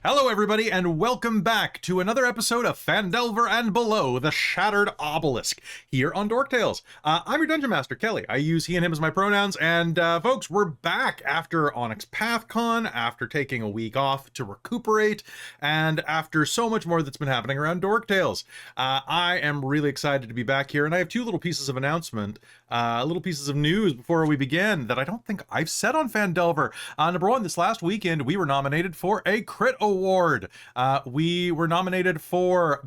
Hello, everybody, and welcome back to another episode of Phandelver and Below, the Shattered Obelisk, here on Dork Tales. I'm your Dungeon Master, Kelly. I use he and him as my pronouns, and folks, we're back after Onyx PathCon, after taking a week off to recuperate, and after so much more that's been happening around Dork Tales. I am really excited to be back here, and I have two little pieces of announcement, little pieces of news before we begin that I don't think I've said on Phandelver. Number one, this last weekend, we were nominated for a Crit Award. We were nominated for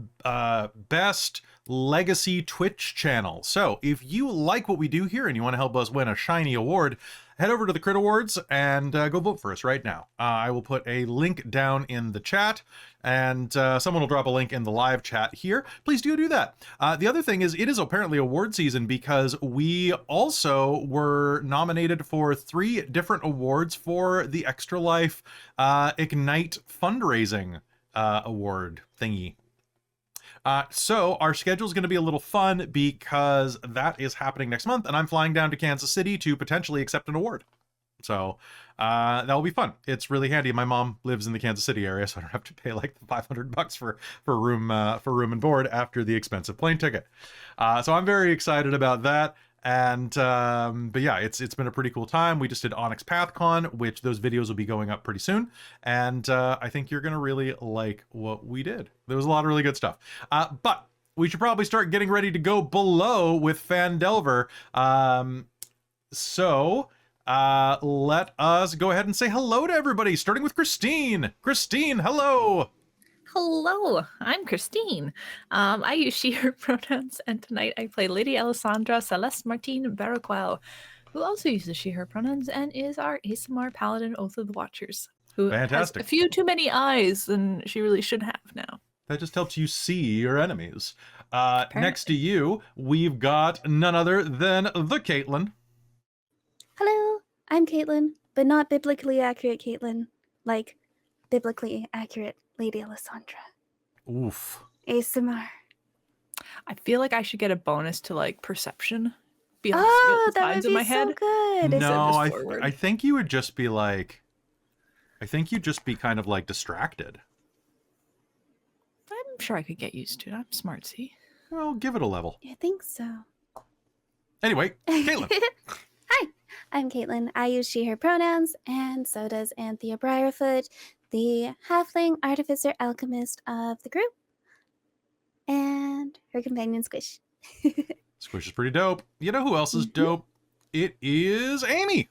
Best Legacy Twitch Channel. So if you like what we do here and you want to help us win a shiny award, head over to the Crit Awards and go vote for us right now. I will put a link down in the chat, and someone will drop a link in the live chat here. Please do that. The other thing is, it is apparently award season because we also were nominated for 3 different awards for the Extra Life Ignite fundraising award thingy. So our schedule is going to be a little fun because that is happening next month, and I'm flying down to Kansas City to potentially accept an award. So that'll be fun. It's really handy. My mom lives in the Kansas City area, so I don't have to pay like $500 for room and board after the expensive plane ticket. So I'm very excited about that. And but yeah, it's been a pretty cool time. We just did Onyx PathCon, which those videos will be going up pretty soon, and I think you're gonna really like what we did. There was a lot of really good stuff, but we should probably start getting ready to go below with Phandelver. So let us go ahead and say hello to everybody, starting with Christine. Christine, hello. Hello, I'm Christine. I use she, her pronouns, and tonight I play Lady Alessandra Celeste Martine Barraquel, who also uses she, her pronouns, and is our ASMR Paladin Oath of the Watchers, who has a few too many eyes than she really should have now. That just helps you see your enemies. Next to you, we've got none other than the Caitlan. Hello, I'm Caitlan, but not biblically accurate Caitlan, like biblically accurate Lady Alessandra. Oof. ASMR. I feel like I should get a bonus to like perception. Oh, that would be so good. No, I think you would just be like, I think you'd just be kind of like distracted. I'm sure I could get used to it. I'm smart, see? Well, give it a level. I think so. Anyway, Caitlan. Hi, I'm Caitlan. I use she, her pronouns, and so does Anthea Briarfoot, the halfling artificer alchemist of the group, and her companion Squish. Squish is pretty dope. You know who else is dope? It is Amy.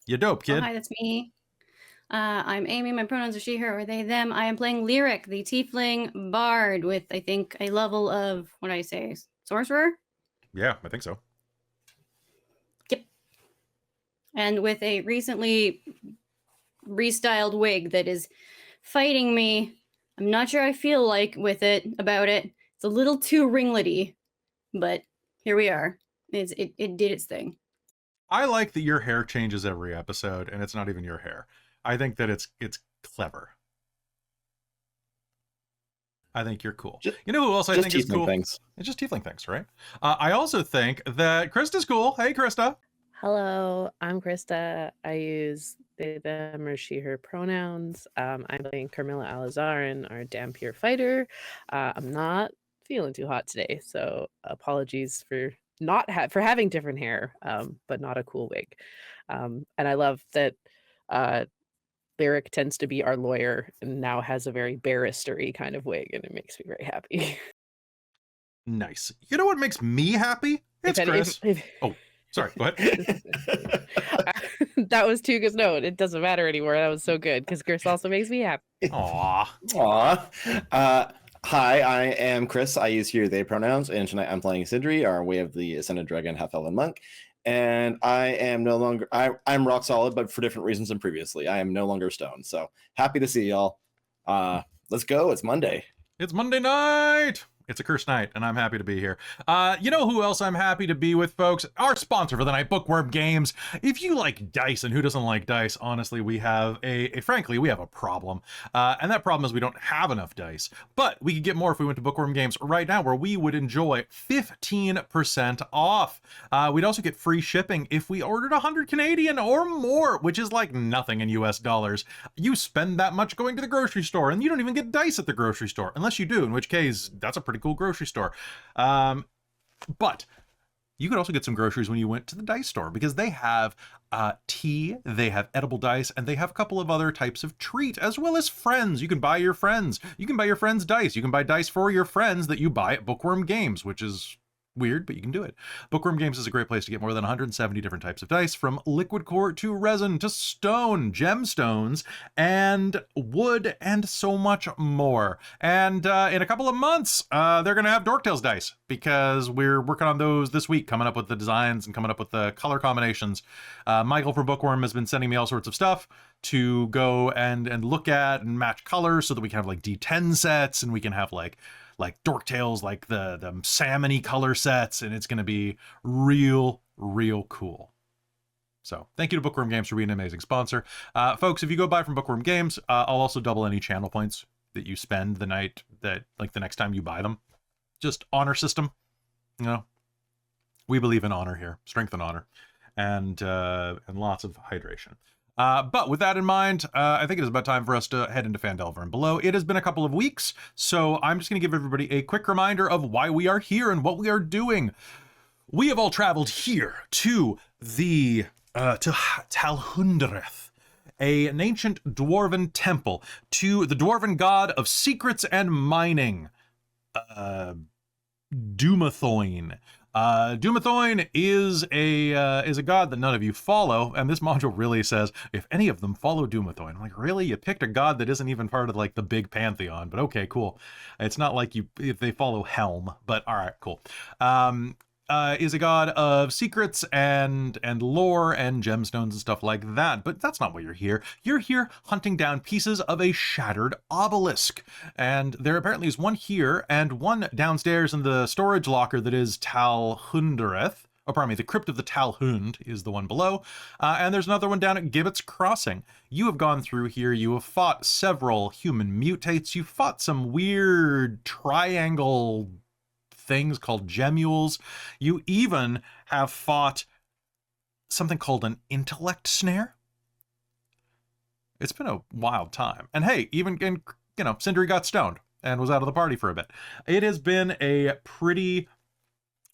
You dope, kid. Oh, hi, that's me. I'm Amy. My pronouns are she, her, or they, them. I am playing Lyric, the tiefling bard, with, I think, a level of, what do I say, sorcerer? Yeah, I think so. Yep. And with a recently restyled wig that is fighting me. I'm not sure I feel like about it. It's a little too ringlety, but here we are. It did its thing. I like that your hair changes every episode, and it's not even your hair. I think that it's clever. I think you're cool. You know who else I think is cool? Things. It's just tiefling things, right? I also think that Christa's cool. Hey, Christa. Hello, I'm Christa. I use they, them, or she, her pronouns. I'm playing Carmilla Alizarin, our Dampier fighter. I'm not feeling too hot today, so apologies for having different hair, but not a cool wig. And I love that Lyric tends to be our lawyer and now has a very barristery kind of wig, and it makes me very happy. Nice. You know what makes me happy? It's Chris. Oh, sorry, go ahead. That was too good. No, it doesn't matter anymore. That was so good because Chris also makes me happy. Aw. Hi, I am Chris. I use here they pronouns, and tonight I'm playing Sindri, our Way of the Ascended Dragon half-elven monk. And I am no longer I'm rock solid, but for different reasons than previously. I am no longer stone. So happy to see y'all. Let's go. It's Monday. It's Monday night. It's a cursed night, and I'm happy to be here. You know who else I'm happy to be with, folks? Our sponsor for the night, Bookwyrm Games. If you like dice, and who doesn't like dice, honestly, we have frankly, we have a problem. And that problem is we don't have enough dice. But we could get more if we went to Bookwyrm Games right now, where we would enjoy 15% off. We'd also get free shipping if we ordered 100 Canadian or more, which is like nothing in US dollars. You spend that much going to the grocery store, and you don't even get dice at the grocery store, unless you do, in which case, that's a pretty cool grocery store. But you could also get some groceries when you went to the dice store, because they have tea, they have edible dice, and they have a couple of other types of treat, as well as friends. You can buy your friends. You can buy your friends dice. You can buy dice for your friends that you buy at Bookwyrm Games, which is weird, but you can do it. Bookwyrm Games is a great place to get more than 170 different types of dice, from liquid core to resin to stone, gemstones, and wood, and so much more. And in a couple of months, they're going to have Dork Tales dice, because we're working on those this week, coming up with the designs and coming up with the color combinations. Michael from Bookwyrm has been sending me all sorts of stuff to go and look at and match colors, so that we can have like D10 sets, and we can have like Dork Tales, like the salmon-y color sets, and it's going to be real cool. So thank you to Bookwyrm Games for being an amazing sponsor. Folks, if you go buy from Bookwyrm Games, I'll also double any channel points that you spend the night that, like, the next time you buy them. Just honor system, you know. We believe in honor here, strength and honor, and lots of hydration. But with that in mind, I think it is about time for us to head into Phandelver and below. It has been a couple of weeks, so I'm just going to give everybody a quick reminder of why we are here and what we are doing. We have all traveled here to the to Talhund, an ancient dwarven temple, to the dwarven god of secrets and mining, Dumathoin. Dumathoin is a god that none of you follow, and this module really says, if any of them follow Dumathoin. I'm like, really? You picked a god that isn't even part of like the big pantheon, but okay, cool. It's not like if they follow Helm, but all right, cool. Is a god of secrets and lore and gemstones and stuff like that, but that's not why you're here. You're here hunting down pieces of a shattered obelisk, and there apparently is one here and one downstairs in the storage locker that is Talhundereth. Oh, pardon me, the Crypt of the Talhund is the one below, and there's another one down at Gibbet's Crossing. You have gone through here, you have fought several human mutates, you fought some weird triangle things called gemules. You even have fought something called an intellect snare. It's been a wild time. And hey, even, you know, Sindri got stoned and was out of the party for a bit. It has been a pretty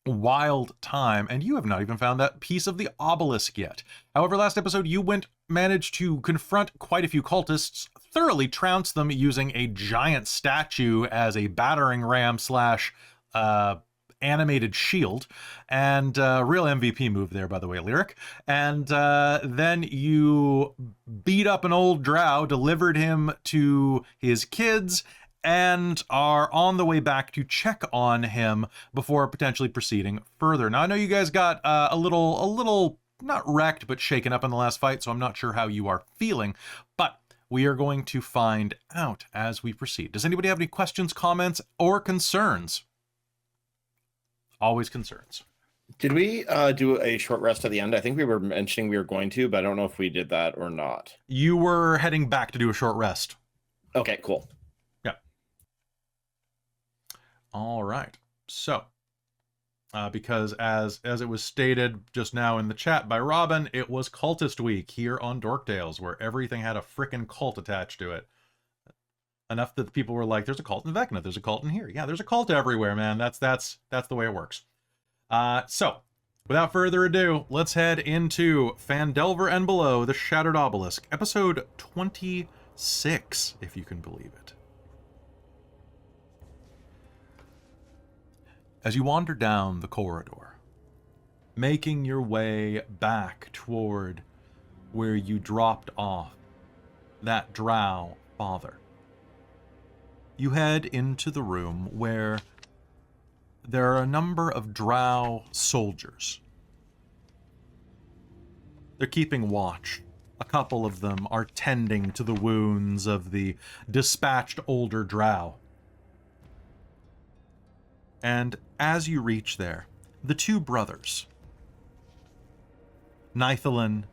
wild time, and you have not even found that piece of the obelisk yet. However, last episode you managed to confront quite a few cultists, thoroughly trounce them using a giant statue as a battering ram slash animated shield, and real MVP move there, by the way, Lyric. And then you beat up an old drow, delivered him to his kids, and are on the way back to check on him before potentially proceeding further. Now, I know you guys got a little not wrecked, but shaken up in the last fight, so I'm not sure how you are feeling, but we are going to find out as we proceed. Does anybody have any questions, comments, or concerns? Always concerns. Did we do a short rest at the end? I think we were mentioning we were going to, but I don't know if we did that or not. You were heading back to do a short rest. Okay, cool. Yeah. All right. So, because as it was stated just now in the chat by Robin, it was Cultist Week here on Dork Tales, where everything had a frickin' cult attached to it. Enough that the people were like, there's a cult in Vecna, there's a cult in here. Yeah, there's a cult everywhere, man. That's the way it works. So, without further ado, let's head into Phandelver and Below, the Shattered Obelisk, episode 26, if you can believe it. As you wander down the corridor, making your way back toward where you dropped off that drow father, you head into the room where there are a number of drow soldiers. They're keeping watch. A couple of them are tending to the wounds of the dispatched older drow. And as you reach there, the two brothers, Caitlan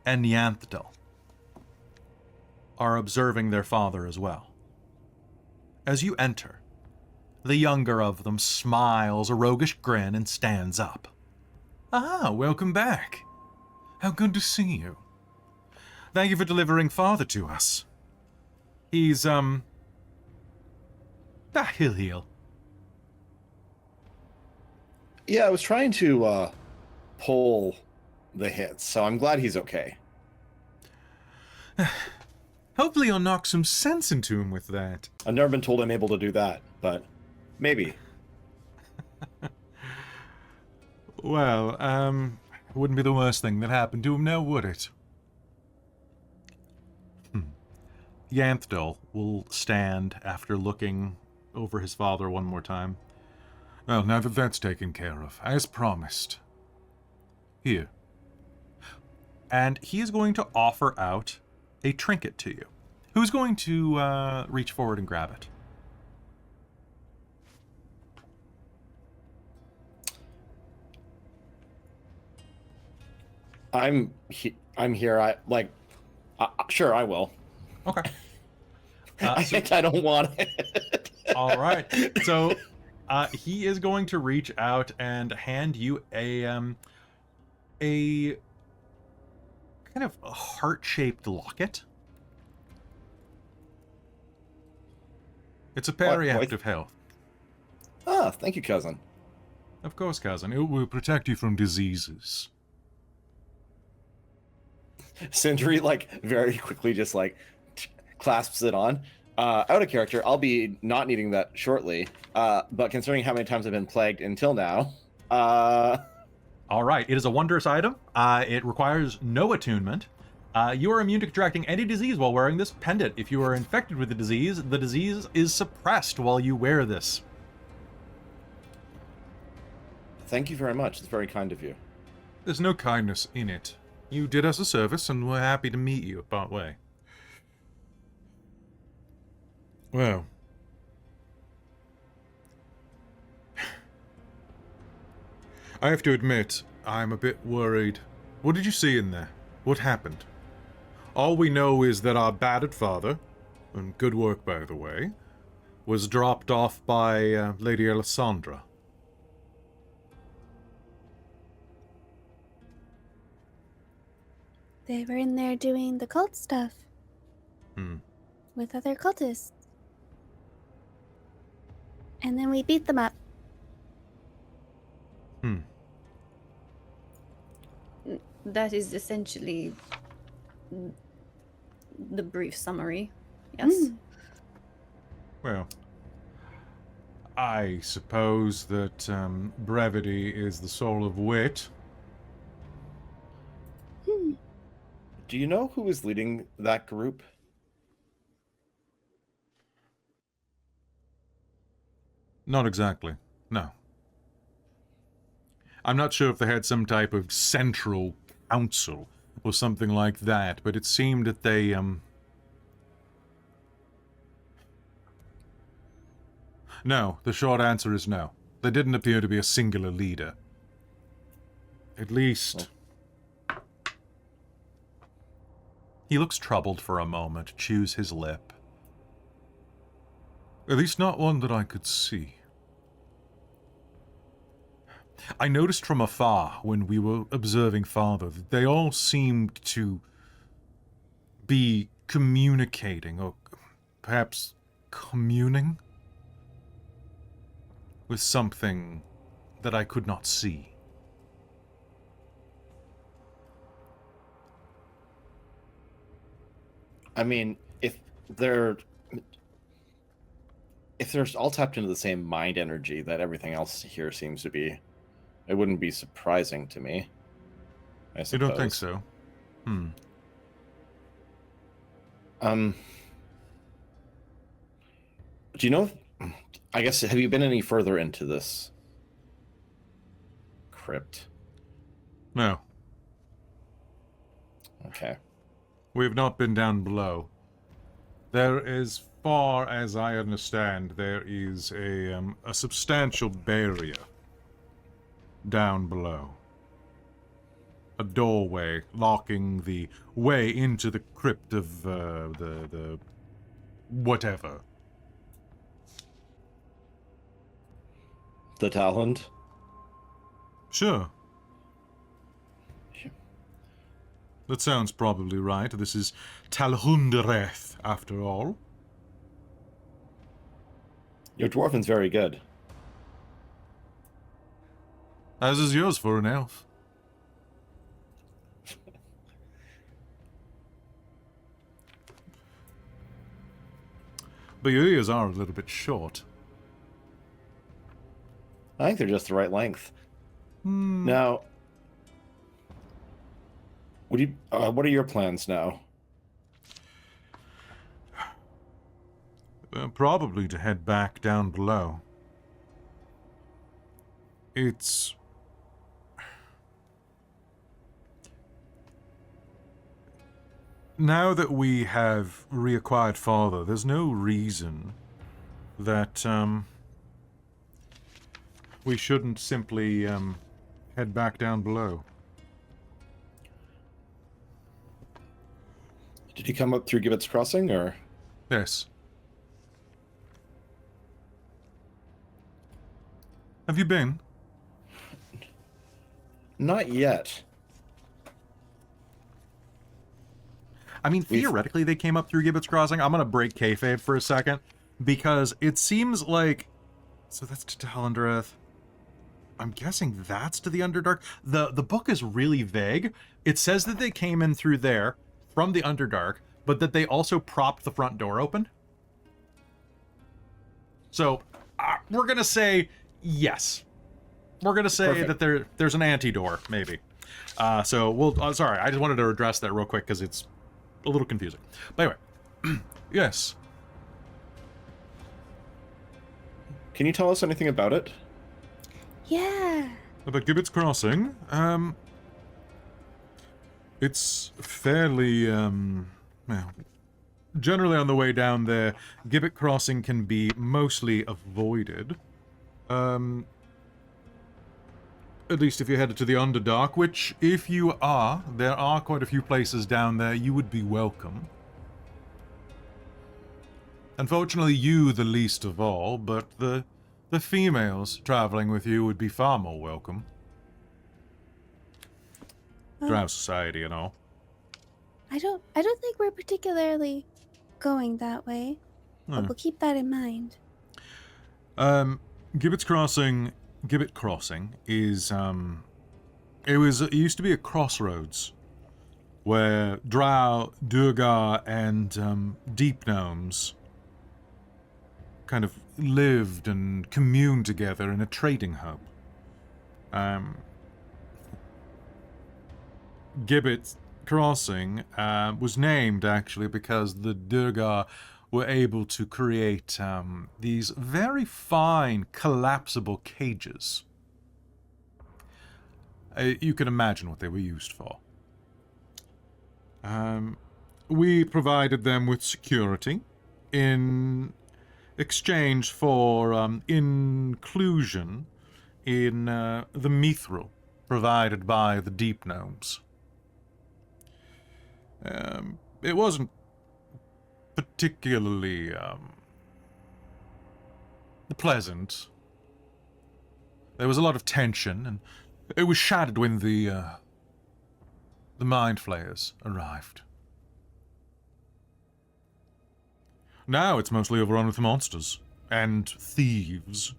and Nyanthadel, are observing their father as well. As you enter, the younger of them smiles a roguish grin and stands up. Ah, welcome back. How good to see you. Thank you for delivering father to us. He's, he'll heal. Yeah, I was trying to pull the hits, so I'm glad he's okay. Hopefully you'll knock some sense into him with that. I've never been told I'm able to do that, but maybe. Well, it wouldn't be the worst thing that happened to him now, would it? Yanthdal will stand after looking over his father one more time. Well, now that that's taken care of, as promised. Here. And he is going to offer out a trinket to you. Who's going to reach forward and grab it? I'm here. Sure, I will. Okay. I don't want it. All right. So he is going to reach out and hand you a kind of a heart-shaped locket. It's a periactive health. Ah, thank you, cousin. Of course, cousin. It will protect you from diseases. Sindri, very quickly just, clasps it on. Out of character, I'll be not needing that shortly, but considering how many times I've been plagued until now, All right. It is a wondrous item. It requires no attunement. You are immune to contracting any disease while wearing this pendant. If you are infected with the disease is suppressed while you wear this. Thank you very much. It's very kind of you. There's no kindness in it. You did us a service, and we're happy to meet you part way. Well. I have to admit, I'm a bit worried. What did you see in there? What happened? All we know is that our battered father, and good work by the way, was dropped off by Lady Alessandra. They were in there doing the cult stuff. With other cultists. And then we beat them up. That is essentially the brief summary. Yes. Well, I suppose that brevity is the soul of wit. Do you know who is leading that group? Not exactly, no. I'm not sure if they had some type of central council or something like that, but it seemed that they, No, the short answer is no. There didn't appear to be a singular leader. At least... He looks troubled for a moment, chews his lip. At least not one that I could see. I noticed from afar, when we were observing Father, that they all seemed to be communicating, or perhaps communing, with something that I could not see. I mean, if they're all tapped into the same mind energy that everything else here seems to be, it wouldn't be surprising to me, I suppose. You don't think so? Do you know, I guess, have you been any further into this crypt? No. Okay. We have not been down below. There is far as I understand, there is a substantial barrier down below. A doorway locking the way into the crypt of the whatever. The Talhund? Sure. That sounds probably right. This is Talhundereth, after all. Your dwarven's very good. As is yours for an elf. But your ears are a little bit short. I think they're just the right length. Now, what are your plans now? Probably to head back down below. It's... Now that we have reacquired Father, there's no reason that, we shouldn't simply, head back down below. Did you come up through Gibbet's Crossing, or? Yes. Have you been? Not yet. I mean, theoretically, they came up through Gibbet's Crossing. I'm going to break kayfabe for a second, because it seems like... So that's to Talhundereth. I'm guessing that's to the Underdark. The book is really vague. It says that they came in through there, from the Underdark, but that they also propped the front door open. So, we're going to say yes. We're going to say Perfect. that there's an anti-door, maybe. So, we'll... sorry, I just wanted to address that real quick, because it's a little confusing. But anyway, yes. Can you tell us anything about it? Yeah. About Gibbet's Crossing, it's fairly, well, generally on the way down there, Gibbet Crossing can be mostly avoided. At least if you're headed to the Underdark, which, if you are, there are quite a few places down there you would be welcome. Unfortunately, you the least of all, but the females traveling with you would be far more welcome. Drow society and all. I don't think we're particularly going that way. But we'll keep that in mind. Gibbet Crossing is, it used to be a crossroads where Drow, Durgar, and Deep Gnomes kind of lived and communed together in a trading hub. Gibbet Crossing was named, actually, because the Durgar were able to create these very fine, collapsible cages. You can imagine what they were used for. We provided them with security in exchange for inclusion in the mithril provided by the Deep Gnomes. It wasn't particularly pleasant. There was a lot of tension, and it was shattered when the Mind Flayers arrived. Now it's mostly overrun with monsters and thieves.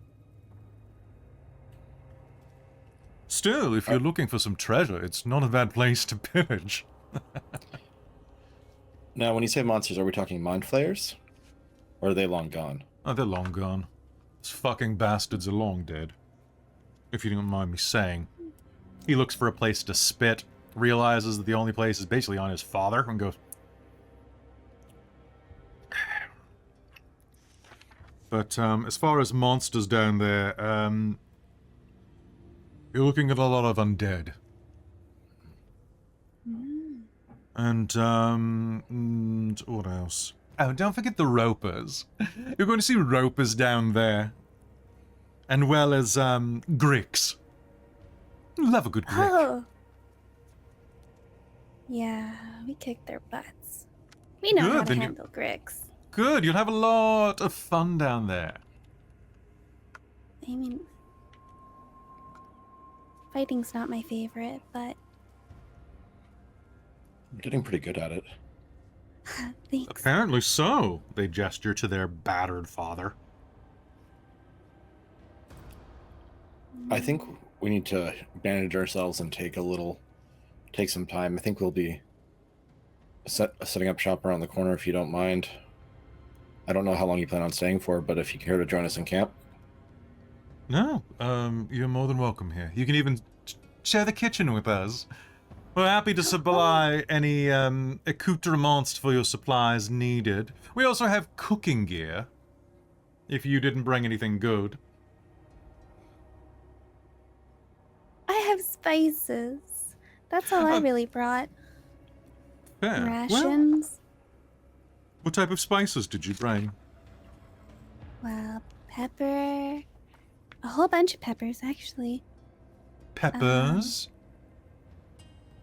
Still, if you're looking for some treasure, it's not a bad place to pillage. Now, when you say monsters, are we talking Mind Flayers? Or are they long gone? Oh, they're long gone. Those fucking bastards are long dead. If you don't mind me saying. He looks for a place to spit, realizes that the only place is basically on his father, and goes... But, as far as monsters down there, you're looking at a lot of undead. And what else? Oh, don't forget the ropers. You're going to see ropers down there. And well as, gricks. Love a good grick. Oh. Yeah, we kick their butts. We know how Good, to then handle Grix. Good, you'll have a lot of fun down there. I mean, fighting's not my favorite, but I'm getting pretty good at it. thanks. Apparently so. They gesture to their battered father. I think we need to bandage ourselves and take some time. I think we'll be setting up shop around the corner if you don't mind. I don't know how long you plan on staying for, but if you care to join us in camp. No, you're more than welcome here. You can even share the kitchen with us. We're happy to supply any accoutrements for your supplies needed. We also have cooking gear, if you didn't bring anything good. I have spices. That's all I really brought. Fair. Well, Rations. what type of spices did you bring? Well, pepper. A whole bunch of peppers, actually. Peppers?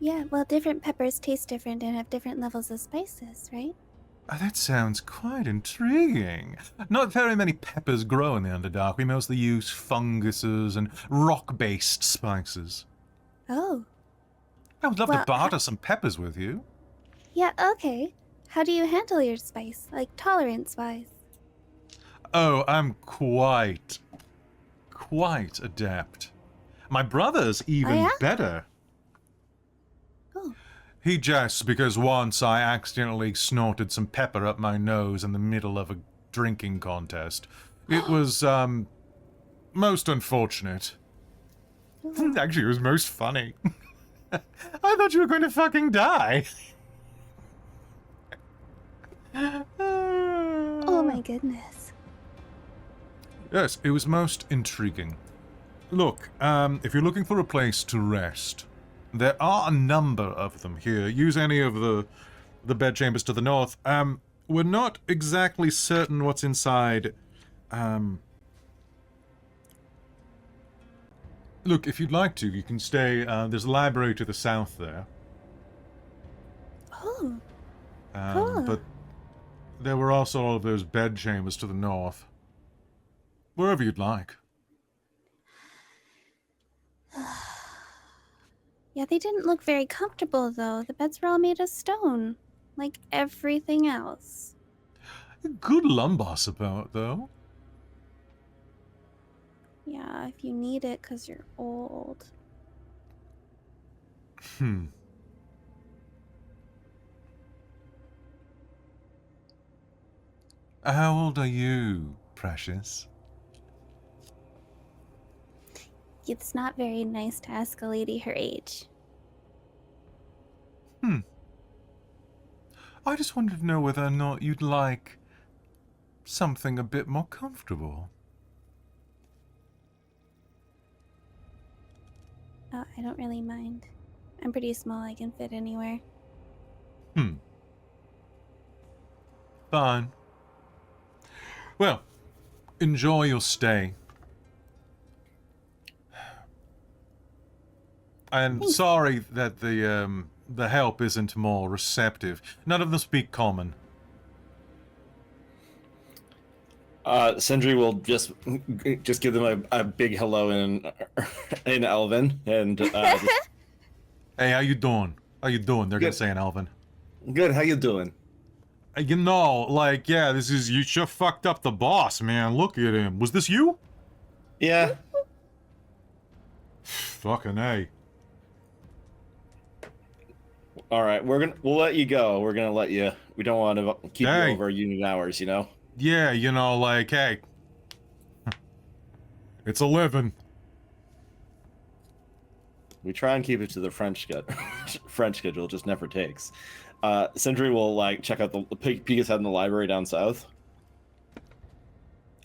Yeah, well, different peppers taste different and have different levels of spices, right? Oh, that sounds quite intriguing. Not very many peppers grow in the Underdark. We mostly use funguses and rock-based spices. Oh. I would love Well, to barter some peppers with you. Yeah, okay. How do you handle your spice? Like, tolerance-wise? Oh, I'm quite adept. My brother's even yeah? better. Oh. He jests because once I accidentally snorted some pepper up my nose in the middle of a drinking contest. It was, most unfortunate. Actually, it was most funny. I thought you were going to fucking die. Oh my goodness. Yes, it was most intriguing. Look, if you're looking for a place to rest, there are a number of them here. Use any of the bedchambers to the north. We're not exactly certain what's inside. Look, if you'd like to, you can stay. There's a library to the south there. Oh. Cool. But there were also all of those bedchambers to the north. Wherever you'd like. Yeah, they didn't look very comfortable, though. The beds were all made of stone. Like everything else. Good lumbar support, though. Yeah, if you need it because you're old. How old are you, precious? It's not very nice to ask a lady her age. I just wanted to know whether or not you'd like something a bit more comfortable. Oh, I don't really mind. I'm pretty small, I can fit anywhere. Fine. Well, enjoy your stay. And Thanks. sorry that the help isn't more receptive. None of them speak common. Sindri will just give them a big hello in Elven, and Hey, how you doing? How you doing? They're gonna Good. say in Elven. good. How you doing? You know, like, yeah, you sure fucked up the boss, man. Look at him. Was this you? Yeah. Fucking A. All right, we'll let you go. We're gonna let you. We don't want to keep you Hey. over unit hours, you know. Yeah, you know, like, hey. It's 11. We try and keep it to the French schedule, it just never takes. Sindri will check out the peek his head in the library down south.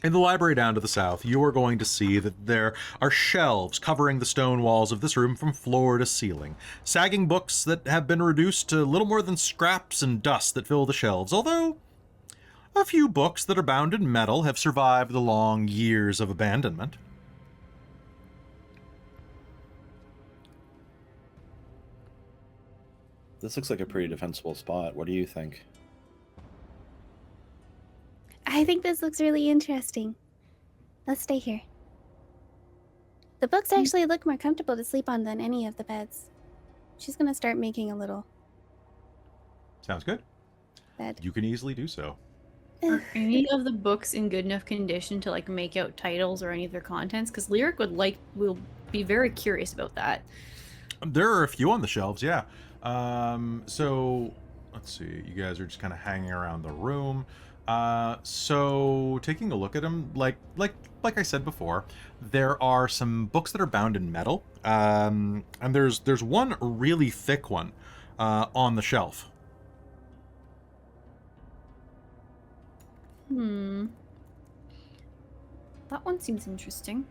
In the library down to the south, you are going to see that there are shelves covering the stone walls of this room from floor to ceiling. Sagging books that have been reduced to little more than scraps and dust that fill the shelves, although A few books that are bound in metal have survived the long years of abandonment. This looks like a pretty defensible spot. What do you think? I think this looks really interesting. Let's stay here. The books actually look more comfortable to sleep on than any of the beds. She's gonna start making a little Sounds good. bed. You can easily do so. Are any of the books in good enough condition to like make out titles or any of their contents? Because Lyric will be very curious about that. There are a few on the shelves, yeah. So let's see. You guys are just kind of hanging around the room. So taking a look at them, like I said before, there are some books that are bound in metal. And there's one really thick one on the shelf. That one seems interesting.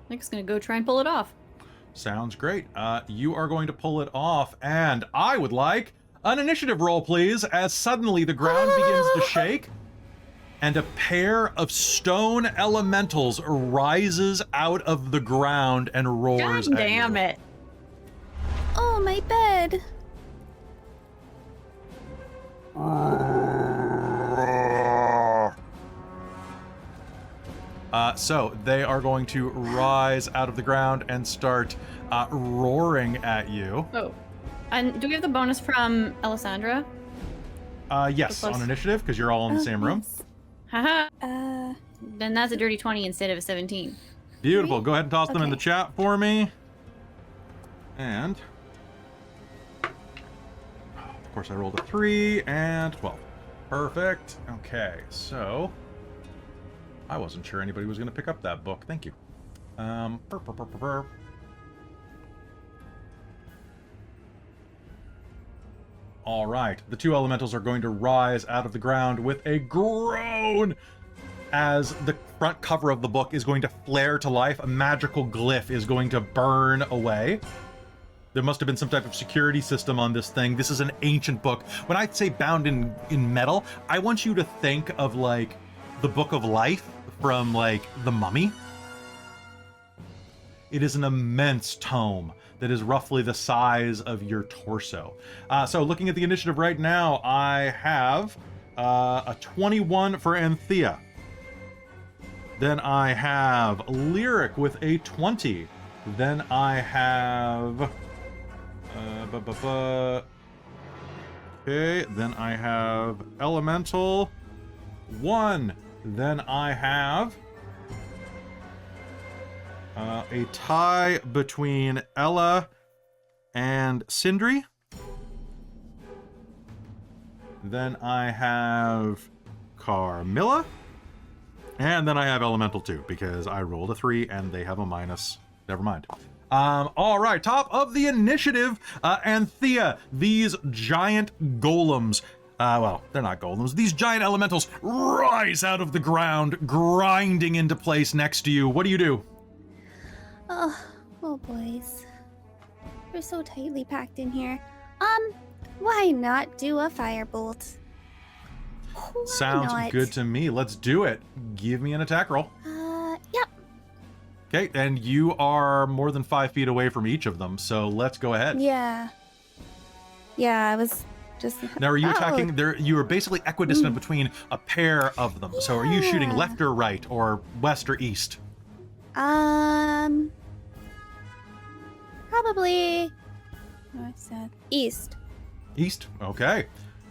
I'm just gonna go try and pull it off. Sounds great. You are going to pull it off, and I would like an initiative roll, please, as suddenly the ground begins to shake, and a pair of stone elementals rises out of the ground and roars God at damn you. it! Oh, my bed. So they are going to rise out of the ground and start roaring at you. Oh, and do we have the bonus from Alessandra? Yes, Plus- on initiative, because you're all in the same room. Yes. Haha. Uh, Then that's a dirty 20 instead of a 17. Beautiful. Go ahead and toss them in the Okay. chat for me. And of course I rolled a 3 and 12. Perfect. Okay, so I wasn't sure anybody was going to pick up that book. Thank you. All right, the two elementals are going to rise out of the ground with a groan as the front cover of the book is going to flare to life. A magical glyph is going to burn away. There must have been some type of security system on this thing. This is an ancient book. When I say bound in metal, I want you to think of like the Book of Life from like The Mummy. It is an immense tome that is roughly the size of your torso. So looking at the initiative right now, I have a 21 for Anthea. Then I have Lyric with a 20. Then I have... Okay, then I have Elemental 1. Then I have a tie between Ella and Sindri. Then I have Carmilla. And then I have Elemental 2 because I rolled a 3 and they have a minus. Never mind. All right, top of the initiative, Anthea, these giant golems, well, they're not golems, these giant elementals rise out of the ground, grinding into place next to you. What do you do? Oh boys. We're so tightly packed in here. Why not do a firebolt? Why Sounds not? good to me. Let's do it. Give me an attack roll. Yep. Okay, and you are more than 5 feet away from each of them, so let's go ahead. Yeah. Yeah, I was just... Now, are you Oh, attacking there? You are basically equidistant between a pair of them. So are you shooting Yeah. left or right, or west or east? Probably... North, south, east. East? Okay.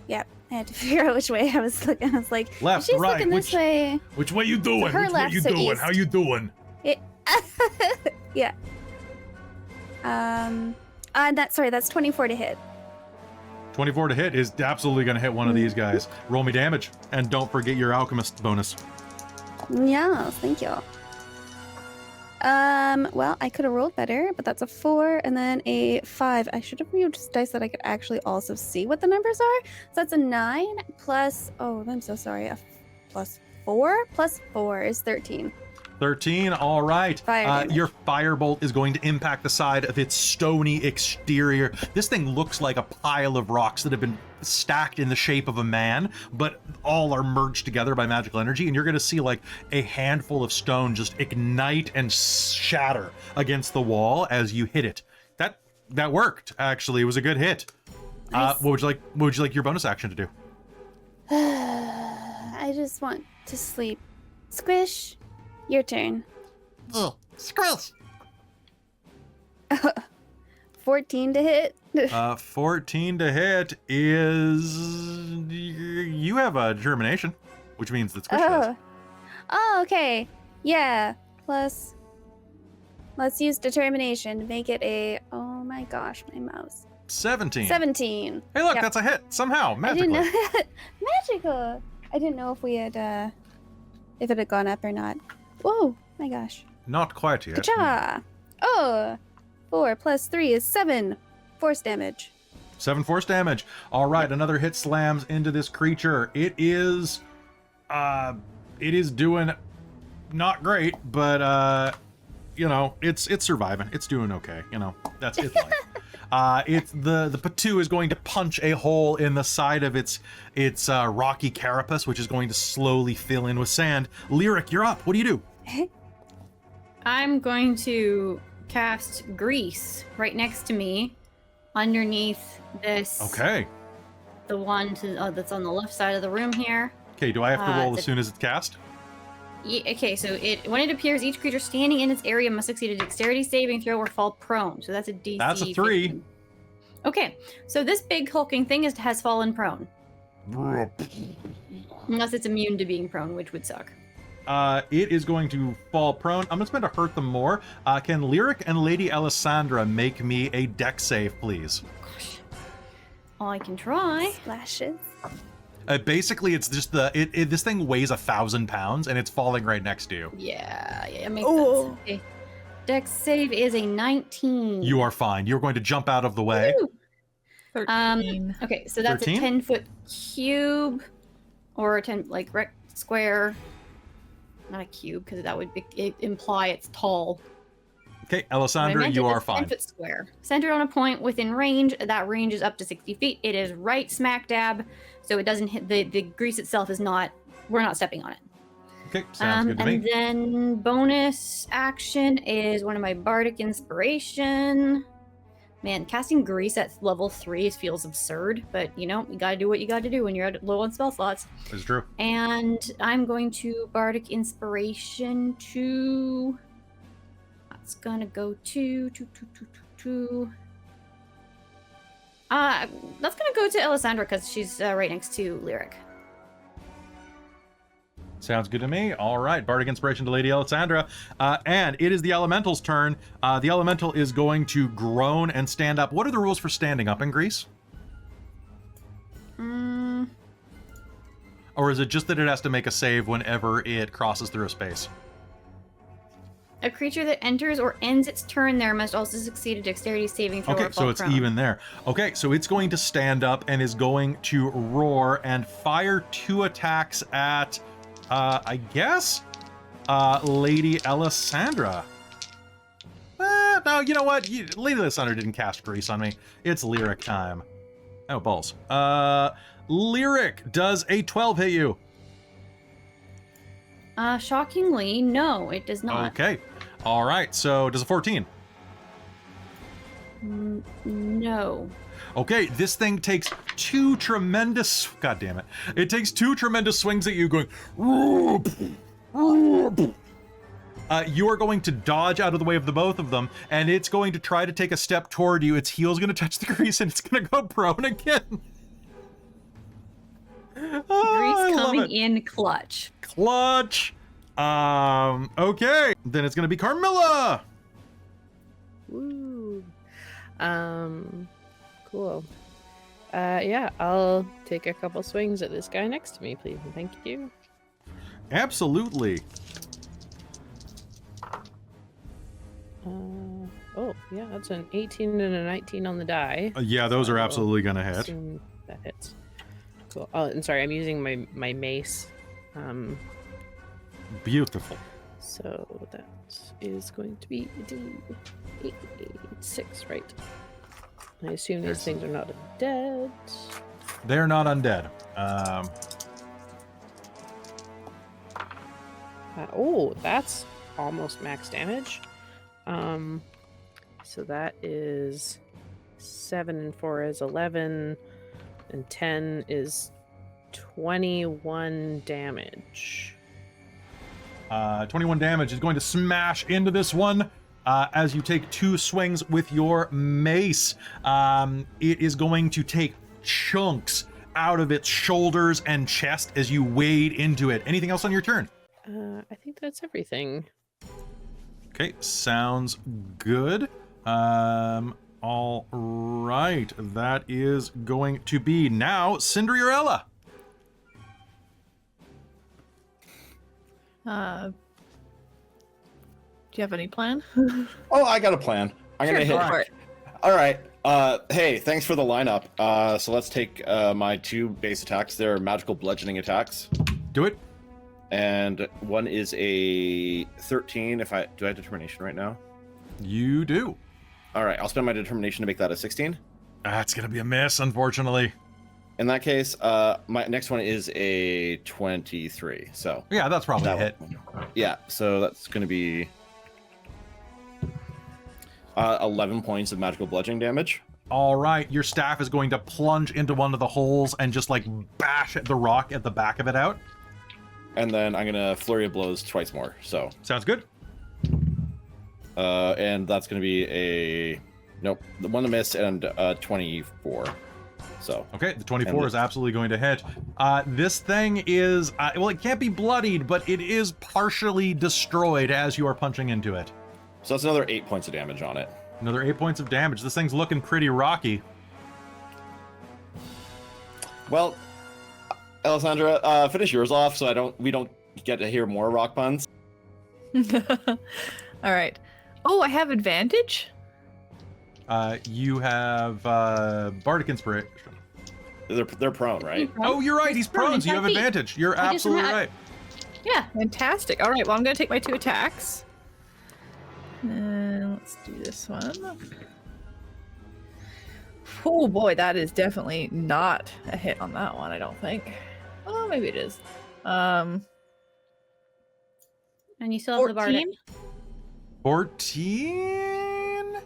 Yep. I had to figure out which way I was looking. I was like, Left, she's right, looking this way. Which way you doing? her Which way left, you so doing? east. How you doing? Yeah. That's 24 to hit. 24 to hit is absolutely going to hit one of these guys. Roll me damage, and don't forget your alchemist bonus. Yeah, thank you. Well, I could have rolled better, but that's a 4 and then a 5. I should have used dice that I could actually also see what the numbers are. So that's a 9 plus, oh, I'm so sorry, a plus 4 plus 4 is 13. 13, all right. Fire damage. Your firebolt is going to impact the side of its stony exterior. This thing looks like a pile of rocks that have been stacked in the shape of a man, but all are merged together by magical energy, and you're going to see like a handful of stone just ignite and shatter against the wall as you hit it. That worked, actually. It was a good hit. Nice. What would you like your bonus action to do? I just want to sleep. Squish, your turn. Oh, squish. 14 to hit. 14 to hit is... You have a determination, which means that Squish does. Oh, okay. Yeah. Plus, let's use determination to make it a... Oh my gosh, my mouse. 17. 17. Hey, look, Yep. that's a hit. Somehow, magically. I didn't know. Magical. I didn't know if we had, if it had gone up or not. Whoa, my gosh. Not quite yet. Ka-cha! Oh, 4 plus 3 is 7 force damage. 7 force damage. All right, another hit slams into this creature. It is doing not great, but you know, it's surviving. It's doing okay. You know, that's its life. It's the Patu is going to punch a hole in the side of its rocky carapace, which is going to slowly fill in with sand. Lyric, you're up. What do you do? I'm going to cast Grease right next to me, underneath this. Okay. The one that's on the left side of the room here. Okay. Do I have to roll as soon as it's cast? Yeah, okay, so when it appears, each creature standing in its area must succeed a dexterity saving throw or fall prone. So that's a DC. That's a 3. 15. Okay, so this big hulking thing has fallen prone. Unless it's immune to being prone, which would suck. It is going to fall prone. I'm just going to hurt them more. Can Lyric and Lady Alessandra make me a dex save, please? Gosh. I can try. Splashes. Basically, it's just this thing weighs 1,000 pounds and it's falling right next to you. Yeah, it makes Oh. sense. Okay. Dex save is a 19. You are fine. You're going to jump out of the way. Woo! 13. Okay, so that's 13? a 10-foot cube or a 10 square. Not a cube because that would imply it's tall. Okay, Alessandra, you are fine. 10-foot square. Centered on a point within range. That range is up to 60 feet. It is right smack dab, so it doesn't hit the grease itself is not. We're not stepping on it. Okay, sounds good to me. And then bonus action is one of my bardic inspiration. Man, casting grease at level 3 feels absurd, but you know, you gotta do what you gotta do when you're low on spell slots. It's true. And I'm going to bardic inspiration to. That's gonna go to. That's gonna go to Alessandra because she's right next to Lyric. Sounds good to me. All right, bardic inspiration to Lady Alessandra. And it is the elemental's turn. The elemental is going to groan and stand up. What are the rules for standing up in Greece? Or is it just that it has to make a save whenever it crosses through a space? A creature that enters or ends its turn there must also succeed a dexterity saving throw. Okay, or fall so it's prone. even there. Okay, so it's going to stand up and is going to roar and fire 2 attacks at, I guess, Lady Alessandra. No, you know what? Lady Alessandra didn't cast Grease on me. It's Lyric time. Oh, balls. Lyric, does a 12 hit you? Shockingly, no, it does not. Okay. All right, so does a 14? No. Okay, this thing takes 2 tremendous... God damn it. It takes 2 tremendous swings at you going... You are going to dodge out of the way of the both of them, and it's going to try to take a step toward you. Its heel's going to touch the grease, and it's going to go prone again. Grease coming in clutch. Clutch. Okay. Then it's going to be Carmilla. Woo. Cool. Yeah, I'll take a couple swings at this guy next to me, please, and thank you. Absolutely. Oh, yeah, that's an 18 and a 19 on the die. Yeah, those are absolutely going to hit. Assume that hits. Cool. Oh, and sorry, I'm using my mace. Beautiful. So that is going to be a D6, right? I assume these things are not undead. They're not undead. Oh, that's almost max damage. So that is 7 and 4 is 11, and 10 is 21 damage. 21 damage is going to smash into this one as you take 2 swings with your mace. It is going to take chunks out of its shoulders and chest as you wade into it. Anything else on your turn? I think that's everything. Okay, sounds good. All right, that is going to be now Sindri or Ella. Do you have any plan? Oh, I got a plan. I'm gonna hit. Go for it. All right. Hey, thanks for the lineup. So let's take my 2 base attacks. They're magical bludgeoning attacks, Do it. and one is a 13. Do I have determination right now? You do. All right, I'll spend my determination to make that a 16. That's going to be a miss, unfortunately. In that case, my next one is a 23. So Yeah, that's probably a that hit. one. Yeah, so that's going to be 11 points of magical bludgeoning damage. All right, your staff is going to plunge into one of the holes and just like bash at the rock at the back of it out. And then I'm going to flurry of blows twice more. So, Sounds good. and that's going to be a nope, the one to miss and 24. So Okay, the 24 is absolutely going to hit. This thing is, well, it can't be bloodied, but it is partially destroyed as you are punching into it. So that's another 8 points of damage on it. Another 8 points of damage. This thing's looking pretty rocky. Well, Alessandra, finish yours off so we don't get to hear more rock puns. All right. Oh, I have advantage? You have Bardic Inspiration. They're prone, right? Oh, you're right. He's prone, so you have Happy. advantage. You're I just absolutely had- right. Yeah. Fantastic. All right, well, I'm going to take my 2 attacks. And let's do this one. Oh boy, that is definitely not a hit on that one, I don't think. Oh, maybe it is. And you still have the bardic. 14? 14?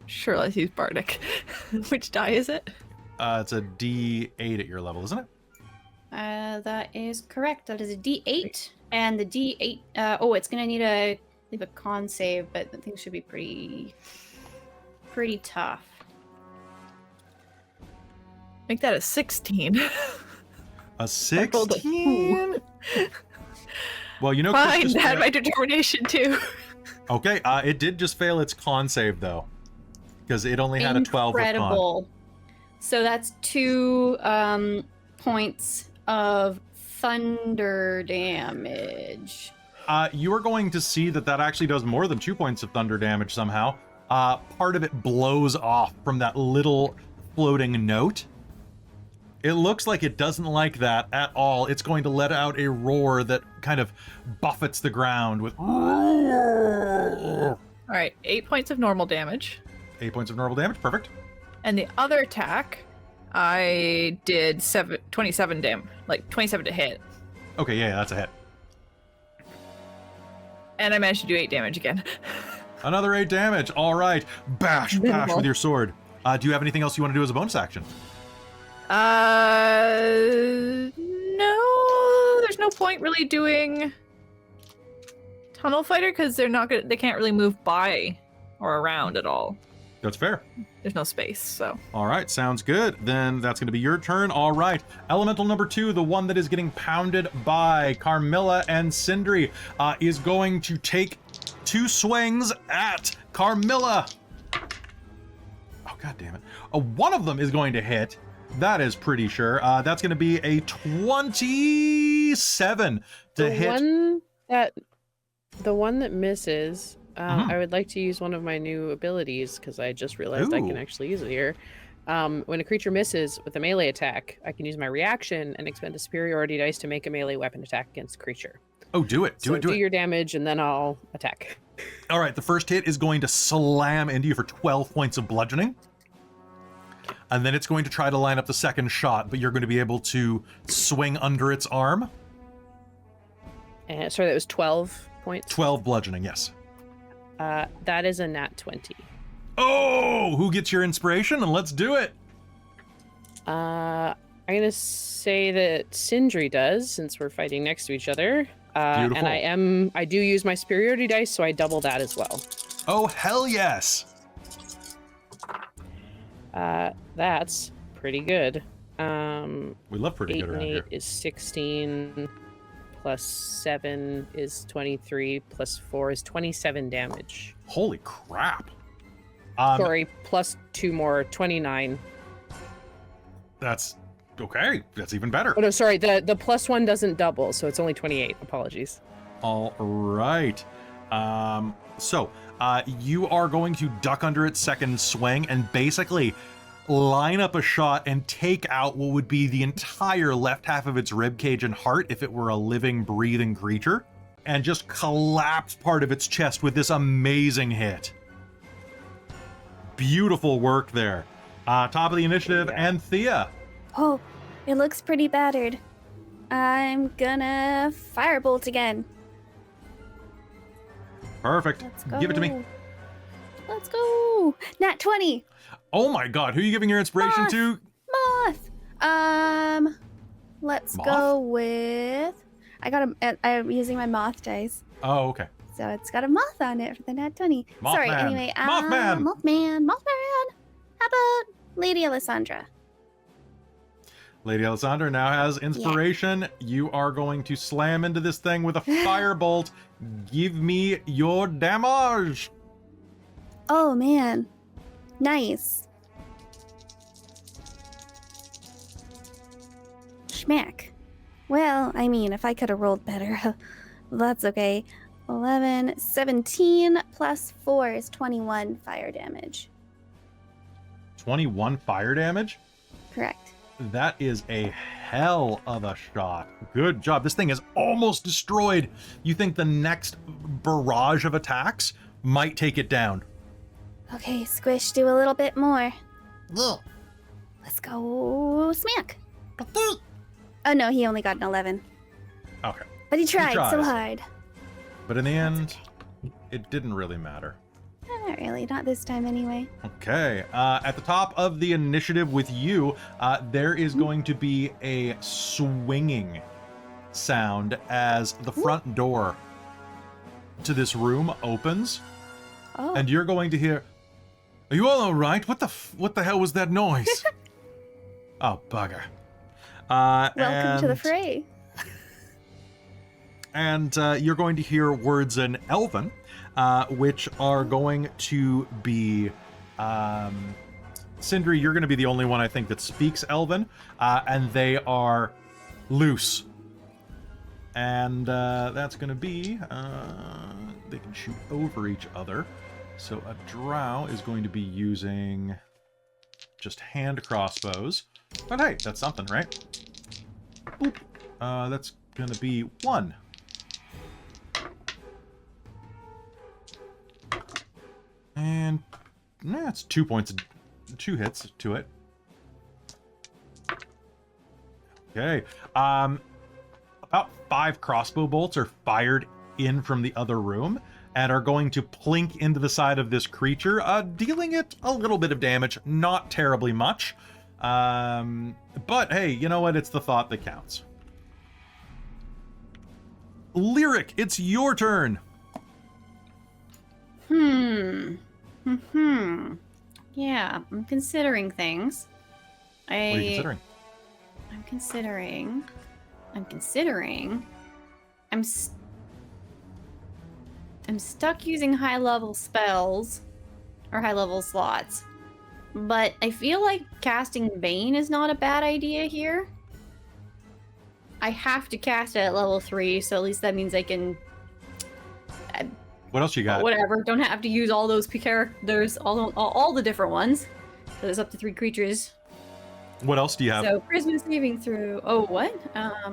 Sure, let's use Bardic. Which die is it? It's a D8 at your level, isn't it? That is correct. That is a D8. And the D8, it's going to need a con save, but I think it should be pretty tough. Make that a 16. A I rolled a 16? Well, you know, Fine, Chris just had my determination too. Okay, it did just fail its con save, though. Because it only had a 12 with con. Incredible. So that's 2 points of thunder damage. You are going to see that actually does more than 2 points of thunder damage somehow. Part of it blows off from that little floating note. It looks like it doesn't like that at all. It's going to let out a roar that kind of buffets the ground with... All right, 8 points of normal damage. 8 points of normal damage, perfect. And the other attack, I did 27 damage, like 27 to hit. Okay, yeah, that's a hit. And I managed to do 8 damage again. Another 8 damage, all right. Bash, bash Minimal. with your sword. Do you have anything else you want to do as a bonus action? No, there's no point really doing Tunnel Fighter because they can't really move by or around at all. That's fair. There's no space, so. All right, sounds good. Then that's going to be your turn. All right. Elemental number 2, the one that is getting pounded by Carmilla and Sindri, is going to take 2 swings at Carmilla. Oh, god damn it. One of them is going to hit. That is pretty sure. That's going to be a 27 to hit. The one that misses, I would like to use one of my new abilities because I just realized I can Ooh. actually use it here. When a creature misses with a melee attack, I can use my reaction and expend a superiority dice to make a melee weapon attack against the creature. Oh, do it. Do So it. Do do it. your damage, and then I'll attack. All right. The first hit is going to slam into you for 12 points of bludgeoning. And then it's going to try to line up the second shot, but you're going to be able to swing under its arm. And sorry, that was 12 points. 12 bludgeoning, yes. That is a nat 20. Oh, who gets your inspiration? And let's do it. I'm gonna say that Sindri does, since we're fighting next to each other. Beautiful. And I do use my superiority dice, so I double that as well. Oh, hell yes. That's pretty good. We love pretty 8 good around and 8 here. is 16, plus 7 is 23, plus 4 is 27 damage. Holy crap. Sorry, plus 2 more, 29. That's okay. That's even better. Oh no, sorry, the plus 1 doesn't double, so it's only 28. Apologies. All right. So you are going to duck under its second swing and basically line up a shot and take out what would be the entire left half of its ribcage and heart if it were a living, breathing creature, and just collapse part of its chest with this amazing hit. Beautiful work there. Top of the initiative, Anthea. Oh, it looks pretty battered. I'm gonna firebolt again. Perfect. Let's go. Give it to me. Let's go. Nat 20. Oh my god, who are you giving your inspiration Moth. to? Moth. Let's Moth? go with. I'm using my moth dice, Oh, okay. so it's got a moth on it for the nat 20. Sorry. Mothman. Anyway, Mothman. Mothman. How about Lady Alessandra? Lady Alexandra now has inspiration. You are going to slam into this thing with a firebolt. Give me your damage. Oh man, nice. Schmack. Well, I mean, if I could have rolled better, that's okay. 11, 17 plus 4 is 21 fire damage. 21 fire damage? Correct. That is a hell of a shot. Good job. This thing is almost destroyed. You think the next barrage of attacks might take it down. Okay, Squish, do a little bit more. Let's go smack. Oh no, he only got an 11. Okay. But he tried so tries. hard. But in the end, it didn't really matter. Not really, not this time anyway. Okay, at the top of the initiative with you, there is going to be a swinging sound as the front door to this room opens, Oh, and you're going to hear, "Are you all right? What the hell was that noise?" Oh, bugger. welcome to the fray. And you're going to hear words in Elven, which are going to be... Sindri, you're going to be the only one, I think, that speaks Elven, and they are loose. And that's going to be... they can shoot over each other. So a drow is going to be using just hand crossbows. But hey, that's something, right? Boop. That's going to be 1. And that's 2 points, 2 hits to it. Okay. About 5 crossbow bolts are fired in from the other room and are going to plink into the side of this creature, dealing it a little bit of damage, not terribly much. But hey, you know what? It's the thought that counts. Lyric, it's your turn. Yeah, I'm considering things. What are you considering? I'm considering. I'm stuck using high-level spells or high-level slots, but I feel like casting Bane is not a bad idea here. I have to cast it at level 3, so at least that means I can. What else you got? Whatever. Don't have to use all those characters, all the different ones. So there's up to 3 creatures. What else do you have? So charisma saving through. Oh, what? I'll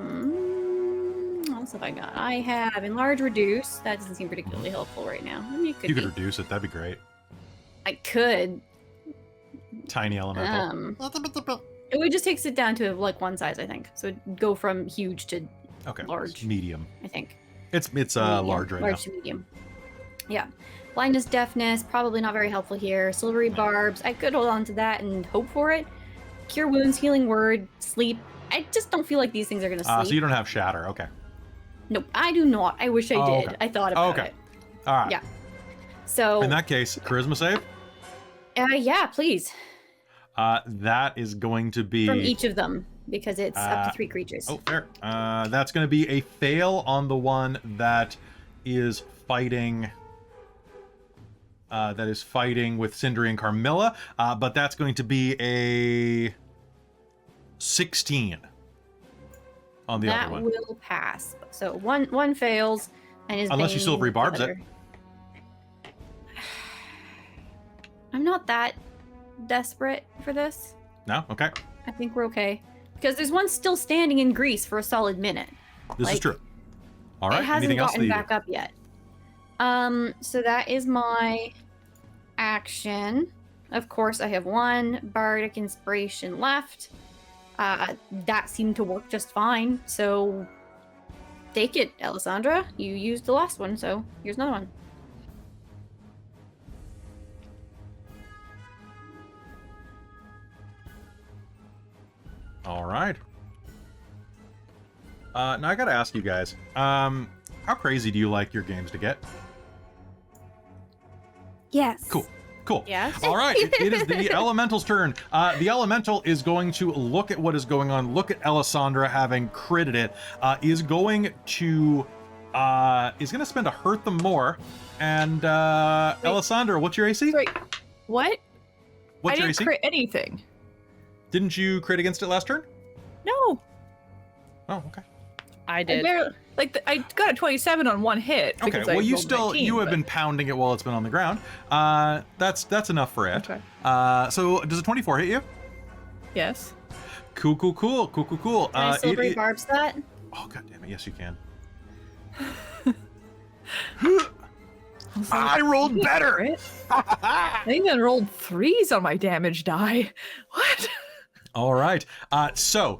else have I got? I have enlarge, reduce. That doesn't seem particularly helpful right now. I mean, it could You could be. reduce it. That'd be great. I could. Tiny elemental. It just takes it down to like one size, I think. So it'd go from huge to Okay. large. Medium. I think. It's Medium. large right Large to medium. Yeah. Blindness, deafness, probably not very helpful here. Silvery barbs. I could hold on to that and hope for it. Cure wounds, healing word, sleep. I just don't feel like these things are gonna sleep. So you don't have shatter. Okay. Nope, I do not. I wish I did. Okay. I thought about Okay. it. All right. Yeah. So. In that case, charisma save. Yeah, please. That is going to be From each of them, because it's up to 3 creatures. Oh, fair. That's going to be a fail on the one that is fighting. That is fighting with Sindri and Carmilla, but that's going to be a 16 on the other one. That will pass. So one fails, and is Unless you bane silvery barbs the it. other. I'm not that desperate for this. No? Okay. I think we're okay. Because there's one still standing in grease for a solid minute. This is Like, true. All right. It hasn't Anything else that gotten you back up yet. So that is my action. Of course, I have 1 bardic inspiration left. That seemed to work just fine. So take it, Alessandra. You used the last one, so here's another one. All right. Now I gotta ask you guys, how crazy do you like your games to get? Yes. Cool. Cool. Yes. All right. It is the Elemental's turn. The Elemental is going to look at what is going on, look at Alessandra having critted it, is going to spend a hurt them more. And Alessandra, what's your AC? Sorry, what? What's I your didn't AC? crit anything. Didn't you crit against it last turn? No, Oh, okay. I I did. barely. Like I got a 27 on one hit. Okay. because I Well, you rolled 19, you have but- been pounding it while it's been on the ground. That's enough for it. Okay. So does a 24 hit you? Yes. Cool. Can I silvery barbs that? Oh, god damn it. Yes, you can. was I rolled better. Crit? I even rolled 3s on my damage die. What? All right. So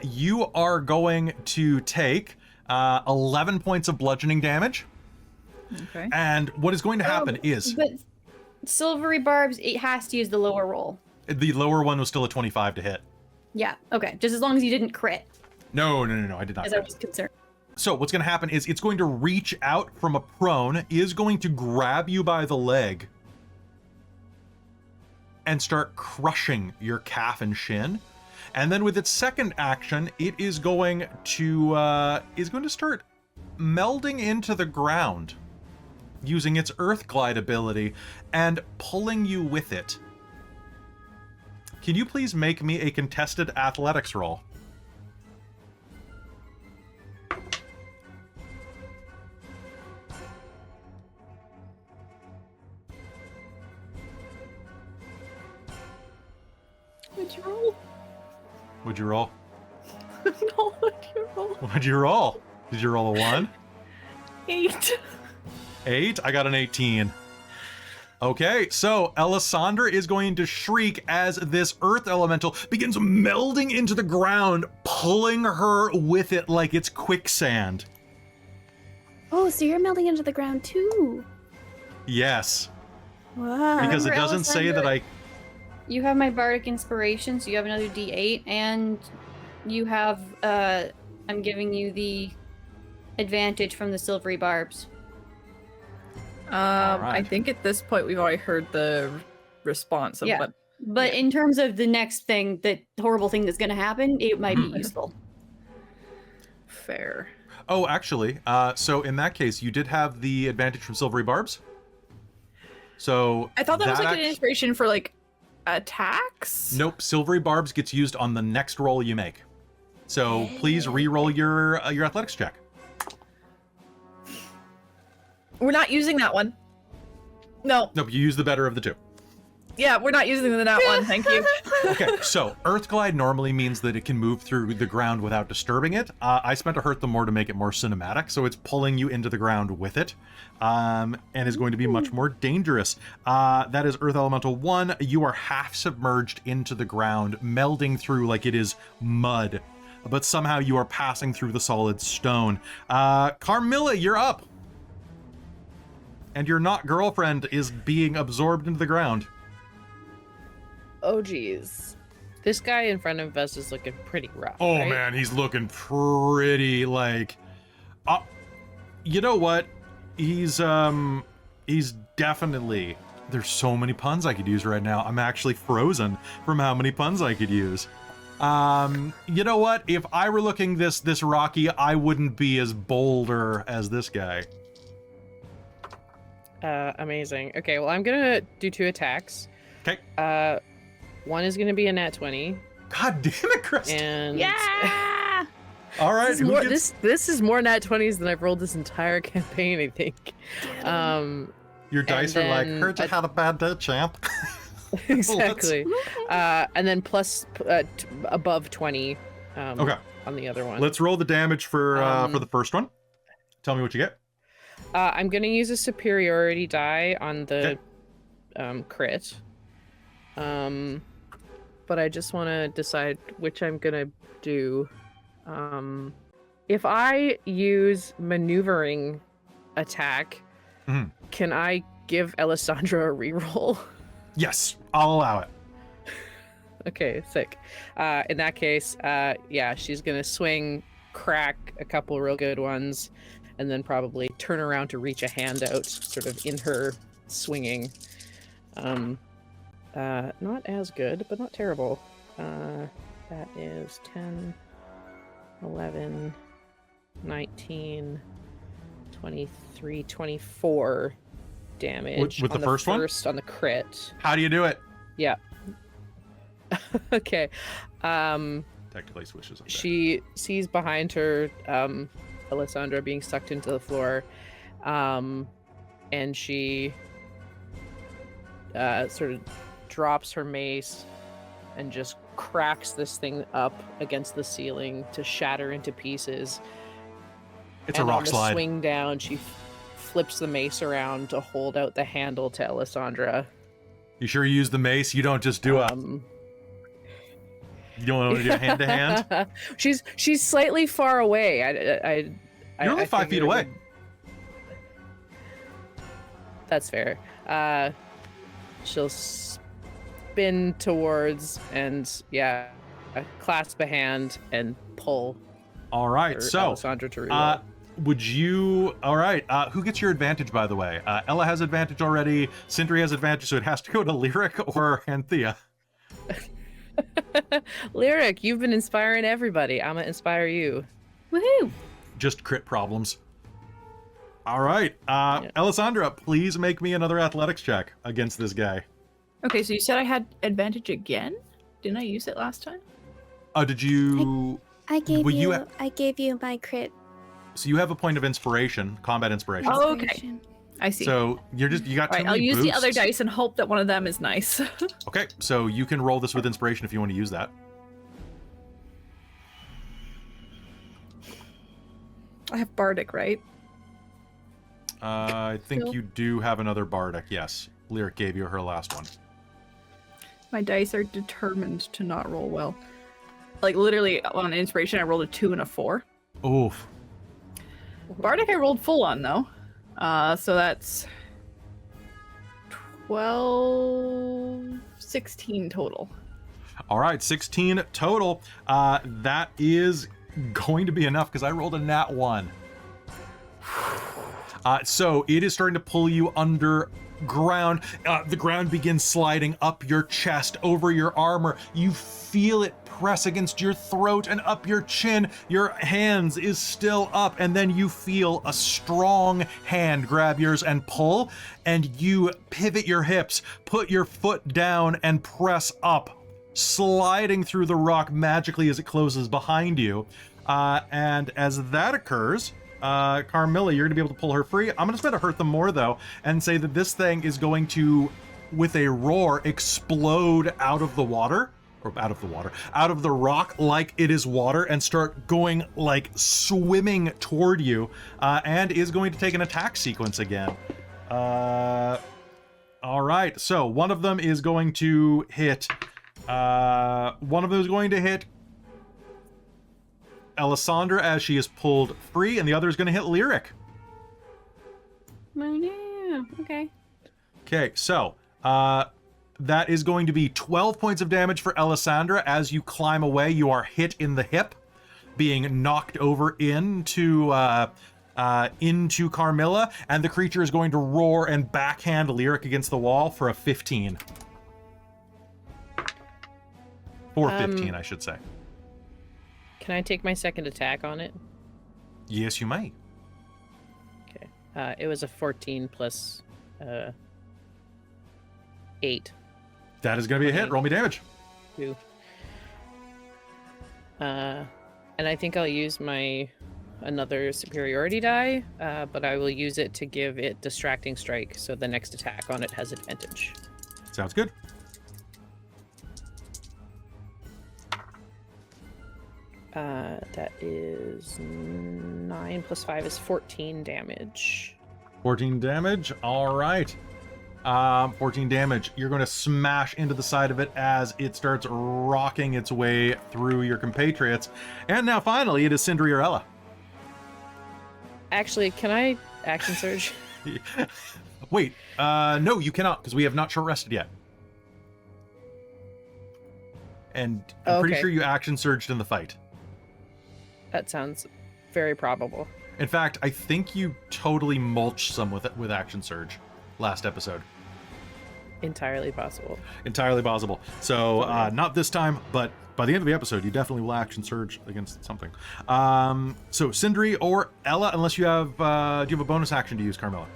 you are going to take 11 points of bludgeoning damage. Okay. And what is going to happen is But silvery barbs, it has to use the lower roll. the lower one was still a 25 to hit. Yeah, okay. Just as long as you didn't crit, No, I did not. as I crit. was concerned. So what's going to happen is it's going to reach out from a prone, is going to grab you by the leg, and start crushing your calf and shin. And then with its second action, it is going to start melding into the ground using its Earth Glide ability and pulling you with it. Can you please make me a contested athletics roll? What'd you roll? Would you roll? No, what'd you roll? What'd you roll? Did you roll a 1? 8. 8? I got an 18. Okay, so Alessandra is going to shriek as this earth elemental begins melding into the ground, pulling her with it like it's quicksand. Oh, so you're melting into the ground too. Yes, Wow. because it Remember, doesn't say that I... You have my bardic inspiration, so you have another D8, and you have, I'm giving you the advantage from the silvery barbs. I Alright. think at this point we've already heard the response of Yeah. what. But in terms of the next thing, the horrible thing that's going to happen, it might be useful. Fair. Oh, actually, so in that case, you did have the advantage from Silvery Barbs. So I thought that was like an act- inspiration for like attacks. Nope, Silvery Barbs gets used on the next roll you make. So please re-roll your athletics check. We're not using that one. No. Nope, you use the better of the two. Yeah, we're not using the nat one, thank you. Okay, so Earth Glide normally means that it can move through the ground without disturbing it. I spent a hurt them more to make it more cinematic, so it's pulling you into the ground with it, and is going to be much more dangerous. That is Earth Elemental 1. You are half submerged into the ground, melding through like it is mud, but somehow you are passing through the solid stone. Carmilla, you're up. And your not girlfriend is being absorbed into the ground. Oh, geez. This guy in front of us is looking pretty rough. Oh, right? man, he's looking pretty, like... you know what? He's definitely... There's so many puns I could use right now. I'm actually frozen from how many puns I could use. You know what? If I were looking this rocky, I wouldn't be as bolder as this guy. Amazing. Okay, well, I'm gonna do 2 attacks. Okay. One is gonna be a nat 20. God damn it, Christa. And Yeah! All right. this is, more, this is more nat 20s than I've rolled this entire campaign, I think. Your dice are like, then heard you had a bad day, champ. Exactly. And then plus above 20 Okay. on the other one. Let's roll the damage for the first one. Tell me what you get. I'm going to use a superiority die on the crit. But I just want to decide which I'm going to do. If I use maneuvering attack, can I give Alessandra a reroll? Yes, I'll allow it. Okay, sick. In that case, yeah, she's gonna swing, crack a couple real good ones, and then probably turn around to reach a hand out, sort of in her swinging. Not as good, but not terrible. That is 10, 11, 19, 23, 24 damage. With the on first one? On the crit. How do you do it? Yeah. Okay. Technically switches up there. She sees behind her Alessandra being sucked into the floor, and she sort of drops her mace and just cracks this thing up against the ceiling to shatter into pieces. It's a rock on the slide. Swing down, she flips the mace around to hold out the handle to Alessandra. You sure you use the mace? You don't just do you don't want to do hand to hand? She's slightly far away. You're only 5 feet away. That's fair. She'll spin towards and clasp a hand and pull. All right, so Alessandra to reroll. would you? All right, who gets your advantage? By the way, Ella has advantage already. Sindri has advantage, so it has to go to Lyric or Anthea. Lyric, you've been inspiring everybody. I'm gonna inspire you. Woohoo! Just crit problems. All right, Alessandra, please make me another athletics check against this guy. Okay, so you said I had advantage again? Didn't I use it last time? Did you? I gave Well, you. I gave you my crit. So you have a point of inspiration, combat inspiration. Oh, okay. inspiration. I see. So you got All too right, many I'll use the other boosts. dice and hope that one of them is nice. Okay, so you can roll this with inspiration if you want to use that. I have Bardic, right? I think Still. you do have another bardic. Yes, Lyric gave you her last one. My dice are determined to not roll well. Like, literally, on inspiration, I rolled a 2 and a 4. Oof. Bardic I rolled full on, though. So that's 12, 16 total. All right, 16 total. That is going to be enough because I rolled a nat 1. So it is starting to pull you underground. The ground begins sliding up your chest, over your armor. You feel it press against your throat and up your chin. Your hands is still up, and then you feel a strong hand grab yours and pull, and you pivot your hips, put your foot down, and press up, sliding through the rock magically as it closes behind you. And as that occurs, Carmilla, you're gonna be able to pull her free. I'm gonna spend a hurt them more though, and say that this thing is going to with a roar, explode out of the water, or out of the rock like it is water, and start going like swimming toward you, and is going to take an attack sequence again. All right, so one of them is going to hit. One of them is going to hit Alessandra as she is pulled free, and the other is going to hit Lyric. Oh, no. Okay. Okay, so that is going to be 12 points of damage for Alessandra. As you climb away, you are hit in the hip, being knocked over into Carmilla, and the creature is going to roar and backhand Lyric against the wall for a 15. For 15, I should say. Can I take my second attack on it? Yes, you may. Okay. It was a 14 plus 8. That is going to be a hit. Roll me damage. 2. And I think I'll use my another superiority die, but I will use it to give it distracting strike, so the next attack on it has advantage. Sounds good. That is 9 plus 5 is 14 damage. 14 damage. All right. 14 damage. You're going to smash into the side of it as it starts rocking its way through your compatriots. And now finally it is Sindri or Ella. Actually, can I action surge? Wait, no, you cannot, because we have not short rested yet. And I'm pretty Okay. sure you action surged in the fight. That sounds very probable. In fact, I think you totally mulched some with action surge last episode. Entirely possible. Entirely possible. So not this time, but by the end of the episode, you definitely will action surge against something. So Sindri or Ella, unless you have, do you have a bonus action to use, Carmilla?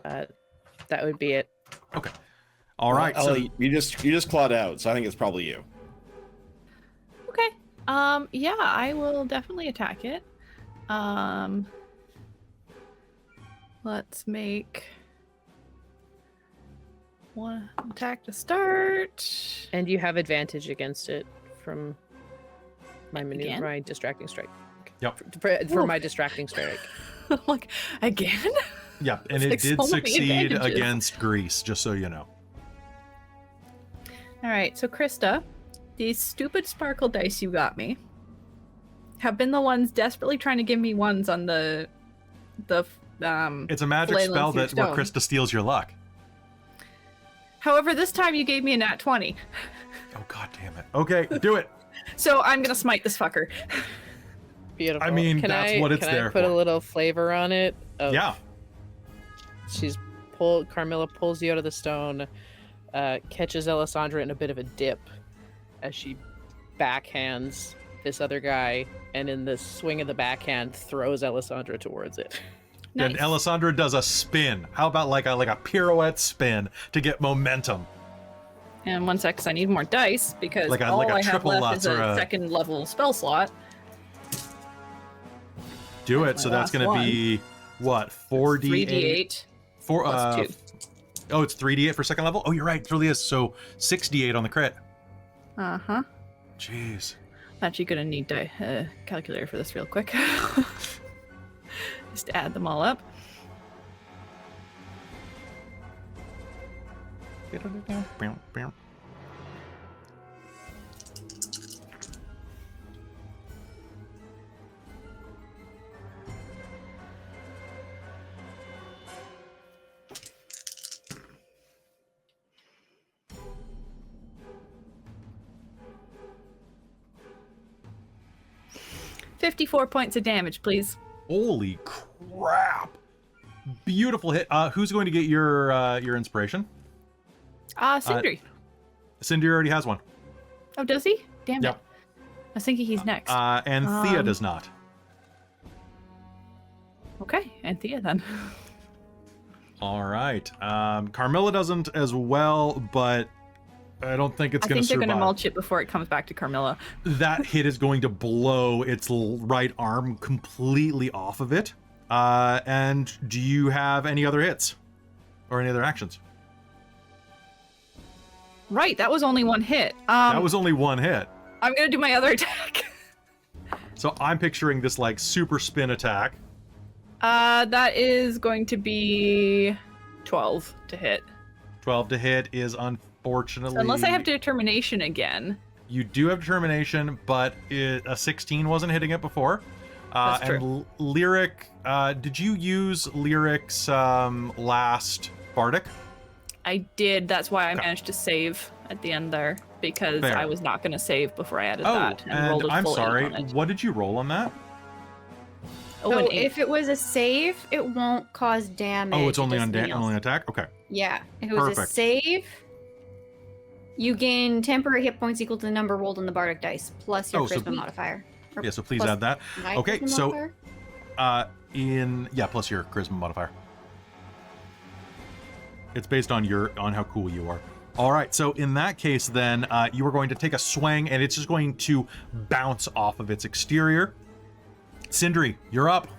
That would be it. Okay. All right. Ella, So you just clawed out, so I think it's probably you. Okay. Yeah, I will definitely attack it. Let's make one attack to start. And you have advantage against it from my maneuver, Again? my distracting strike. Yep. For my distracting strike. Like, again? yeah, and It's it like did so many succeed advantages. against Greece, just so you know. All right, so Christa, these stupid sparkle dice you got me have been the ones desperately trying to give me ones on the It's a magic flailing spell through that where stone. Christa steals your luck. However, this time you gave me a nat 20. Oh god damn it. Okay, do it. So I'm gonna smite this fucker. Beautiful. I mean, Can that's I, what it's can there I put for. a little flavor on it? Of- Yeah. Carmilla pulls you out of the stone, catches Alessandra in a bit of a dip as she backhands this other guy, and in the swing of the backhand throws Alessandra towards it. Then Nice. Alessandra does a spin. How about like a pirouette spin to get momentum? And one sec, 'cause I need more dice because Like a all I have triple left Lutz is or a a- second level spell slot. Do it. That's So my that's last going to be what? 4d8. 3d8 Four, plus 2. Oh, it's 3d8 for second level? Oh, you're right. It really is. So 6d8 on the crit. Uh-huh. Jeez. Actually gonna need a calculator for this real quick. Just to add them all up. $54 points of damage, please. Holy crap. Beautiful hit. Who's going to get your inspiration? Sindri. Sindri already has one. Oh, does he? Damn Yep. it. I was thinking he's next. Anthea does not. Okay, Anthea then. All right. Carmilla doesn't as well, but I don't think it's I going to think they're survive. going to mulch it before it comes back to Carmilla. That hit is going to blow its right arm completely off of it. And do you have any other hits? Or any other actions? Right, that was only one hit. That was only one hit. I'm gonna do my other attack. So I'm picturing this like super spin attack. That is going to be 12 to hit. 12 to hit is unfortunately... So unless I have determination again. You do have determination, but a 16 wasn't hitting it before. That's true. And Lyric, did you use Lyric's last Bardic? I did. That's why I Okay. managed to save at the end there, because Fair. I was not going to save before I added Oh, that. and rolled a I'm full 8 sorry, on it. what did you roll on that? Oh, So an 8. if it was a save, it won't cause damage. Oh, it's only it on does something only else. attack? Okay. Yeah. If it was a Perfect. save, you gain temporary hit points equal to the number rolled on the Bardic dice, plus your Oh, so- charisma modifier. Or Yeah, so please plus add that. my Okay, charisma so- modifier? Plus your charisma modifier. It's based on how cool you are. All right, so in that case, then you are going to take a swing, and it's just going to bounce off of its exterior. Sindri, you're up.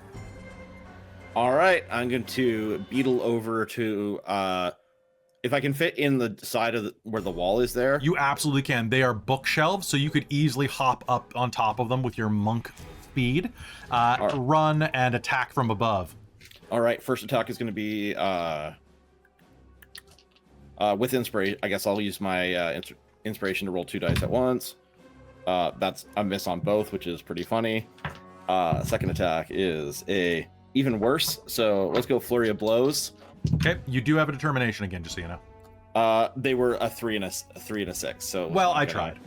All right, I'm going to beetle over to if I can fit in the side of where the wall is there. You absolutely can. They are bookshelves, so you could easily hop up on top of them with your monk speed, right. run and attack from above. All right, first attack is going to be with inspiration. I guess I'll use my inspiration to roll 2 dice at once. That's a miss on both, which is pretty funny. Second attack is even worse. So let's go flurry of blows. Okay, you do have a determination again, just so you know. They were a 3 and a 6. So Well, I gonna- tried.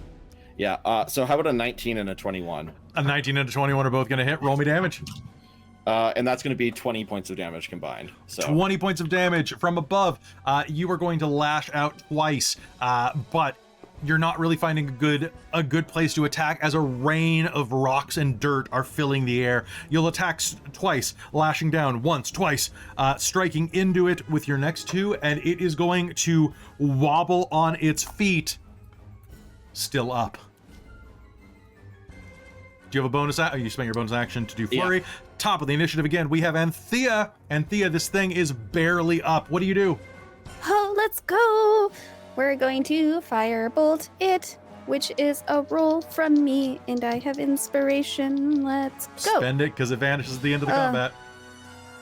Yeah. So how about a 19 and a 21? A 19 and a 21 are both going to hit. Roll me damage. And that's going to be 20 points of damage combined. So 20 points of damage from above. You are going to lash out twice, but you're not really finding a good place to attack as a rain of rocks and dirt are filling the air. You'll attack twice, lashing down once, twice, striking into it with your next 2, and it is going to wobble on its feet, still up. Do you have a bonus action? You spent your bonus action to do flurry. Yeah. Top of the initiative again, we have Anthea. Anthea, this thing is barely up. What do you do? Oh, let's go! We're going to firebolt it, which is a roll from me, and I have inspiration. Let's go. Spend it, because it vanishes at the end of the combat.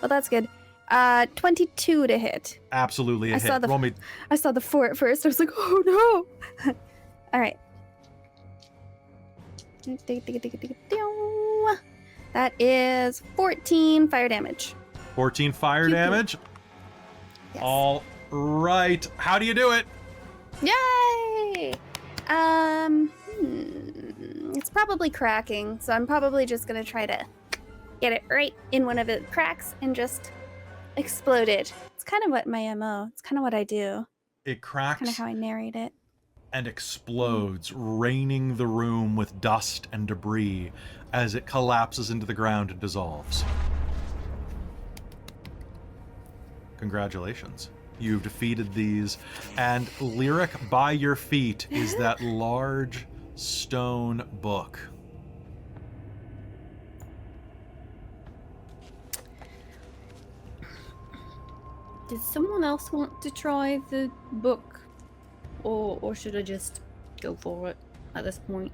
Well, that's good. 22 to hit. Absolutely a I hit. saw the- Roll me. I saw the 4 at first. I was like, oh no! All right. That is 14 fire damage. 14 fire Pew, pew. damage. Yes. All right. How do you do it? Yay! It's probably cracking, so I'm probably just gonna try to get it right in one of the cracks and just explode it. It's kind of what my MO. It's kind of what I do. It Kind of cracks how I narrate it. and explodes, raining the room with dust and debris as it collapses into the ground and dissolves. Congratulations. You've defeated these, and Lyric by your feet is that large stone book. Does someone else want to try the book? Or should I just go for it at this point?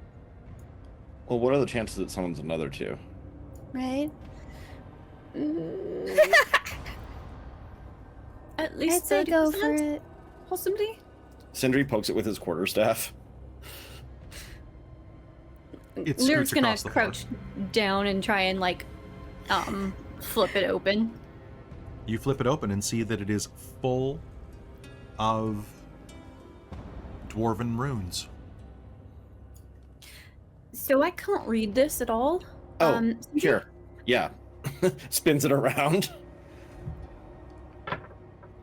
well, what are the chances that someone's another 2? Right? At least I'd say 30%, go for it. possibly? Sindri pokes it with his quarterstaff. It Lyric's scoots gonna across the floor. crouch down and try and flip it open. You flip it open and see that it is full of dwarven runes. So I can't read this at all. Oh, Sindri? sure. Yeah. Spins it around.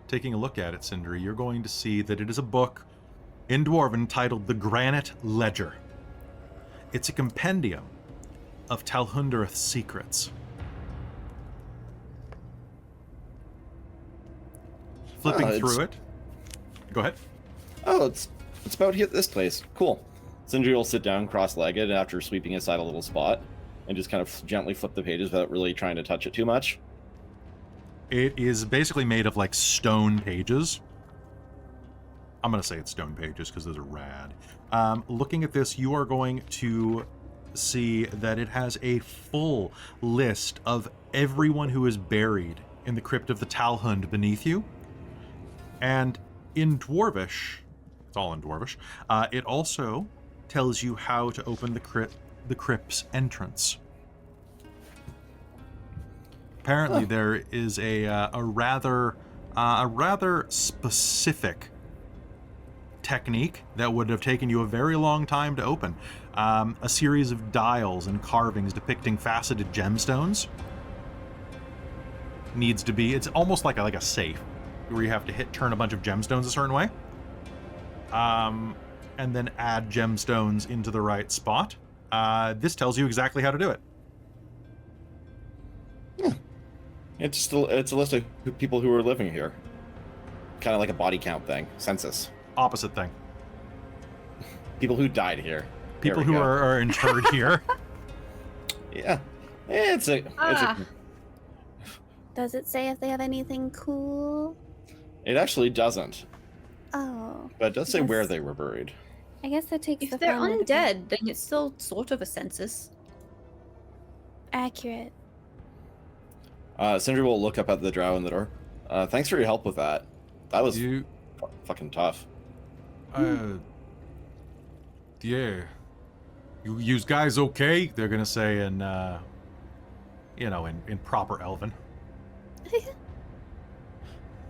Taking a look at it, Sindri, you're going to see that it is a book in Dwarven titled The Granite Ledger. It's a compendium of Talhundereth's secrets. Flipping it's- through it. Go ahead. Oh, it's about here, this place. Cool. Sindri will sit down cross-legged after sweeping aside a little spot and just kind of gently flip the pages without really trying to touch it too much. It is basically made of like stone pages. I'm going to say it's stone pages because those are rad. Looking at this, you are going to see that it has a full list of everyone who is buried in the crypt of the Talhund beneath you. And in Dwarvish, it's all in Dwarvish, it also tells you how to open the crypt's entrance. Apparently, there is a rather specific technique that would have taken you a very long time to open. A series of dials and carvings depicting faceted gemstones needs to be. It's almost like a safe where you have to turn a bunch of gemstones a certain way, and then add gemstones into the right spot. This tells you exactly how to do it. Yeah. It's a list of people who are living here. Kind of like a body count thing. Census. Opposite thing. People who died here. People who are interred here. Yeah. It's a Does it say if they have anything cool? It actually doesn't. Oh. But it does say Yes. where they were buried. I guess that takes If the they're fun out of it. undead, then it's still sort of a census. Accurate. Sindri will look up at the drow in the door. Thanks for your help with that. That was You, fucking tough. yeah. You guys okay? They're gonna say in, in proper Elven.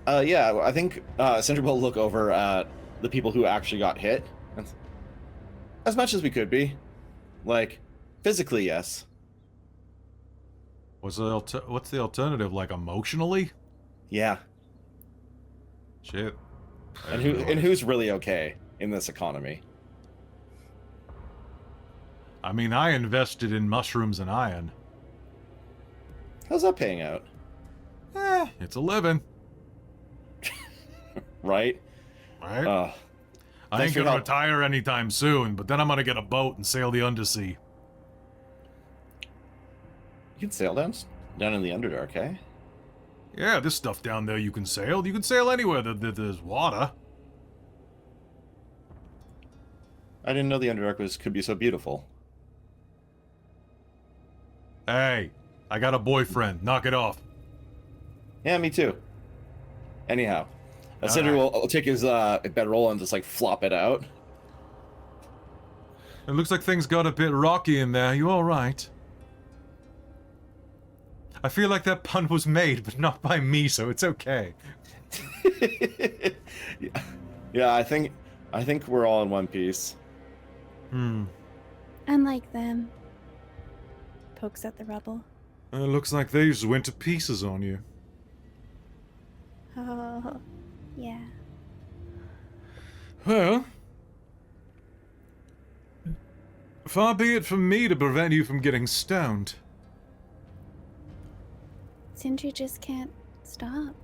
Yeah, I think Sindri will look over at the people who actually got hit. As much as we could be. Like, physically, yes. What's the alternative? Like emotionally? Yeah. Shit. And who's really okay in this economy? I mean, I invested in mushrooms and iron. How's that paying out? It's a living, Right? right? Uh, I thanks ain't for your gonna help. retire anytime soon, but then I'm gonna get a boat and sail the undersea. you can sail down in the Underdark, eh? Yeah, this stuff down there you can sail. You can sail anywhere that there's water. I didn't know the Underdark could be so beautiful. Hey, I got a boyfriend. Knock it off. Yeah, me too. Anyhow, Sindri Alright. will take his bedroll and just like flop it out. It looks like things got a bit rocky in there. You all right? I feel like that pun was made, but not by me, so it's okay. Yeah, I think we're all in one piece. Unlike them. Pokes at the rubble. It looks like they just went to pieces on you. Oh, yeah. Well, far be it from me to prevent you from getting stoned. Sindri just can't stop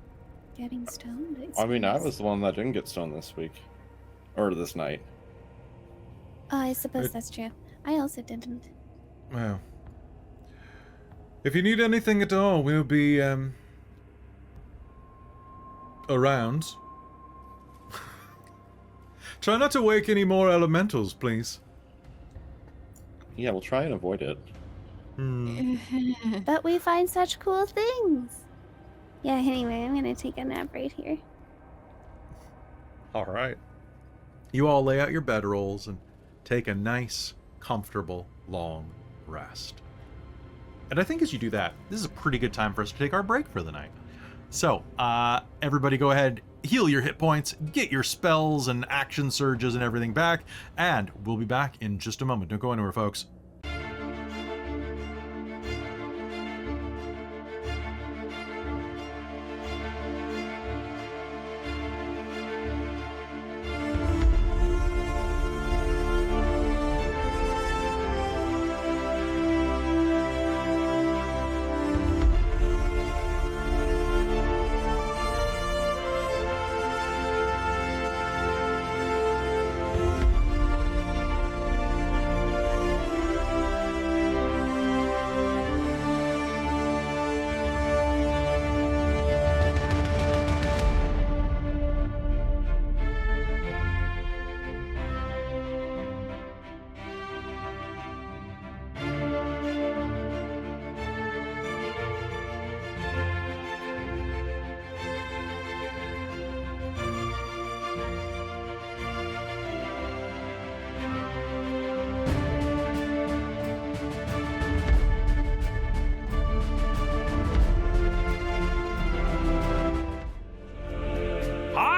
getting stoned. it I mean, I seems. was the one that didn't get stoned this week. Or this night. Oh, I suppose that's true. I also didn't. Well, if you need anything at all, we'll be, around. Try not to wake any more elementals, please. Yeah, we'll try and avoid it. But we find such cool things. Yeah, anyway, I'm gonna take a nap right here. All right. You all lay out your bedrolls and take a nice, comfortable, long rest. And I think as you do that, this is a pretty good time for us to take our break for the night. So, everybody go ahead, heal your hit points, get your spells and action surges and everything back, and we'll be back in just a moment. Don't go anywhere, folks.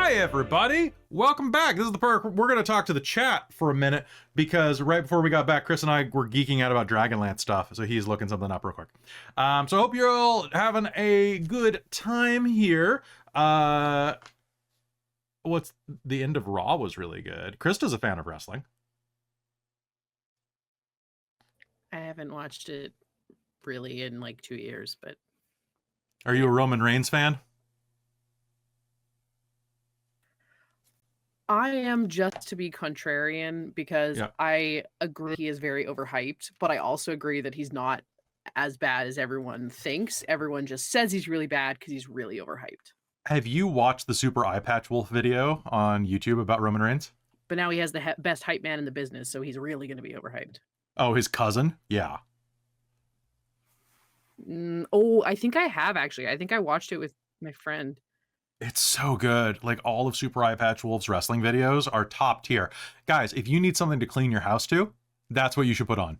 Hi, everybody. Welcome back. This is the part we're going to talk to the chat for a minute because right before we got back, Chris and I were geeking out about Dragonlance stuff, so he's looking something up real quick. So I hope you're all having a good time here. What's the end of Raw was really good. Christa's a fan of wrestling. I haven't watched it really in like 2 years, but Are you a Roman Reigns fan? I am just to be contrarian because Yeah. I agree he is very overhyped, but I also agree that he's not as bad as everyone thinks. Everyone just says he's really bad because he's really overhyped. Have you watched the Super Eye Patch Wolf video on YouTube about Roman Reigns? But now he has the best hype man in the business, so he's really going to be overhyped. Oh, his cousin? Yeah. Oh, I think I have actually. I think I watched it with my friend. It's so good. Like all of Super Eye Patch Wolf's wrestling videos are top tier. Guys, if you need something to clean your house to, that's what you should put on.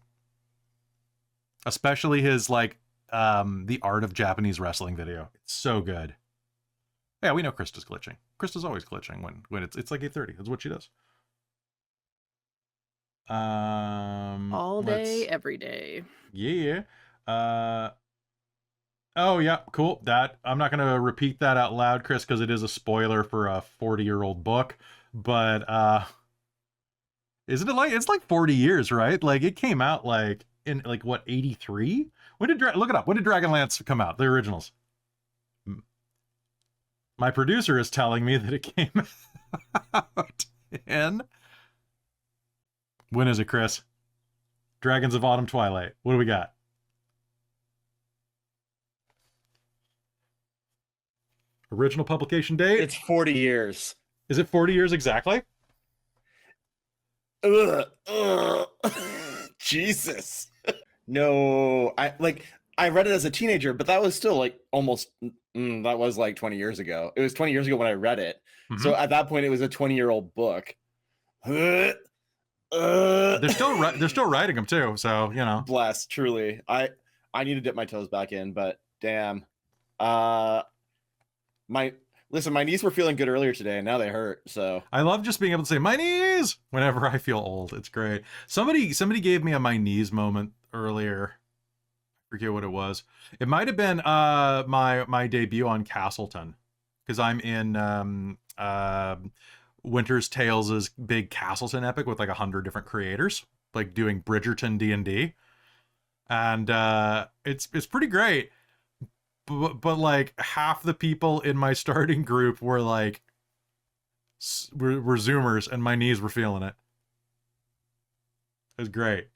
Especially his like the art of Japanese wrestling video. It's so good. Yeah, we know Christa's glitching. Christa's always glitching when it's like 8:30. That's what she does. All day, every day. Yeah. Oh yeah, cool. That I'm not gonna repeat that out loud, Chris, because it is a spoiler for a 40-year-old book. But isn't it like it's like 40 years, right? Like it came out like in like what 83? When did look it up? When did Dragonlance come out? The originals. My producer is telling me that it came out in. When is it, Chris? Dragons of Autumn Twilight. What do we got? Original publication date? It's 40 years. Is it 40 years exactly? Jesus. No, I read it as a teenager, but that was still like almost that was like 20 years ago. It was 20 years ago when I read it. Mm-hmm. So at that point it was a 20-year-old book. They're still writing them too, so you know. Bless, truly. I need to dip my toes back in, but damn. My knees were feeling good earlier today, and now they hurt. So I love just being able to say my knees whenever I feel old. It's great. Somebody gave me a my knees moment earlier. I forget what it was. It might have been my debut on Castleton, because I'm in Winter's Tales' big Castleton epic with like 100 different creators, like doing Bridgerton D&D, and it's pretty great. But like half the people in my starting group were like were Zoomers, and my knees were feeling it. It was great.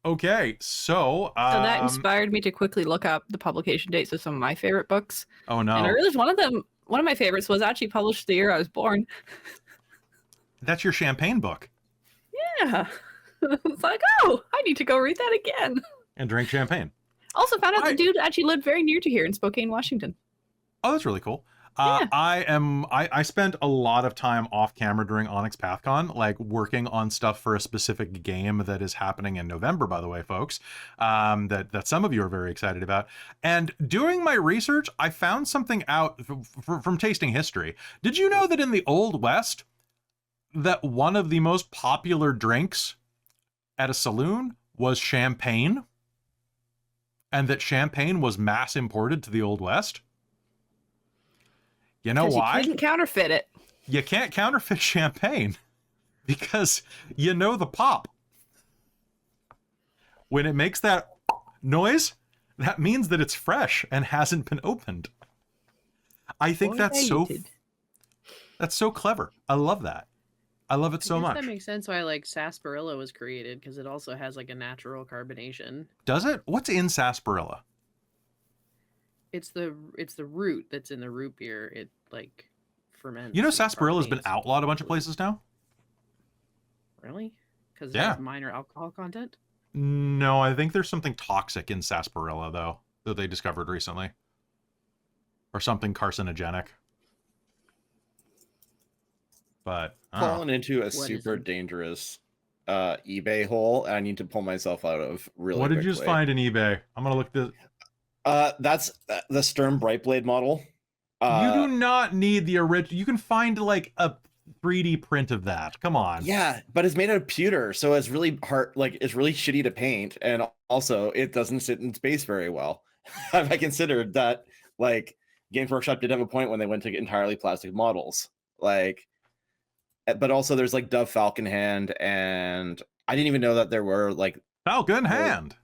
Okay, so that inspired me to quickly look up the publication dates of some of my favorite books. Oh no. And I realized one of my favorites was actually published the year I was born. That's your champagne book. Yeah. It's like, oh, I need to go read that again. And drink champagne. Also found out the dude actually lived very near to here in Spokane, Washington. Oh, that's really cool. Yeah. I spent a lot of time off camera during Onyx PathCon, like working on stuff for a specific game that is happening in November, by the way, folks, that some of you are very excited about. And doing my research, I found something out from tasting history. Did you know that in the Old West, that one of the most popular drinks at a saloon was champagne? And that champagne was mass imported to the Old West? You know why? You couldn't counterfeit it. You can't counterfeit champagne because you know the pop. When it makes that noise, that means that it's fresh and hasn't been opened. I think that's so clever. I love that. I love it so much. That makes sense why like sarsaparilla was created, because it also has like a natural carbonation. Does it? What's in sarsaparilla? It's the root that's in the root beer. It like ferments. You know, and sarsaparilla's been carbonates. outlawed a bunch of places now. Really? Because it Yeah. has minor alcohol content? No, I think there's something toxic in sarsaparilla though that they discovered recently, or something carcinogenic. But fallen into a super dangerous eBay hole, and I need to pull myself out of really What did you quickly. just find in eBay? I'm gonna look this. That's the Sturm Brightblade model. You do not need the original. You can find like a 3D print of that. Come on. Yeah, but it's made out of pewter, so it's really hard. Like, it's really shitty to paint, and also it doesn't sit in space very well. I considered that, like, Games Workshop did have a point when they went to entirely plastic models. Like, but also there's like Dove Falcon Hand, and I didn't even know that there were like Falcon Hand.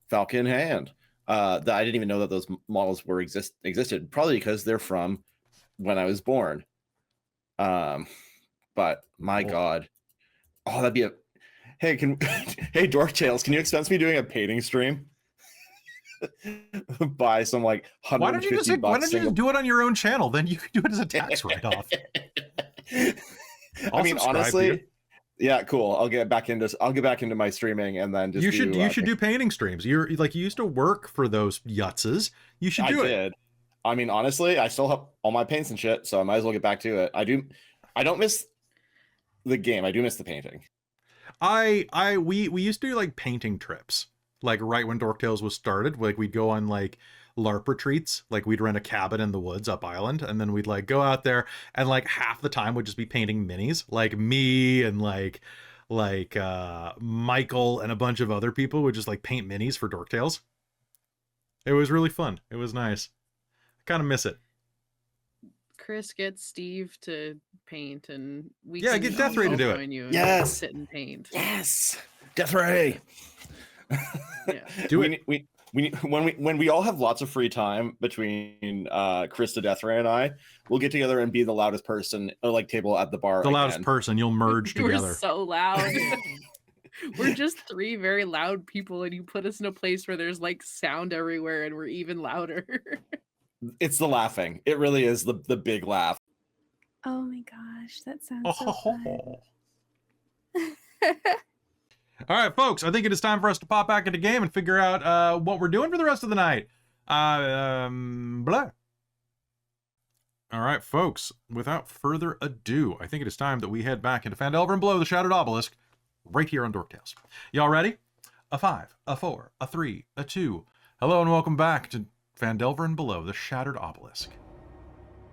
Falcon Hand. That I didn't even know that those models were existed. Probably because they're from when I was born. But my God, oh, that'd be a. Hey, hey, Dork Tales, can you expense me doing a painting stream? Buy some like $150. Why don't you just do it on your own channel? Then you can do it as a tax write-off. I mean, honestly, yeah, cool. I'll get back into my streaming, and then just you should do painting streams. You used to work for those yutzes. You should do it. I did. I mean, honestly, I still have all my paints and shit, so I might as well get back to it. I don't miss the game. I do miss the painting. We used to do like painting trips, like right when Dork Tales was started. Like we'd go on like LARP retreats. Like we'd rent a cabin in the woods up island, and then we'd like go out there, and like half the time would just be painting minis. Like me and like Michael and a bunch of other people would just like paint minis for Dork Tales. It was really fun. It was nice. I kind of miss it. Chris gets Steve to paint, and we get Deathray to do it. Yes, sit and paint. Yes, Deathray. Yeah, do it. When we all have lots of free time between Christa, Deathray, and I, we'll get together and be the loudest person, like table at the bar. The loudest person. You'll merge together. We're so loud. We're just three very loud people, and you put us in a place where there's like sound everywhere, and we're even louder. It's the laughing. It really is the big laugh. Oh my gosh, that sounds so fun. All right, folks, I think it is time for us to pop back into game and figure out what we're doing for the rest of the night. Blah. All right, folks, without further ado, I think it is time that we head back into Phandelver and Below the Shattered Obelisk right here on Dork Tales. Y'all ready? A 5, a 4, a 3, a 2. Hello and welcome back to Phandelver and Below the Shattered Obelisk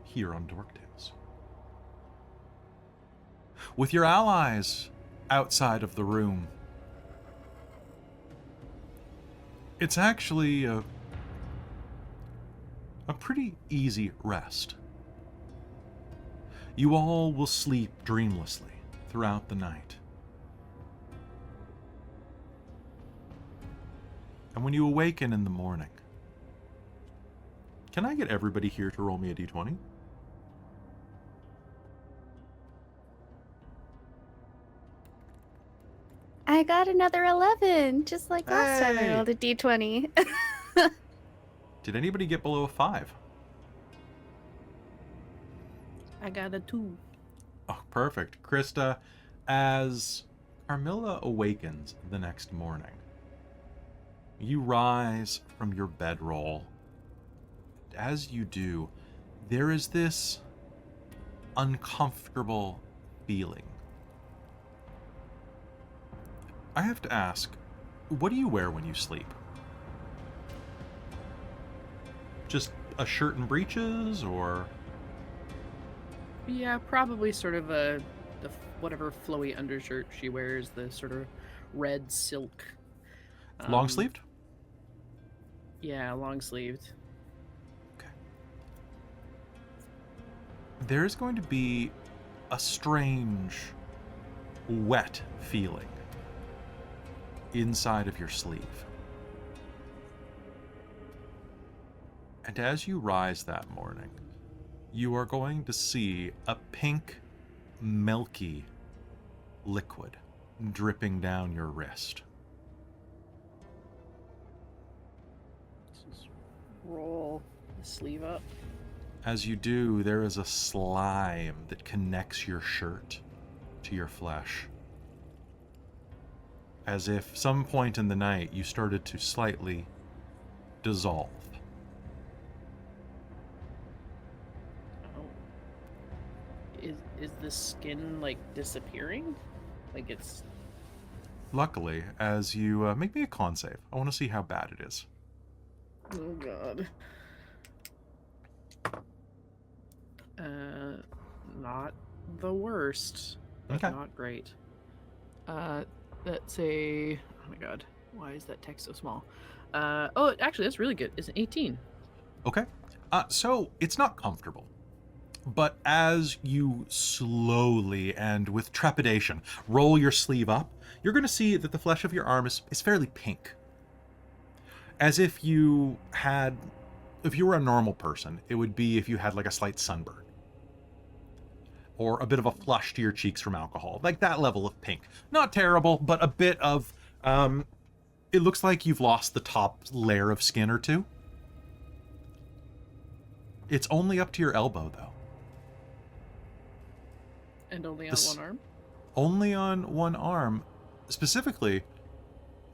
here on Dork Tales. With your allies outside of the room, it's actually a pretty easy rest. You all will sleep dreamlessly throughout the night. And when you awaken in the morning, can I get everybody here to roll me a d20? I got another 11, just like last time I rolled a d20. Did anybody get below a 5? I got a 2. Oh, perfect. Christa, as Carmilla awakens the next morning, you rise from your bedroll. As you do, there is this uncomfortable feeling. I have to ask, what do you wear when you sleep? Just a shirt and breeches, or? Yeah, probably sort of the whatever flowy undershirt she wears, the sort of red silk. Long sleeved? Yeah, long sleeved. Okay. There's going to be a strange, wet feeling inside of your sleeve. And as you rise that morning, you are going to see a pink, milky liquid dripping down your wrist. Just roll the sleeve up. As you do, there is a slime that connects your shirt to your flesh. As if some point in the night you started to slightly dissolve. Is the skin like disappearing? Like it's... Luckily, as you make me a con save, I want to see how bad it is. Oh god. not the worst, but Okay. not great. That's a... Oh my god, why is that text so small? Oh, actually, that's really good. It's an 18. Okay. So it's not comfortable. But as you slowly and with trepidation roll your sleeve up, you're going to see that the flesh of your arm is fairly pink. As if you were a normal person, it would be if you had like a slight sunburn. Or a bit of a flush to your cheeks from alcohol. Like that level of pink. Not terrible, but a bit of, it looks like you've lost the top layer of skin or two. It's only up to your elbow, though. And only on one arm? Only on one arm. Specifically,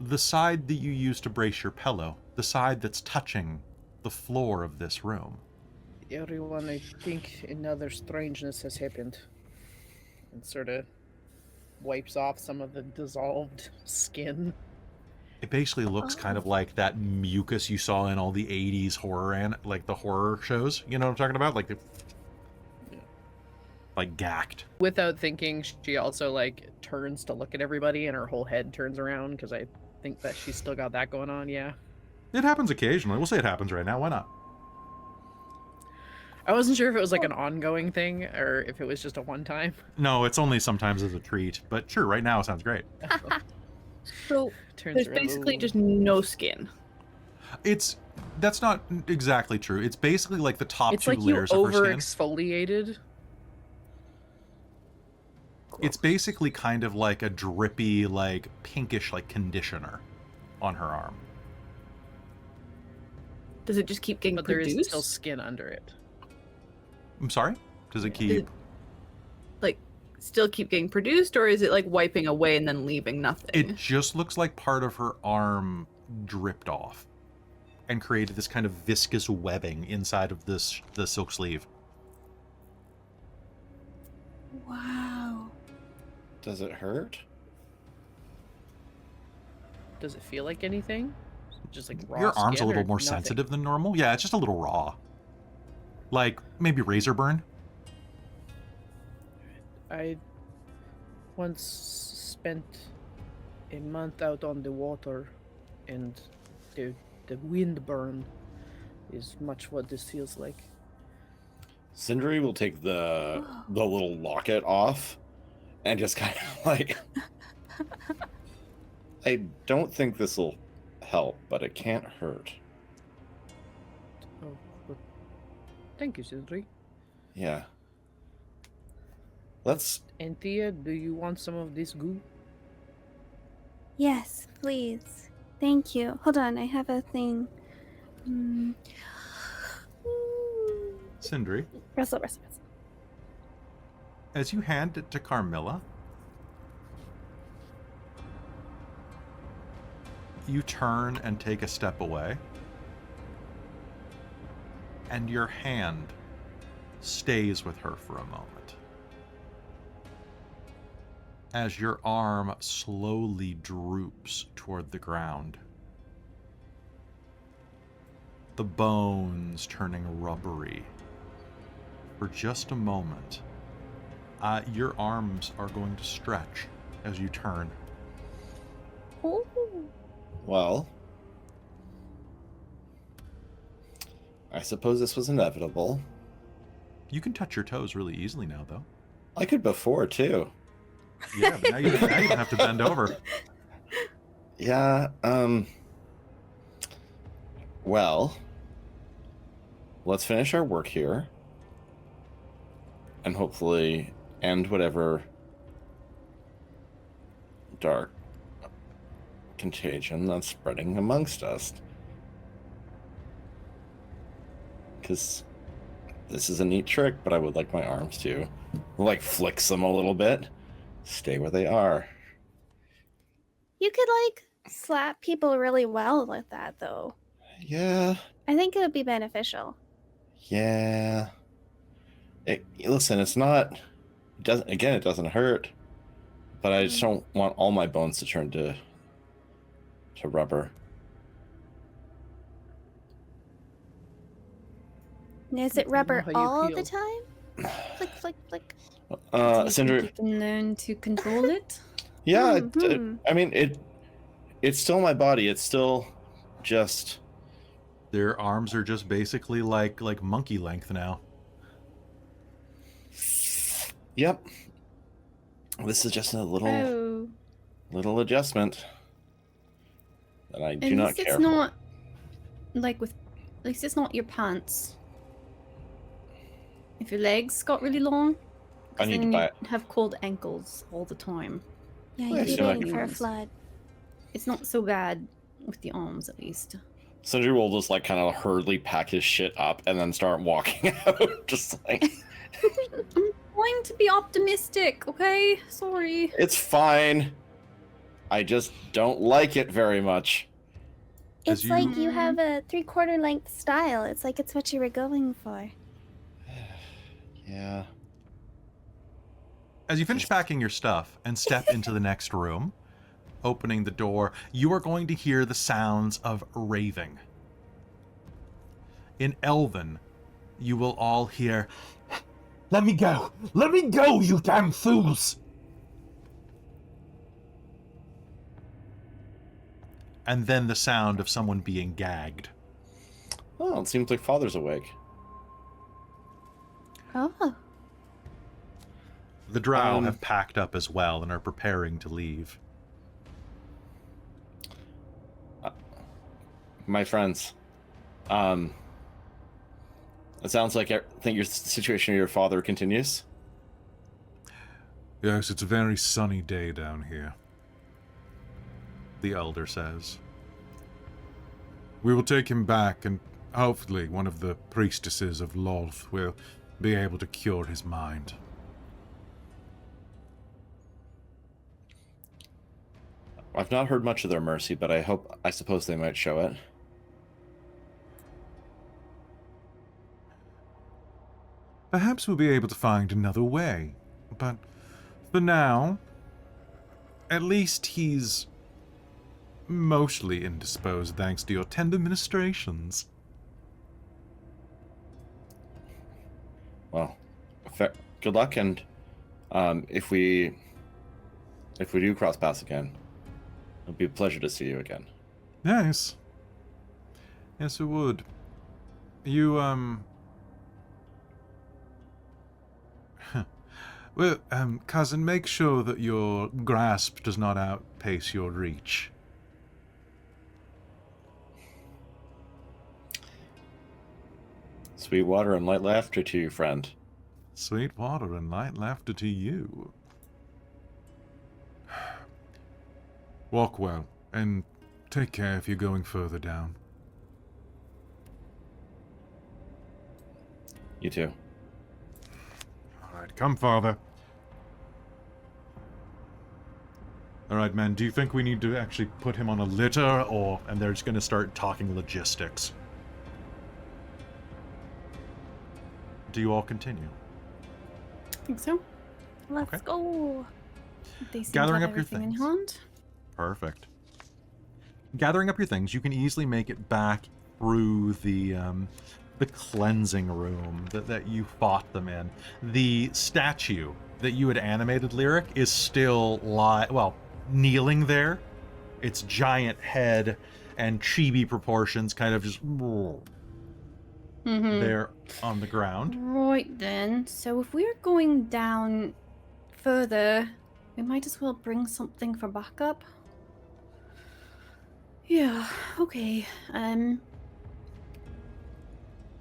the side that you use to brace your pillow. The side that's touching the floor of this room. Everyone, I think another strangeness has happened. And sort of wipes off some of the dissolved skin. It basically looks kind of like that mucus you saw in all the 80s horror like the horror shows. You know what I'm talking about? Like like gacked. Without thinking, she also like turns to look at everybody and her whole head turns around because I think that she's still got that going on, yeah. It happens occasionally. We'll say it happens right now. Why not? I wasn't sure if it was like an ongoing thing or if it was just a one-time. No, it's only sometimes as a treat. But sure, right now it sounds great. So Turns there's around, basically "Ooh." just no skin. That's not exactly true. It's basically like the top It's two like you layers of her over skin. exfoliated. It's basically kind of like a drippy, like pinkish, like conditioner on her arm. Does it just keep getting But there produced? is still skin under it. I'm sorry? Does it keep... Like, still keep getting produced, or is it like wiping away and then leaving nothing? It just looks like part of her arm dripped off and created this kind of viscous webbing inside of the silk sleeve. Wow. Does it hurt? Does it feel like anything? Just like raw Your arm's a skin little or more nothing? sensitive than normal. Yeah, it's just a little raw. Like, maybe razor burn. I once spent a month out on the water, and the wind burn is much what this feels like. Sindri will take the little locket off and just kind of like... I don't think this will help, but it can't hurt. Oh, but thank you, Sindri. Yeah. Let's... Anthea, do you want some of this goo? Yes, please. Thank you. Hold on, I have a thing. Sindri, Rustle. as you hand it to Carmilla, you turn and take a step away, and your hand stays with her for a moment. As your arm slowly droops toward the ground, the bones turning rubbery. For just a moment, your arms are going to stretch as you turn. Ooh. Well... I suppose this was inevitable. You can touch your toes really easily now, though. I could before, too. Yeah, but now you don't have to bend over. Yeah, well, let's finish our work here. And hopefully end whatever dark contagion that's spreading amongst us. Because this is a neat trick, but I would like my arms to, like, flicks them a little bit. Stay where they are. You could, like, slap people really well with that, though. Yeah. I think it would be beneficial. Yeah. Listen, it's not... It doesn't hurt. But I just don't want all my bones to turn to rubber. Is it know rubber how you all feel. the time? Flick, flick, flick. Do you think Sindri. you can learn to control it? Yeah, Mhm. I mean it's still my body. It's still just. Their arms are just basically like monkey length now. Yep. This is just a Oh. little adjustment that I do At not least care it's for. not like with. At least it's not your pants. If your legs got really long, I need to then buy you it. have cold ankles all the time. Yeah, Well, you'd be it's not waiting for a humans. flood. It's not so bad with the arms, at least. Sindri will just like kind of hurriedly pack his shit up and then start walking out. Just like, I'm trying to be optimistic, okay? Sorry. it's fine. I just don't like it very much. As It's you- like you have a 3/4 length style. It's like it's what you were going for. Yeah. As you finish packing your stuff and step into the next room, opening the door, you are going to hear the sounds of raving. In Elven, you will all hear, "Let me go! Let me go, you damn fools!" And then the sound of someone being gagged. Oh, it seems like Father's awake. Oh. The drow Um, have packed up as well and are preparing to leave. My friends, it sounds like I think your situation with your father continues. Yes, it's a very sunny day down here, the elder says. We will take him back, and hopefully one of the priestesses of Lolth will be able to cure his mind. I've not heard much of their mercy, but I suppose they might show it. Perhaps we'll be able to find another way, but for now, at least he's mostly indisposed thanks to your tender ministrations. Well, good luck, and if we do cross paths again, it'll be a pleasure to see you again. Yes. Yes, it would. You, Well, cousin, make sure that your grasp does not outpace your reach. Sweet water and light laughter to you, friend. Sweet water and light laughter to you. Walk well, and take care if you're going further down. You too. All right, come, father. All right, man, do you think we need to actually put him on a litter, or... And they're just going to start talking logistics. Do you all continue? I think so. Let's Okay. go. They seem to Gathering have up your everything in things. hand. Perfect. Gathering up your things, you can easily make it back through the cleansing room that you fought them in. The statue that you had animated, Lyric, is still kneeling there. Its giant head and chibi proportions kind of just there on the ground. Right then. So if we're going down further, we might as well bring something for backup. Yeah, okay.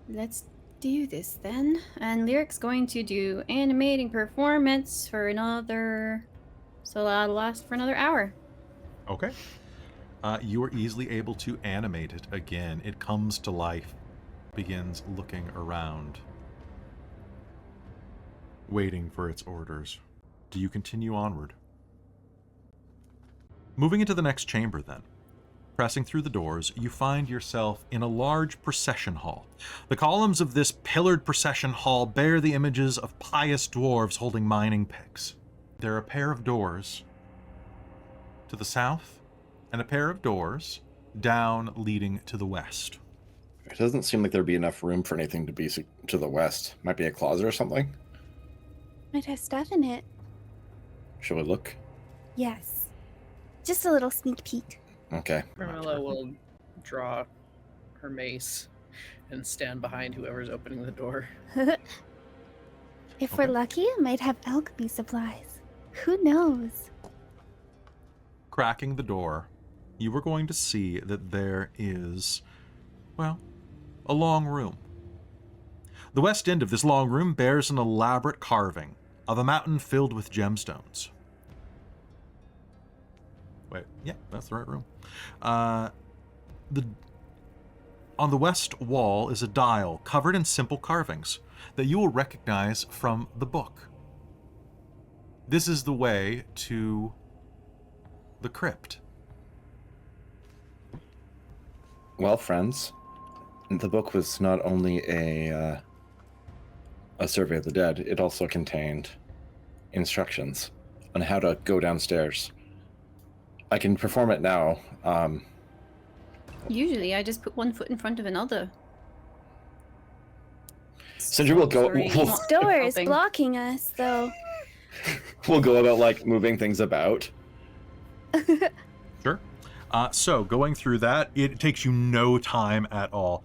Let's do this then. And Lyric's going to do animating performance for another... So that'll last for another hour. Okay. You are easily able to animate it again. It comes to life, begins looking around, waiting for its orders. Do you continue onward? Moving into the next chamber, then. Pressing through the doors, you find yourself in a large procession hall. The columns of this pillared procession hall bear the images of pious dwarves holding mining picks. There are a pair of doors to the south and a pair of doors down leading to the west. It doesn't seem like there'd be enough room for anything to be to the west. Might be a closet or something. Might have stuff in it. Shall we look? Yes. Just a little sneak peek. Okay. Carmilla will draw her mace and stand behind whoever's opening the door. If we're lucky, it might have alchemy supplies. Who knows? Cracking the door, you are going to see that there is, well, a long room. The west end of this long room bears an elaborate carving of a mountain filled with gemstones. Wait, yeah, that's the right room. On the west wall is a dial covered in simple carvings that you will recognize from the book. This is the way to the crypt. Well, friends, the book was not only a survey of the dead, it also contained instructions on how to go downstairs. I can perform it now. Usually, I just put one foot in front of another. Sindri will go. Sorry, We'll, not Door is helping. blocking us, though. we'll go about like moving things about. Sure. So going through that, it takes you no time at all.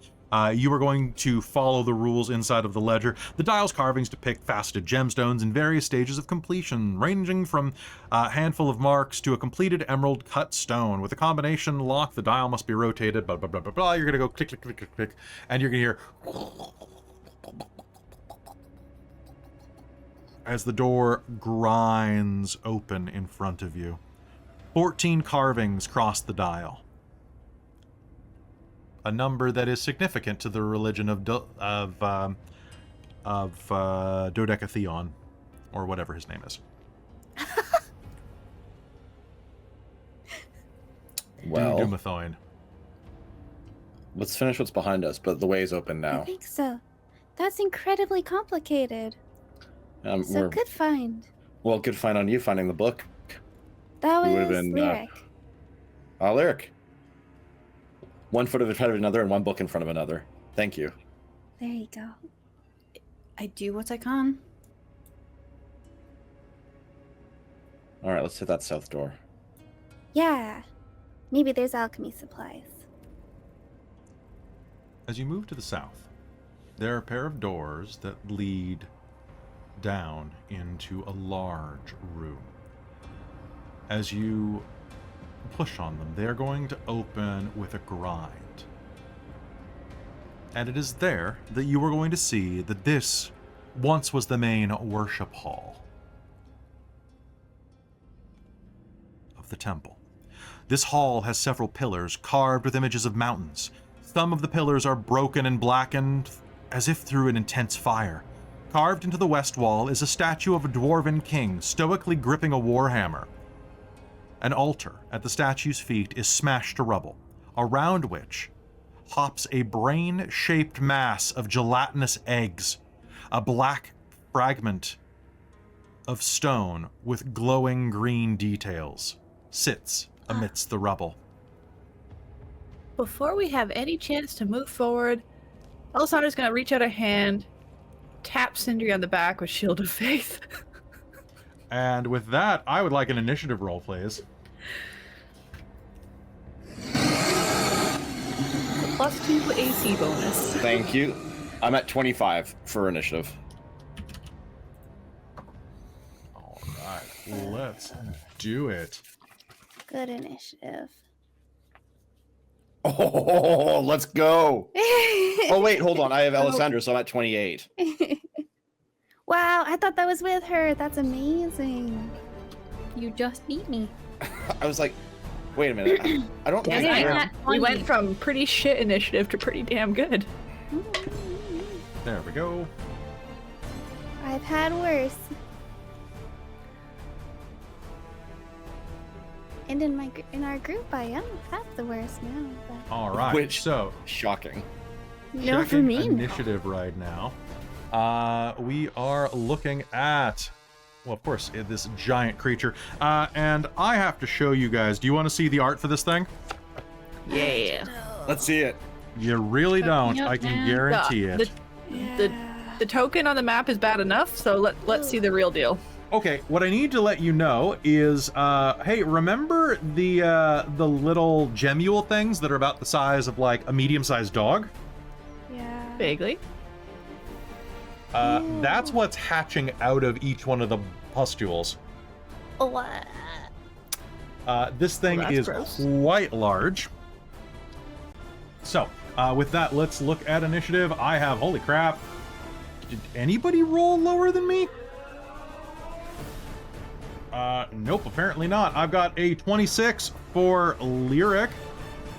You are going to follow the rules inside of the ledger. The dial's carvings depict faceted gemstones in various stages of completion, ranging from a handful of marks to a completed emerald cut stone. With a combination lock, the dial must be rotated, blah, blah, blah, blah, blah. You're going to go click, click, click, click, click, and you're going to hear as the door grinds open in front of you. 14 carvings cross the dial. A number that is significant to the religion of Dodecatheon, or whatever his name is. Well, Dumathoin. let's finish what's behind us, but the way is open I now. think so. That's incredibly complicated. So We're, good find. well, good find on you finding the book. That We was would've been, lyric. Lyric. 1 foot in front of another and 1 book in front of another. Thank you. There you go. I do what I can. All right, let's hit that south door. Yeah. Maybe there's alchemy supplies. As you move to the south, there are a pair of doors that lead down into a large room. As you push on them, they're going to open with a grind. And it is there that you are going to see that this once was the main worship hall of the temple. This hall has several pillars carved with images of mountains. Some of the pillars are broken and blackened as if through an intense fire. Carved into the west wall is a statue of a dwarven king stoically gripping a warhammer. An altar at the statue's feet is smashed to rubble, around which hops a brain-shaped mass of gelatinous eggs. A black fragment of stone with glowing green details sits amidst the rubble. Before we have any chance to move forward, Alisandra's going to reach out a hand, tap Sindri on the back with Shield of Faith. And with that, I would like an initiative roll, please. +2 AC bonus. Thank you. I'm at 25 for initiative. All right, let's do it. Good initiative. Oh, let's go. Oh, wait, hold on. I have Alessandra, so I'm at 28. Wow, I thought that was with her. That's amazing. You just beat me. I was like, wait a minute. I don't think Dang. I We went from pretty shit initiative to pretty damn good. There we go. I've had worse. And in our group, I am half the worst now. But All right, Which- so Shocking. no, for checking me, no. initiative right now. We are looking at, well, of course, this giant creature. And I have to show you guys. Do you want to see the art for this thing? Yeah. Let's see it. You really don't. Yep, I can man. guarantee it. The token on the map is bad enough, so let's see the real deal. Okay, what I need to let you know is, hey, remember the little gemule things that are about the size of like a medium-sized dog? Yeah. Vaguely. That's what's hatching out of each one of the pustules. What? This thing that's is gross. quite large. So, with that, let's look at initiative. I have, holy crap. Did anybody roll lower than me? Nope, apparently not. I've got a 26 for Lyric.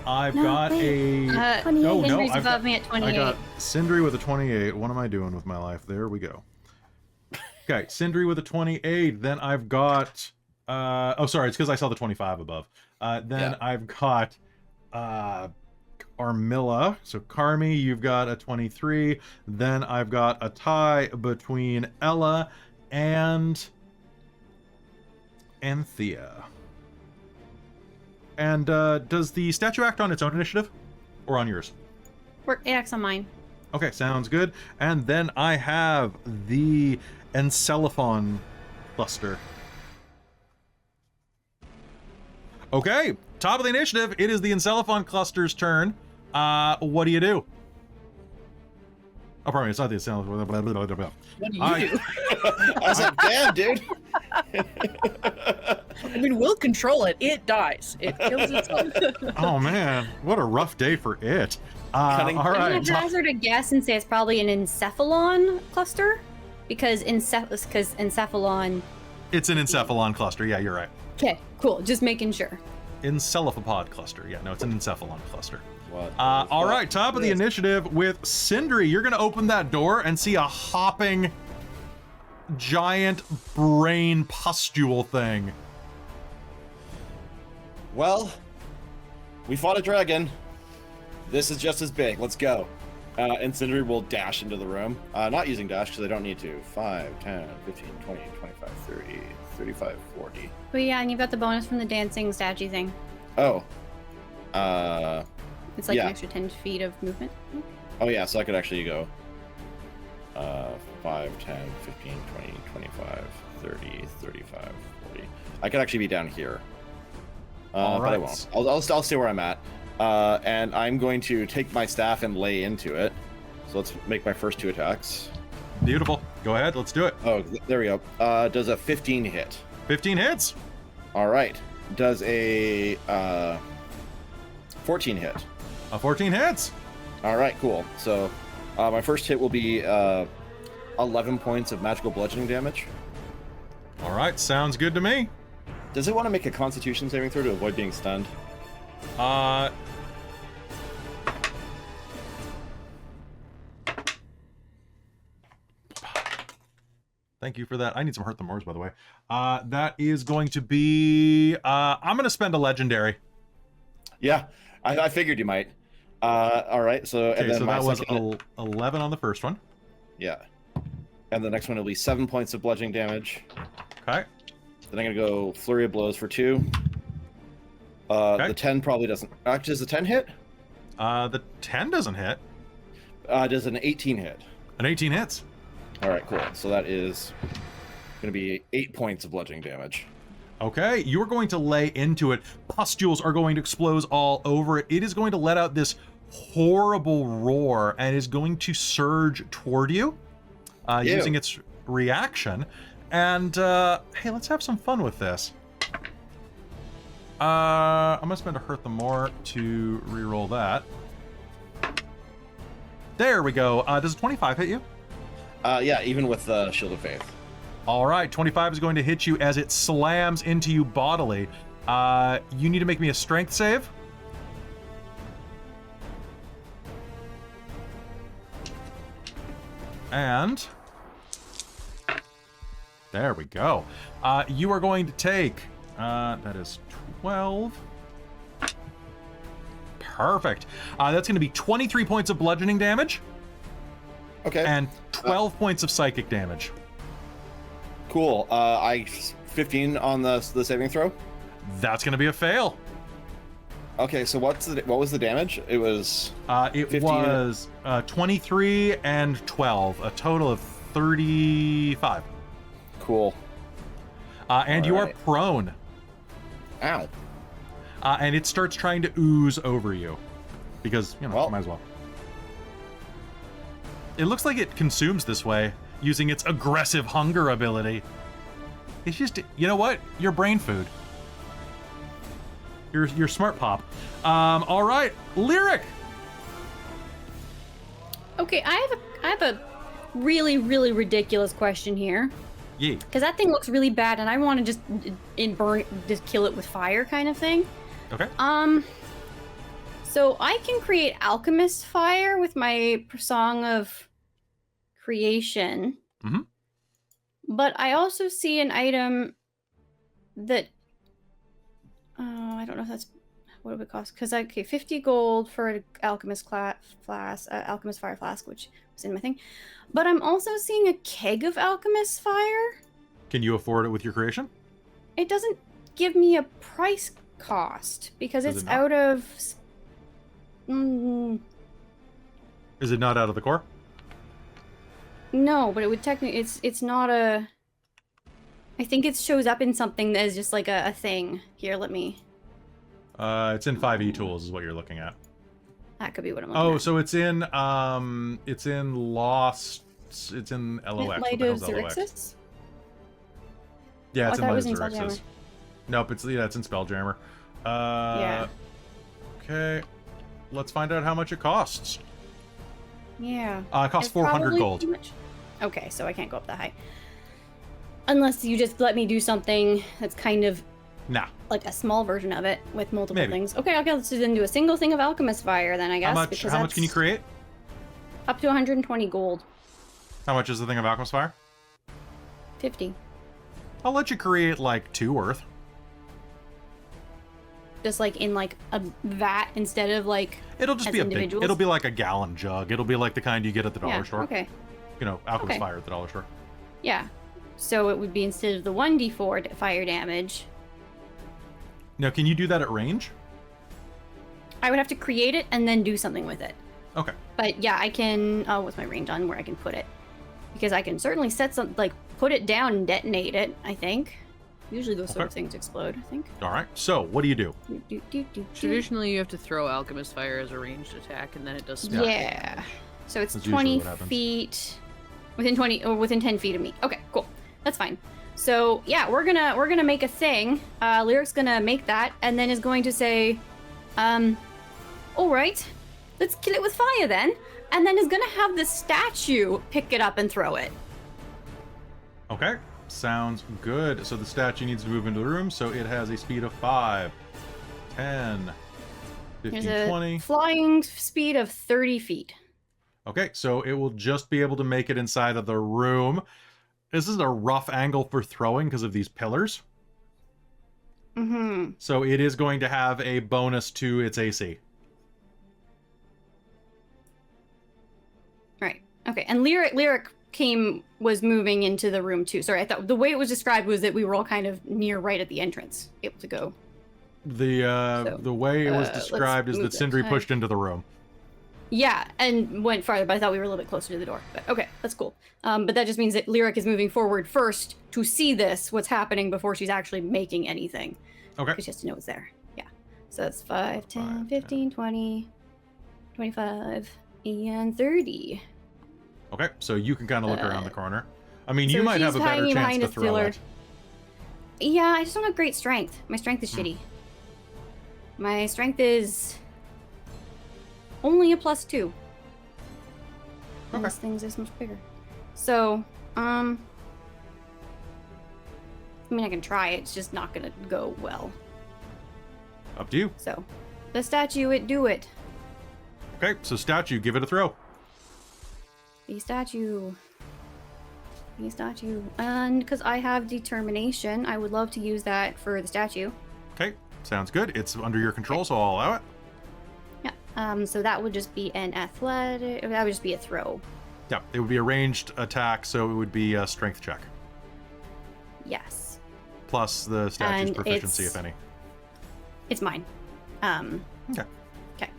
I've got a... no, Sindri's I've above got, me at 28. I got Sindri with a 28. What am I doing with my life? There we go. Okay, Sindri with a 28. Then I've got... oh, sorry, it's because I saw the 25 above. Then I've got Carmilla. So Carmi, you've got a 23. Then I've got a tie between Ella and Anthea. And does the statue act on its own initiative? Or on yours? It acts on mine. Okay, sounds good. And then I have the Encephalophon cluster. Okay, top of the initiative. It is the Encephalophon cluster's turn. What do you do? Oh, pardon me, it's not the Encephalophon. What do you I- do? I was like, damn, dude. I mean, we'll control it. It dies. It kills itself. Oh man, what a rough day for it. Cutting- All I'm right. going to hazard a guess and say it's probably an encephalon cluster. Because encephalon... It's an Encephalon cluster. Yeah, you're right. Okay, cool. Just making sure. Encephalopod cluster. Yeah, no, it's an Encephalon cluster. What? All right, top of the initiative with Sindri. You're going to open that door and see a hopping giant brain pustule thing. Well, we fought a dragon. This is just as big. Let's go. And Sindri will dash into the room. Not using dash because I don't need to. 5, 10, 15, 20, 25, 30, 35, 40. But yeah, and you've got the bonus from the dancing statue thing. Oh. It's like Yeah. an extra 10 feet of movement. Oh, yeah, so I could actually go 5, 10, 15, 20, 25, 30, 35, 40. I could actually be down here. All But I right. won't. I'll stay where I'm at. And I'm going to take my staff and lay into it. So let's make my first 2 attacks. Beautiful. Go ahead. Let's do it. Oh, there we go. Does a 15 hit. 15 hits. All right. Does a 14 hit. A 14 hits. All right, cool. So my first hit will be 11 points of magical bludgeoning damage. All right. Sounds good to me. Does it want to make a Constitution saving throw to avoid being stunned? Thank you for that. I need some Hurt the Moors, by the way. That is going to be... I'm going to spend a legendary. Yeah, I figured you might. All right, so Okay, and then so my that was second, 11 on the first one. yeah, and the next one will be 7 points of bludgeoning damage. Okay. Then I'm gonna go flurry of blows for 2. Okay. The 10 probably doesn't. Actually, does the 10 hit? The 10 doesn't hit. Does an 18 hit? An 18 hits. All right, cool. So that is gonna be 8 points of bludgeoning damage. Okay, you're going to lay into it. Pustules are going to explode all over it. It is going to let out this horrible roar and is going to surge toward you using its reaction. And hey, let's have some fun with this. I'm gonna spend a Hurt the More to re-roll that. There we go. Does a 25 hit you? Yeah, even with the Shield of Faith. All right, 25 is going to hit you as it slams into you bodily. You need to make me a strength save. And there we go. You are going to take, that is 12. Perfect. That's going to be 23 points of bludgeoning damage Okay. and 12 points of psychic damage. Cool. I 15 on the saving throw. That's going to be a fail. Okay, so what was the damage? It was It 15 was 23 and 12, a total of 35. cool. And you are Alright. prone. Ow. And it starts trying to ooze over you. Because, Well. might as well. It looks like it consumes this way, using its aggressive hunger ability. It's just, you know what? You're brain food. You're smart pop. All right, Lyric. Okay, I have a really, really ridiculous question here. Yeah. Because that thing looks really bad, and I want to just kill it with fire, kind of thing. Okay. So I can create alchemist fire with my Song of Creation. Mhm. But I also see an item that I don't know if that's what it would cost. Because 50 gold for an alchemist alchemist fire flask, which was in my thing. But I'm also seeing a keg of alchemist fire. Can you afford it with your creation? It doesn't give me a price cost because Does it's it not? out of. Is it not out of the core? No, but it would technically. It's not a. I think it shows up in something that is just like a thing. Here, let me. It's in 5e tools is what you're looking at. That could be what I'm looking Oh, at. so it's in Lost. It's in LOX. What Light the of hell's LOX? Xerxes? Yeah, Oh, it's I in thought it Light was of in Xerxes. Spelljammer. Nope, it's in Spelljammer. Yeah. Okay. Let's find out how much it costs. Yeah. It costs It's 400 probably gold. too much. Okay, so I can't go up that high. Unless you just let me do something that's kind of Nah. like a small version of it with multiple Maybe. things. Okay, let's then do a single thing of alchemist fire then, I guess. How much? because How much can you that's create? Up to 120 gold. How much is the thing of Alchemist Fire? 50. I'll let you create like 2 worth. Just like in like a vat instead of like It'll just as be a big. individuals? It'll be like a gallon jug. It'll be like the kind you get at the dollar yeah, store. okay. You know, Alchemist Okay. Fire at the dollar store. Yeah. So it would be instead of the 1d4 fire damage, Now, can you do that at range? I would have to create it and then do something with it. Okay. But yeah, I can. Oh, what's my range on where I can put it? Because I can certainly set some, like, put it down and detonate it, I think. Usually those sort of Okay. things explode, I think. All right. So, what do you do? Do. Traditionally, you have to throw alchemist fire as a ranged attack, and then it does spell Yeah. damage. So it's That's usually 20 what happens. feet. Within 20 or within 10 feet of me. Okay, cool. That's fine. So yeah, we're gonna make a thing. Lyric's gonna make that and then is going to say, alright, let's kill it with fire then. And then is gonna have the statue pick it up and throw it. Okay. Sounds good. So the statue needs to move into the room, so it has a speed of 5, 10, 15, There's a 20. flying speed of 30 feet. Okay, so it will just be able to make it inside of the room. This is a rough angle for throwing because of these pillars. Mm-hmm. So it is going to have a bonus to its AC. Right. Okay. And Lyric was moving into the room too. Sorry, I thought the way it was described was that we were all kind of near right at the entrance, able to go. The way it was let's described is move that that Sindri side. pushed into the room. Yeah, and went farther, but I thought we were a little bit closer to the door. But okay, that's cool. But that just means that Lyric is moving forward first to see what's happening, before she's actually making anything. Okay. Because she has to know it's there. Yeah. So that's 5, 10, 5, 15, 20, 25, and 30. Okay, so you can kind of look around the corner. I mean, so you might have a she's better hiding chance behind to a throw pillar. it. Yeah, I just don't have great strength. My strength is shitty. My strength is only a +2. And Okay. this thing's this much bigger. So, I mean, I can try. It's just not gonna go well. Up to you. So, the statue, do it. Okay, so statue, give it a throw. The statue. And because I have determination, I would love to use that for the statue. Okay, sounds good. It's under your control, so I'll allow it. Yeah. So that would just be an athletic. That would just be a throw. Yeah, it would be a ranged attack, so it would be a strength check. Yes. Plus the statue's And proficiency, it's- if any. It's mine. Okay. Okay.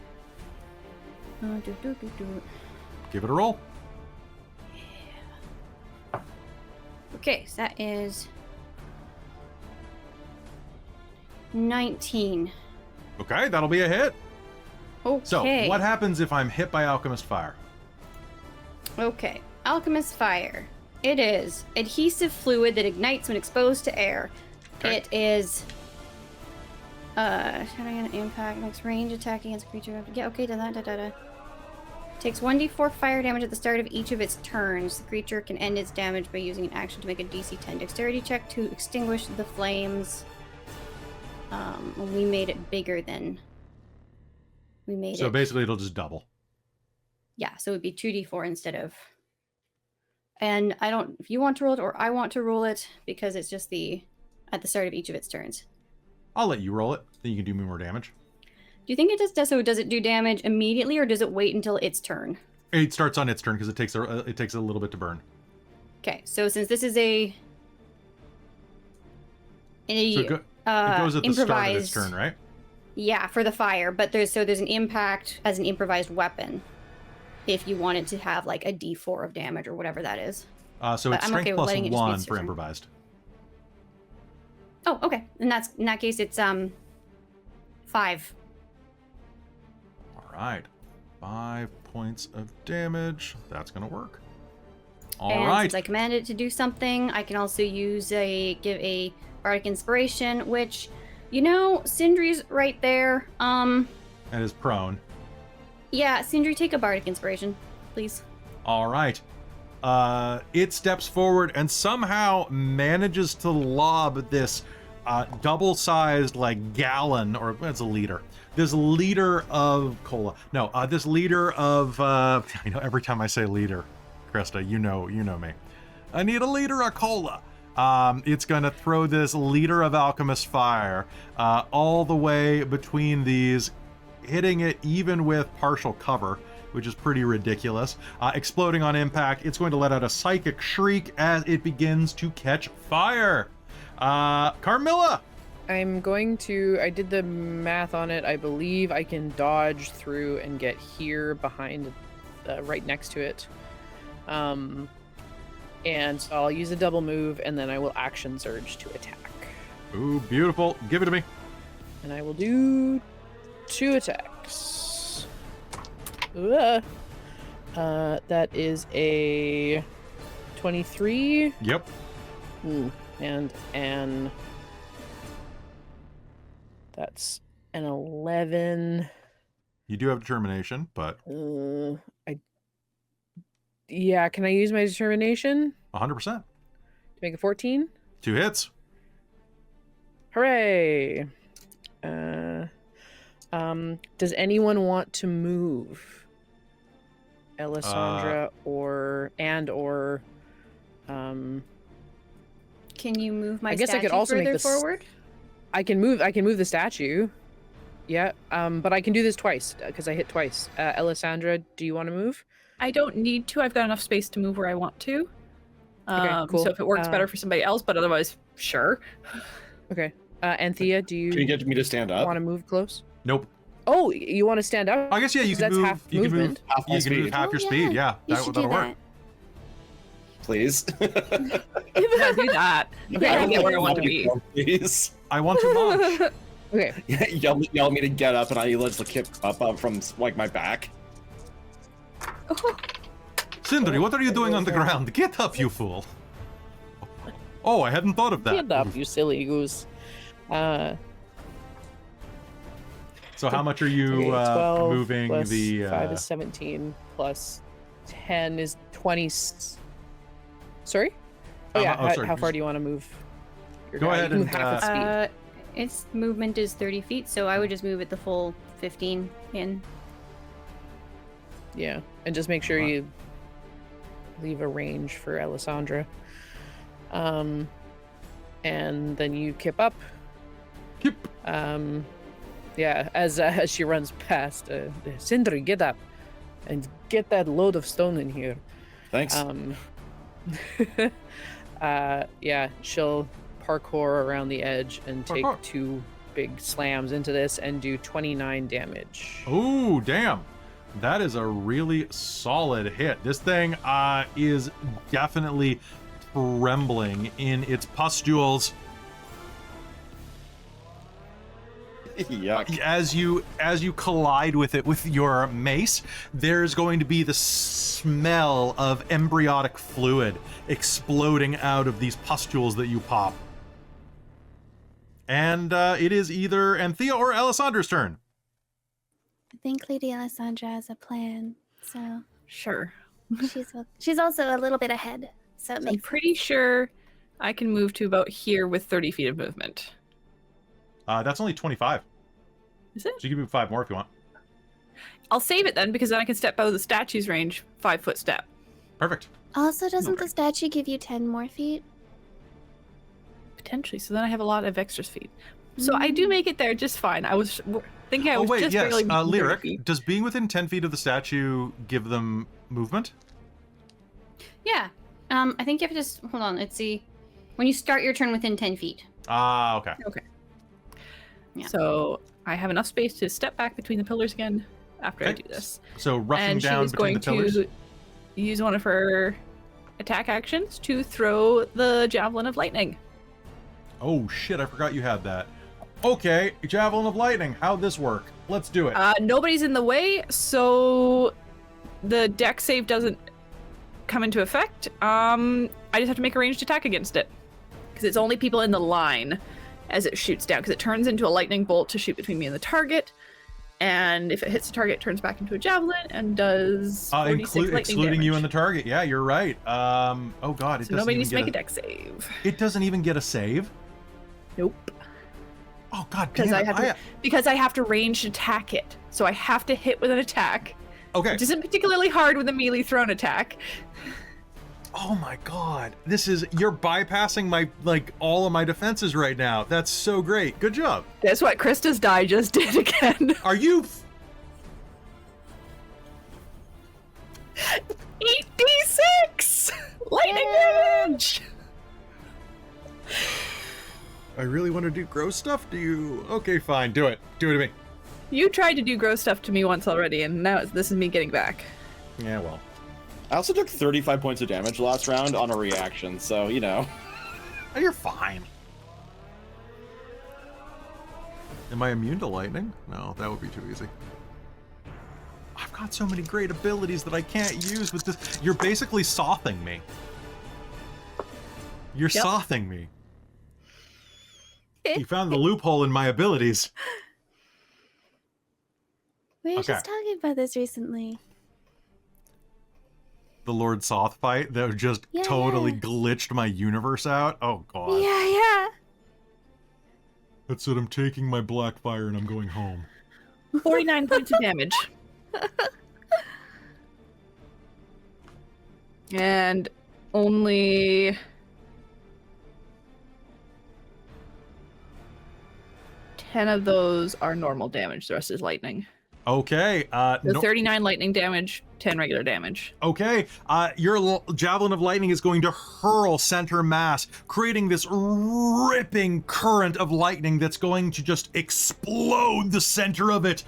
Give it a roll. Okay, so that is 19. Okay, that'll be a hit. Okay. So, what happens if I'm hit by Alchemist Fire? Okay. Alchemist Fire. It is adhesive fluid that ignites when exposed to air. Okay. It is shattering an impact, makes range attack against a creature. Yeah, okay, takes 1d4 fire damage at the start of each of its turns. The creature can end its damage by using an action to make a DC 10 dexterity check to extinguish the flames. We made it bigger than we made it. So basically it'll just double. Yeah, so it would be 2d4 instead of. And I don't, if you want to roll it or I want to roll it, because it's just at the start of each of its turns. I'll let you roll it, then you can do me more damage. Do you think it just does, so does it do damage immediately or does it wait until its turn? It starts on its turn because it takes a little bit to burn. Okay, so since this is it goes at the start of its turn, right? Yeah, for the fire, but there's an impact as an improvised weapon if you wanted to have like a d4 of damage or whatever that is. So it's I'm strength okay with plus letting it just be 1 its for turn. improvised. Oh, okay. In that case it's 5. All right. 5 points of damage. That's going to work. All And right. since I commanded it to do something, I can also give a bardic inspiration, which, Sindri's right there. And is prone. Yeah, Sindri, take a bardic inspiration, please. All right. It steps forward and somehow manages to lob this double-sized, like, gallon, or it's a liter. This liter of cola. No, this liter of, every time I say liter, Christa, you know me. I need a liter of cola. It's going to throw this liter of Alchemist Fire all the way between these, hitting it even with partial cover, which is pretty ridiculous. Exploding on impact, it's going to let out a psychic shriek as it begins to catch fire. Carmilla! I did the math on it. I believe I can dodge through and get here behind, right next to it. And so I'll use a double move, and then I will action surge to attack. Ooh, beautiful. Give it to me. And I will do 2 attacks. That is a 23. Yep. And that's an 11. You do have determination, but can I use my determination 100%. to make a 14? 2 hits. Hooray! Does anyone want to move? Ellasandra or Can you move my I guess I statue could also make further this forward? I can move the statue. Yeah, but I can do this twice because I hit twice. Ellasandra, do you want to move? I don't need to. I've got enough space to move where I want to. Okay, cool. So if it works better for somebody else, but otherwise, sure. Okay. Anthea, Can you get me to stand up? want to move close? Nope. Oh, you want to stand up? I guess, yeah, you can That's move. half You can move. movement. Half my You can move speed. half your speed. Yeah, You should do that'll work. that. Please. Yeah, do that. Okay, I can get where I want to be. Please. I want to launch. Okay. Yell me to get up, and I let's kick up from like my back. Sindri, what are you doing on the ground? Get up, you fool. Oh, I hadn't thought of that. Stand up, you silly goose. So how much are you 12 moving plus the... 5 is 17 plus 10 is 20. Sorry? Oh yeah, sorry, how far just- do you want to move? Your Go guy? ahead You can and, move half its speed. Its movement is 30 feet, so I would just move it the full 15 in. Yeah, and just make sure Wow. you leave a range for Ellasandra. And then you kip up. Kip. Yeah, as she runs past, Sindri, get up and get that load of stone in here. Thanks. Yeah, she'll parkour around the edge and take Parkour. 2 big slams into this and do 29 damage. Ooh, damn. That is a really solid hit. This thing is definitely trembling in its pustules. Yuck. As you collide with it with your mace, there's going to be the smell of embryotic fluid exploding out of these pustules that you pop. And it is either Anthea or Alessandra's turn. I think Lady Alessandra has a plan, so Sure. she's also a little bit ahead. So it I'm makes pretty sure I can move to about here with 30 feet of movement. That's only 25. Is it? So you can move 5 more if you want. I'll save it then, because then I can step out of the statue's range, 5-foot step. Perfect. Also, doesn't the statue give you 10 more feet? Potentially. So then I have a lot of extra feet. So I do make it there just fine. I was thinking I was just barely making 30 Lyric, feet. does being within 10 feet of the statue give them movement? Yeah. I think you have to just hold on. Let's see. When you start your turn within 10 feet. Ah, okay. Okay. Yeah. So I have enough space to step back between the pillars again after I Okay. do this. So roughing And she down is between going the pillars. to use one of her attack actions to throw the Javelin of Lightning. Oh shit, I forgot you had that. Okay, Javelin of Lightning, how'd this work? Let's do it. Nobody's in the way, so the deck save doesn't come into effect. I just have to make a ranged attack against it. Because it's only people in the line as it shoots down, because it turns into a lightning bolt to shoot between me and the target. And if it hits the target, it turns back into a javelin and does 46 lightning excluding you damage. and the target. Yeah, you're right. Oh god, it So doesn't nobody even needs to get make a deck save. It doesn't even get a save? Nope. Oh god Because damn it. because I have to ranged attack it. So I have to hit with an attack, Okay. which isn't particularly hard with a melee thrown attack. Oh my god. You're bypassing my, all of my defenses right now. That's so great. Good job. Guess what Christa's die just did again. Are you... 8d6 lightning damage. I really want to do gross stuff to you. Okay, fine. Do it. Do it to me. You tried to do gross stuff to me once already, and now this is me getting back. Yeah, well. I also took 35 points of damage last round on a reaction, so, you know. Oh, you're fine. Am I immune to lightning? No, that would be too easy. I've got so many great abilities that I can't use with this. You're basically sothing me. You're Yep. sothing me. You found the loophole in my abilities. We were Okay. just talking about this recently. The Lord Soth fight that just Yeah, totally yeah. glitched my universe out. Oh god. Yeah. That's it. I'm taking my black fire and I'm going home. 49 points of damage. And only 10 of those are normal damage. The rest is lightning. Okay. So 39 lightning damage, 10 regular damage. Okay, your Javelin of Lightning is going to hurl center mass, creating this ripping current of lightning that's going to just explode the center of it.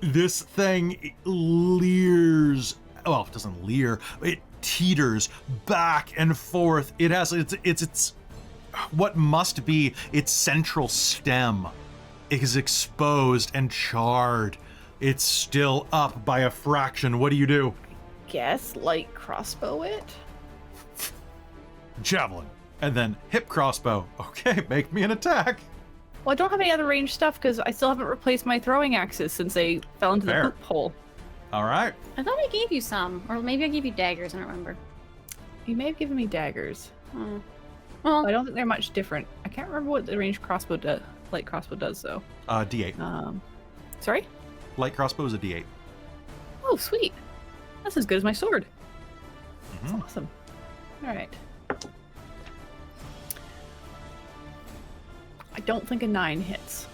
This thing leers, well, it doesn't leer, it teeters back and forth. It has, it's what must be its central stem is exposed and charred. It's still up by a fraction. What do you do? Guess light crossbow it. Javelin. And then hip crossbow. Okay, make me an attack. Well, I don't have any other ranged stuff because I still haven't replaced my throwing axes since they fell into Fair. the poop hole. All right. I thought I gave you some. Or maybe I gave you daggers, I don't remember. You may have given me daggers. Oh. Well, I don't think they're much different. I can't remember what the ranged crossbow light crossbow does though. D8. Sorry? Light crossbow is a D8. Oh, sweet. That's as good as my sword. Mhm. That's awesome. All right. I don't think a 9 hits.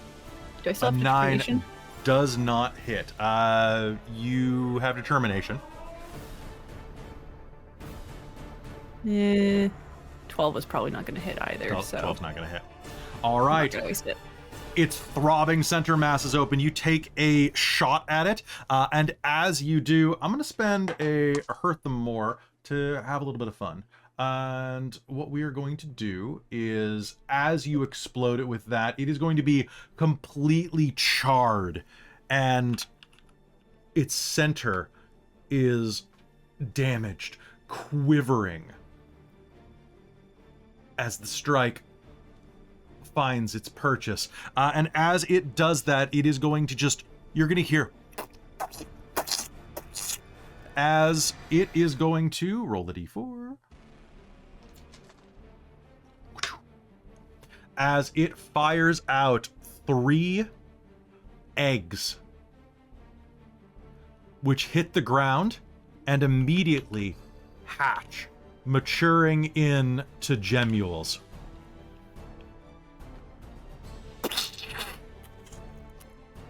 Do I still A have 9 determination? does not hit. You have determination. 12 is probably not going to hit either. 12's so not going to hit. All I'm not right. gonna waste it. its throbbing center mass is open. You take a shot at it, and as you do, I'm going to spend a Hurt Them More to have a little bit of fun. And what we are going to do is, as you explode it with that, it is going to be completely charred, and its center is damaged, quivering, as the strike finds its purchase. And as it does that, it is going to just, you're going to hear, as it is going to roll the d4. As it fires out 3 eggs, which hit the ground and immediately hatch, maturing into gemmules.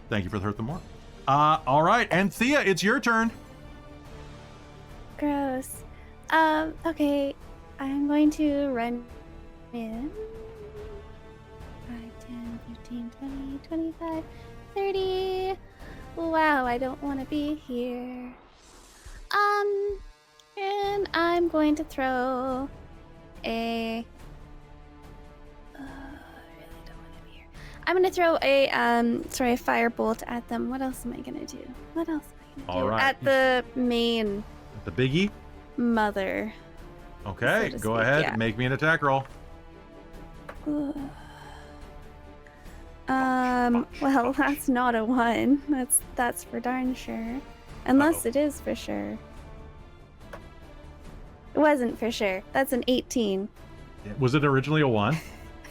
Thank you for the Hurt Them More. All right, Anthea, it's your turn. Gross. Okay. I'm going to run in. 5, 10, 15, 20, 25, 30. Wow, I don't want to be here. And I'm going to throw a... I really don't want to be here. I'm going to throw a, a firebolt at them. What else am I going to do? What else am I going to do? All right. At the main The biggie. mother. Okay, So to go speak, ahead. yeah. Make me an attack roll. Well, that's not a 1. That's for darn sure. Unless it is for sure. It wasn't for sure. That's an 18. Was it originally a 1?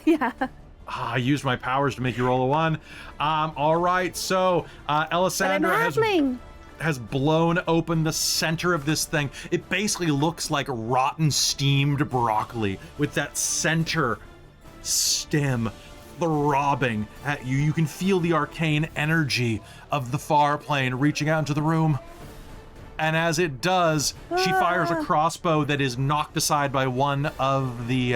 Yeah. I used my powers to make you roll a 1. All right, so But I'm Ellasandra halfling. has blown open the center of this thing. It basically looks like rotten steamed broccoli with that center stem throbbing at you. You can feel the arcane energy of the far plane reaching out into the room. And as it does, she fires a crossbow that is knocked aside by one of the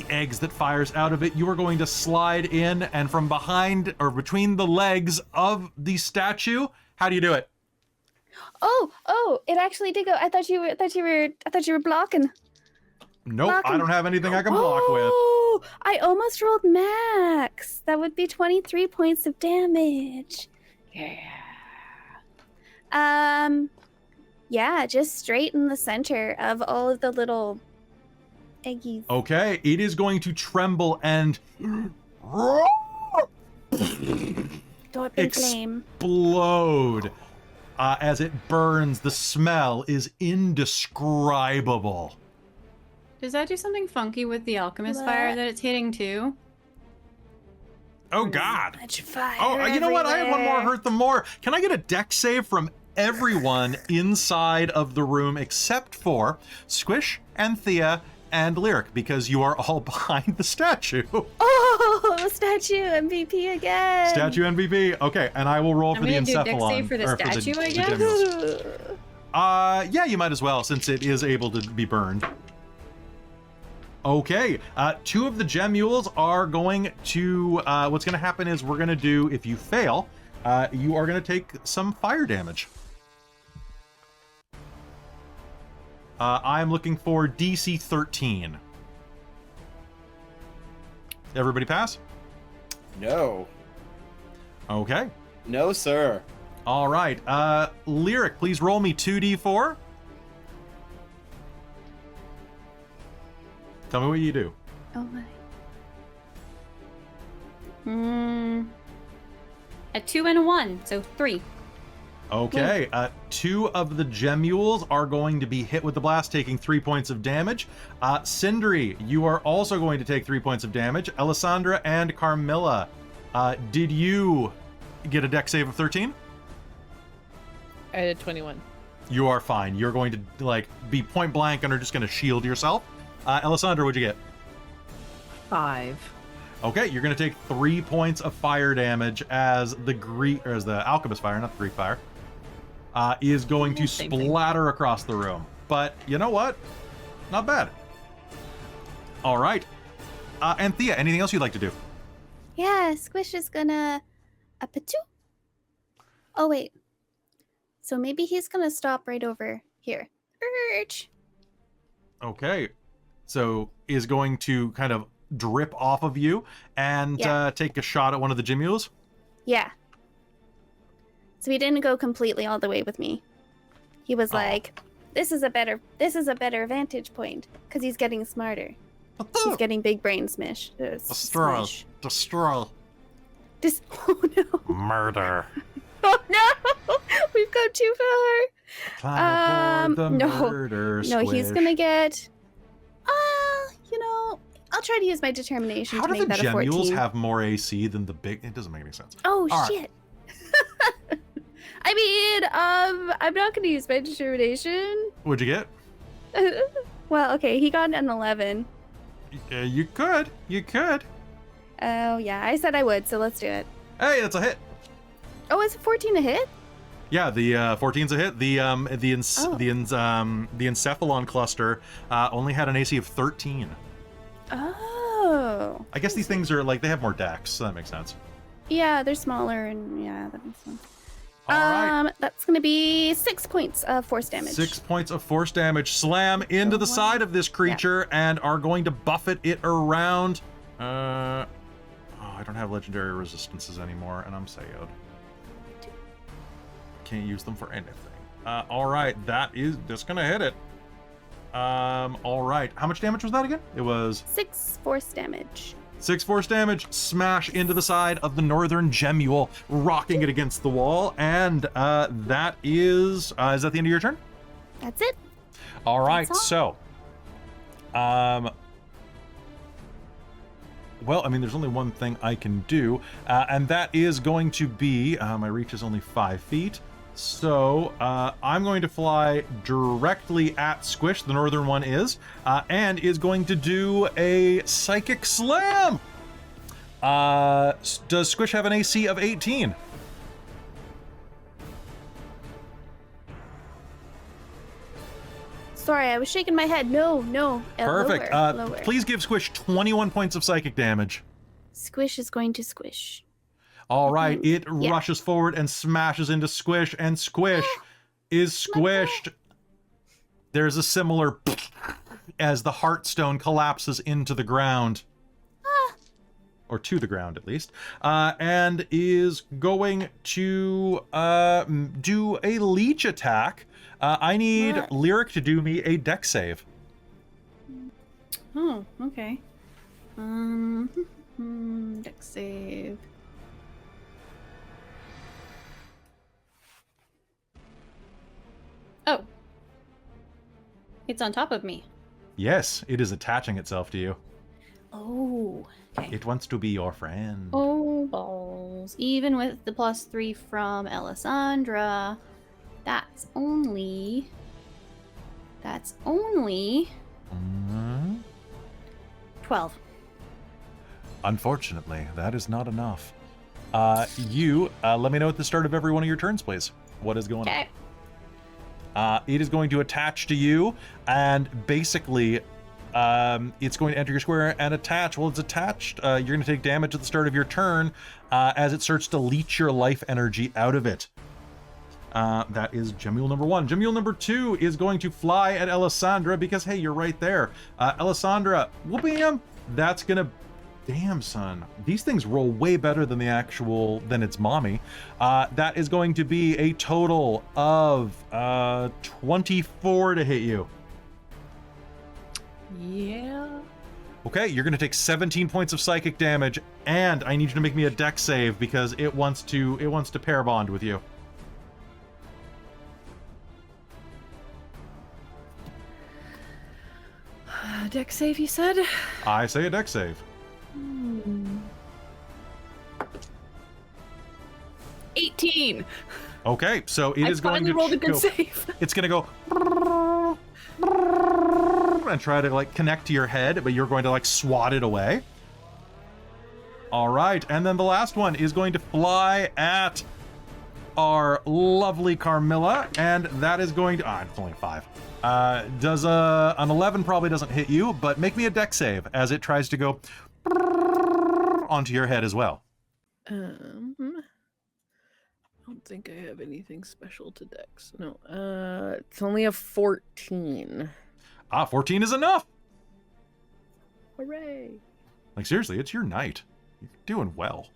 eggs that fires out of it. You are going to slide in, and from behind or between the legs of the statue, how do you do it? Oh, it actually did go. I thought you were blocking. Nope, Blocking. I don't have anything I can block with. Oh, I almost rolled max. That would be 23 points of damage. Yeah, just straight in the center of all of the little eggies. Okay, it is going to tremble and Dork and flame. explode. As it burns, the smell is indescribable. Does that do something funky with the alchemist fire What? that it's hitting too? Oh God! Much fire. Oh, you know what? I have one more everywhere. Hurt Them More. Can I get a dex save from everyone inside of the room except for Squish, Anthea, and Lyric, because you are all behind the statue. Oh, statue MVP again. Statue MVP. Okay, and I will roll I'm for the gonna do dex encephalon. save for the or statue, I guess? gemmules. Yeah, you might as well, since it is able to be burned. Okay, 2 of the gemmules are going to, what's going to happen is we're going to do, if you fail, you are going to take some fire damage. I'm looking for DC 13. Everybody pass? No. Okay. No, sir. All right. Lyric, please roll me 2d4. Tell me what you do. Oh my. A 2 and a 1, so 3. Okay, 2 of the gemmules are going to be hit with the blast, taking 3 points of damage. Sindri, you are also going to take 3 points of damage. Alessandra and Carmilla, did you get a dex save of 13? I did 21. You are fine. You're going to be point blank and are just going to shield yourself. Alessandra, what'd you get? 5. Okay, you're going to take 3 points of fire damage as the alchemist fire, not the Greek fire, is going to Same thing. splatter across the room. But you know what? Not bad. All right. Anthea, anything else you'd like to do? Yeah, Squish is gonna a patoo. Oh wait. So maybe he's gonna stop right over here. Urge. Okay. So is going to kind of drip off of you and Yeah. take a shot at one of the gym mules. Yeah. So he didn't go completely all the way with me. He was Oh. like, this is a better vantage point because he's getting smarter. He's getting big brain smish. Destroy. Squish. Destroy. Oh no. Murder. Oh no. We've gone too far. Climb aboard the no. murder No, he's squish. gonna get I'll try to use my determination How to do make the that a gem 14. mules have more AC than the big? It doesn't make any sense. Oh All right. shit. I mean, I'm not gonna use my determination. What'd you get? Well, okay, he got an 11. You could. You could. Oh yeah, I said I would, so let's do it. Hey, that's a hit. Oh, is 14 a hit? Yeah, the 14's a hit. The encephalon cluster only had an AC of 13. Oh. I guess these things are like they have more dex, so that makes sense. Yeah, they're smaller and yeah, that makes sense. All right. That's gonna be 6 points of force damage. 6 points of force damage slam into the side of this creature and are going to buffet it around. I don't have legendary resistances anymore, and I'm sad. Can't use them for anything. All right, that's gonna hit it. All right, how much damage was that again? It was 6 force damage. 6 force damage, smash into the side of the northern gemule, rocking it against the wall, and that is that the end of your turn? That's it. All right, That's so, well, I mean, there's only one thing I can do, and that is going to be, my reach is only 5 feet, so I'm going to fly directly at Squish, the northern one is, and is going to do a Psychic Slam. Does Squish have an AC of 18? Sorry, I was shaking my head. No. Perfect. Lower. Please give Squish 21 points of psychic damage. Squish is going to squish. All right, it Yeah. rushes forward and smashes into Squish, and Squish is squished. There's a similar as the Heartstone collapses into the ground. Or to the ground, at least. And is going to do a leech attack. I need What? Lyric to do me a dex save. Oh, okay. Dex save. Oh. It's on top of me. Yes, it is attaching itself to you. Oh. Okay. It wants to be your friend. Oh, balls. Even with the +3 from Ellasandra, that's only... Mhm. 12. Unfortunately, that is not enough. Let me know at the start of every one of your turns, please. What is going Okay. on? It is going to attach to you, and basically, it's going to enter your square and attach. Well, it's attached. You're going to take damage at the start of your turn as it starts to leech your life energy out of it. That is Gemule number 1. Gemule number 2 is going to fly at Ellasandra because, hey, you're right there. Ellasandra, whoopam! That's going to... Damn, son. These things roll way better than than its mommy. That is going to be a total of 24 to hit you. Yeah. Okay, you're going to take 17 points of psychic damage, and I need you to make me a dex save because it wants to pair bond with you. Dex save, you said? I say a dex save. 18. Okay, so it I is going finally to rolled a good go, save. it's going to go and try to like connect to your head, but you're going to like swat it away. All right, and then the last one is going to fly at our lovely Carmilla, and that is going to... it's only 5. Does an 11 probably doesn't hit you, but make me a dex save as it tries to go onto your head as well. I don't think I have anything special to Dex. No. It's only a 14. 14 is enough. Hooray! Like, seriously, it's your night. You're doing well.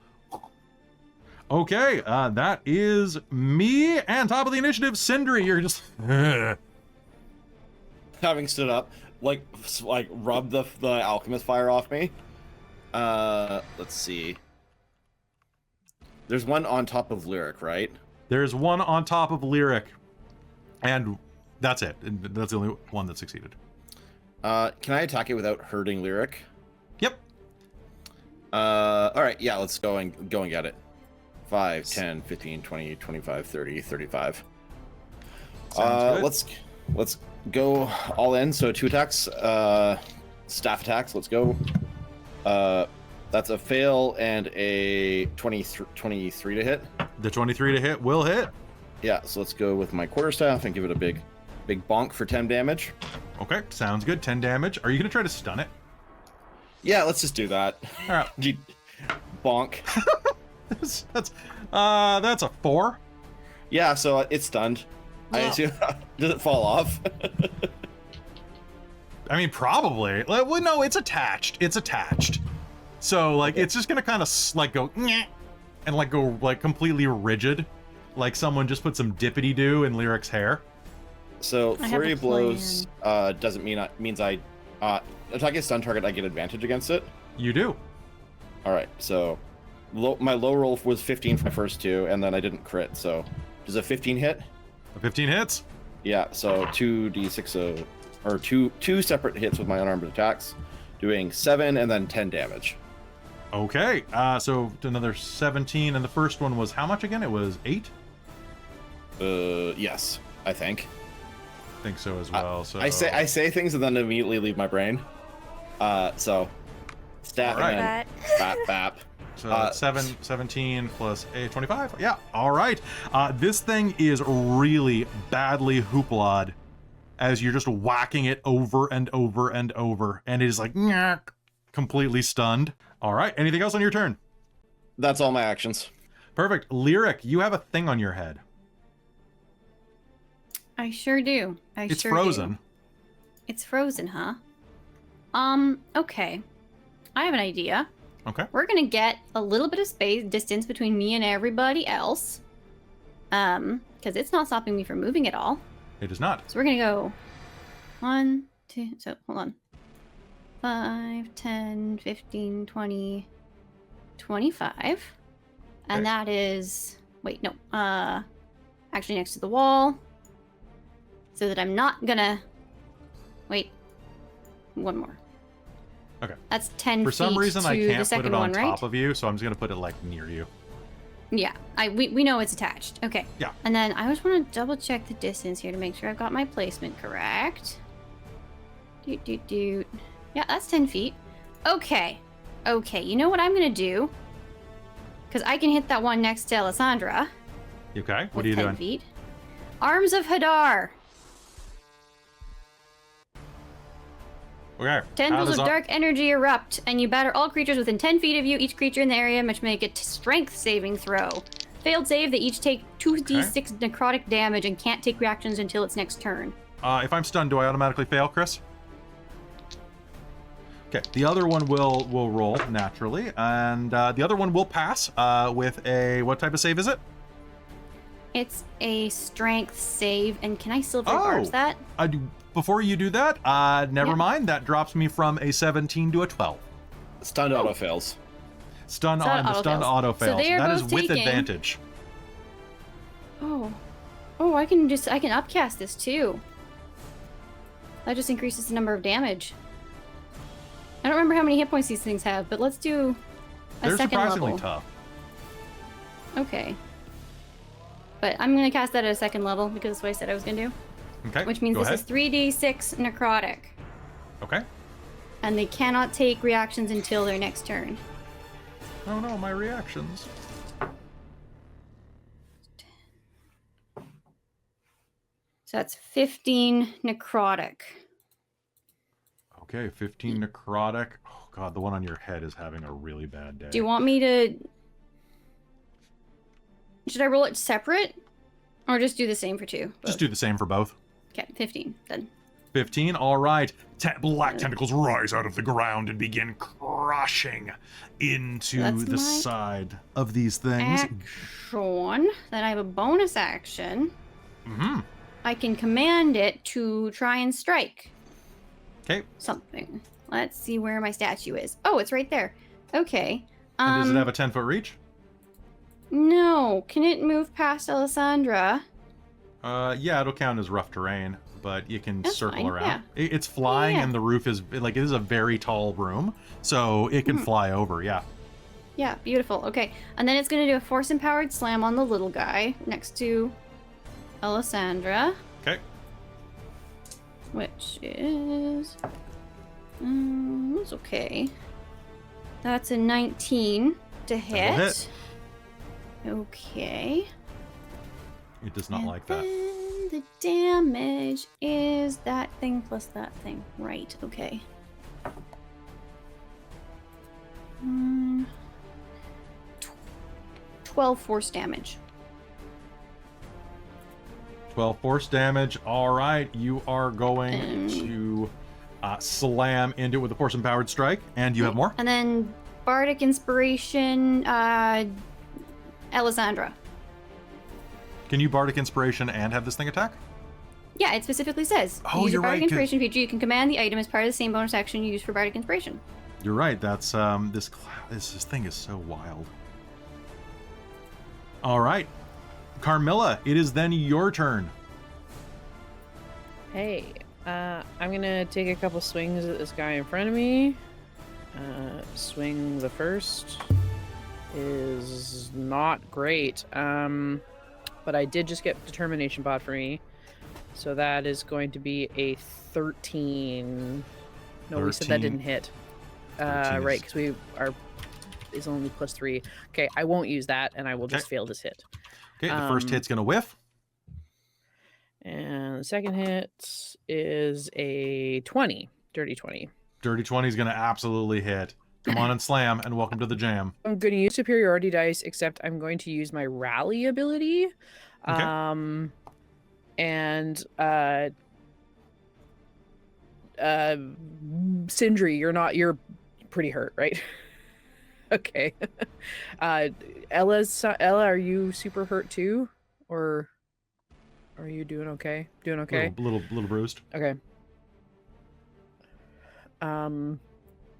Okay, that is me. And top of the initiative, Sindri. You're just... Having stood up, like rub the alchemist fire off me. Let's see. There's one on top of Lyric, right? There's one on top of Lyric. And that's it. And that's the only one that succeeded. Can I attack it without hurting Lyric? Yep. All right, yeah, let's go and get it. 5, 10, 15, 20, 25, 30, 35. Sounds good. Let's go all in. So 2 attacks, staff attacks. Let's go. That's a fail and a 23 to hit. The 23 to hit will hit. Yeah, so let's go with my quarterstaff and give it a big bonk for 10 damage. Okay, sounds good. 10 damage. Are you going to try to stun it? Yeah, let's just do that. All right. Bonk. That's a 4. Yeah, so it's stunned. I assume. Does it fall off? I mean, probably. Well, no, it's attached. It's attached. So, like, it's just gonna kind of like go "Nyeh," and like go like completely rigid, like someone just put some dippity doo in Lyric's hair. So I have flurry a of blows doesn't means I attack a stun target. I get advantage against it. You do. All right, so my low roll was 15 for my first 2, and then I didn't crit. So does a 15 hit? A 15 hits. Yeah, so 2d6 or two separate hits with my unarmed attacks, doing 7 and then 10 damage. Okay. So another 17, and the first one was how much again? It was 8. Yes, I think. I think so as well. So I say things and then immediately leave my brain. So stat All right. and then bap. So 17 plus 8, 25. Yeah. All right. This thing is really badly hoopla as you're just whacking it over and over and over, and it is like "Nyeh," completely stunned. All right. Anything else on your turn? That's all my actions. Perfect. Lyric, you have a thing on your head. I sure do. It's frozen. It's frozen, huh? Okay. I have an idea. Okay. We're gonna get a little bit of distance between me and everybody else. Because it's not stopping me from moving at all. It is not. So we're gonna go 1, 2, so hold on. 5, 10, 15, 20, 25. Okay. And that is, wait, no, actually next to the wall. So that I'm not gonna, wait, one more. Okay. That's 10 For feet some reason, to I the can't put second it on one, top right? of you, so I'm just going to put it, like, near you. Yeah, we know it's attached. Okay. Yeah. And then I just want to double check the distance here to make sure I've got my placement correct. Yeah, that's 10 feet. Okay. Okay, you know what I'm going to do? Because I can hit that one next to Alessandra. Okay, what with are you 10 doing? feet. Arms of Hadar. Okay. Tendrils of dark energy erupt, and you batter all creatures within 10 feet of you. Each creature in the area must make a strength saving throw. Failed save, they each take 2d6 necrotic damage and can't take reactions until its next turn. If I'm stunned, do I automatically fail, Chris? Okay, the other one will roll naturally, and the other one will pass with a, what type of save is it? It's a strength save, and can I silver bars that? Before you do that, never mind. That drops me from a 17 to a 12. Stunned auto fails. Stun Stun on the auto stun fails. auto So fails. they are That is both with taking- advantage. Oh, I can upcast this too. That just increases the number of damage. I don't remember how many hit points these things have, but let's do a They're second surprisingly level. tough. Okay. But I'm gonna cast that at a second level because that's what I said I was gonna do. Okay. Which means go this ahead. is 3d6 necrotic. Okay. And they cannot take reactions until their next turn. Oh no, my reactions. So that's 15 necrotic. Okay, 15 necrotic. Oh God, the one on your head is having a really bad day. Do you want me to... Should I roll it separate? Or just do the same for two? Just do the same for both. Okay, 15, then. 15, all right. Black tentacles rise out of the ground and begin crushing into That's the my side of these things. Action. Then I have a bonus action. Mm-hmm. I can command it to try and strike. Okay. Something. Let's see where my statue is. Oh, it's right there. Okay. And does it have a 10-foot reach? No. Can it move past Alessandra? Yeah, it'll count as rough terrain, but you can That's circle fine, around. It's flying, Yeah. and the roof is like, it is a very tall room, so it can fly over. Yeah. Yeah, beautiful. Okay. And then it's going to do a force-empowered slam on the little guy next to Alessandra. Okay. Which is... it's okay. That's a 19 to hit. That'll hit. Okay. It does not And like that. then the damage is that thing plus that thing. Right, okay. 12 force damage. 12 force damage. All right, you are going to slam into it with a force-empowered strike, and you have more? And then Bardic Inspiration, Alessandra. Can you Bardic Inspiration and have this thing attack? Yeah, it specifically says. Oh, use you're a Bardic right, 'cause- Inspiration feature. You can command the item as part of the same bonus action you use for Bardic Inspiration. You're right. That's this thing is so wild. All right, Carmilla, it is then your turn. Hey, I'm gonna take a couple swings at this guy in front of me. Swing the first is not great. But I did just get determination bot for me. So that is going to be a 13. No, we said that 13. didn't hit. 13 Right, is- because we are is only +3. Okay, I won't use that, and I will just Okay. fail this hit. Okay, the first hit's gonna whiff. And the second hit is a 20. Dirty 20. Dirty 20 is gonna absolutely hit. Come on and slam, and welcome to the jam. I'm going to use superiority dice, except I'm going to use my rally ability. Okay. Sindri, you're pretty hurt, right? Okay. Ella, are you super hurt too? Or are you doing okay? Doing okay? Little bruised. Okay.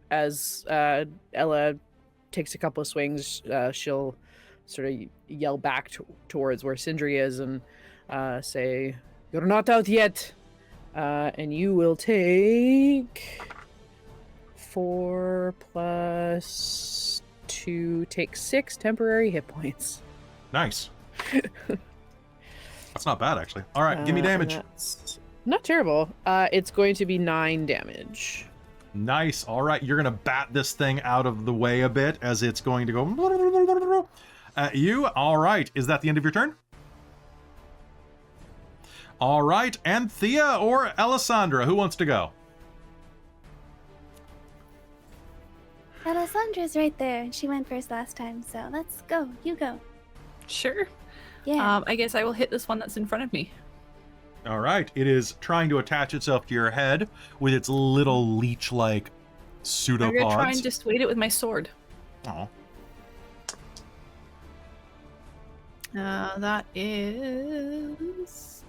As Ella takes a couple of swings, she'll sort of yell back towards where Sindri is and say, "You're not out yet," and you will take 4 + 2, take 6 temporary hit points. Nice. That's not bad, actually. All right, give me And damage. that's not terrible. It's going to be 9 damage. Nice. All right, you're gonna bat this thing out of the way a bit as it's going to go at you. All right, is that the end of your turn? All right, Anthea or Alessandra, who wants to go? Alisandra's right there. She went first last time, so let's go. You go. Sure. Yeah. I guess I will hit this one that's in front of me. All right, it is trying to attach itself to your head with its little leech-like I'm gonna try and pseudopods. dissuade it with my sword. Oh, That is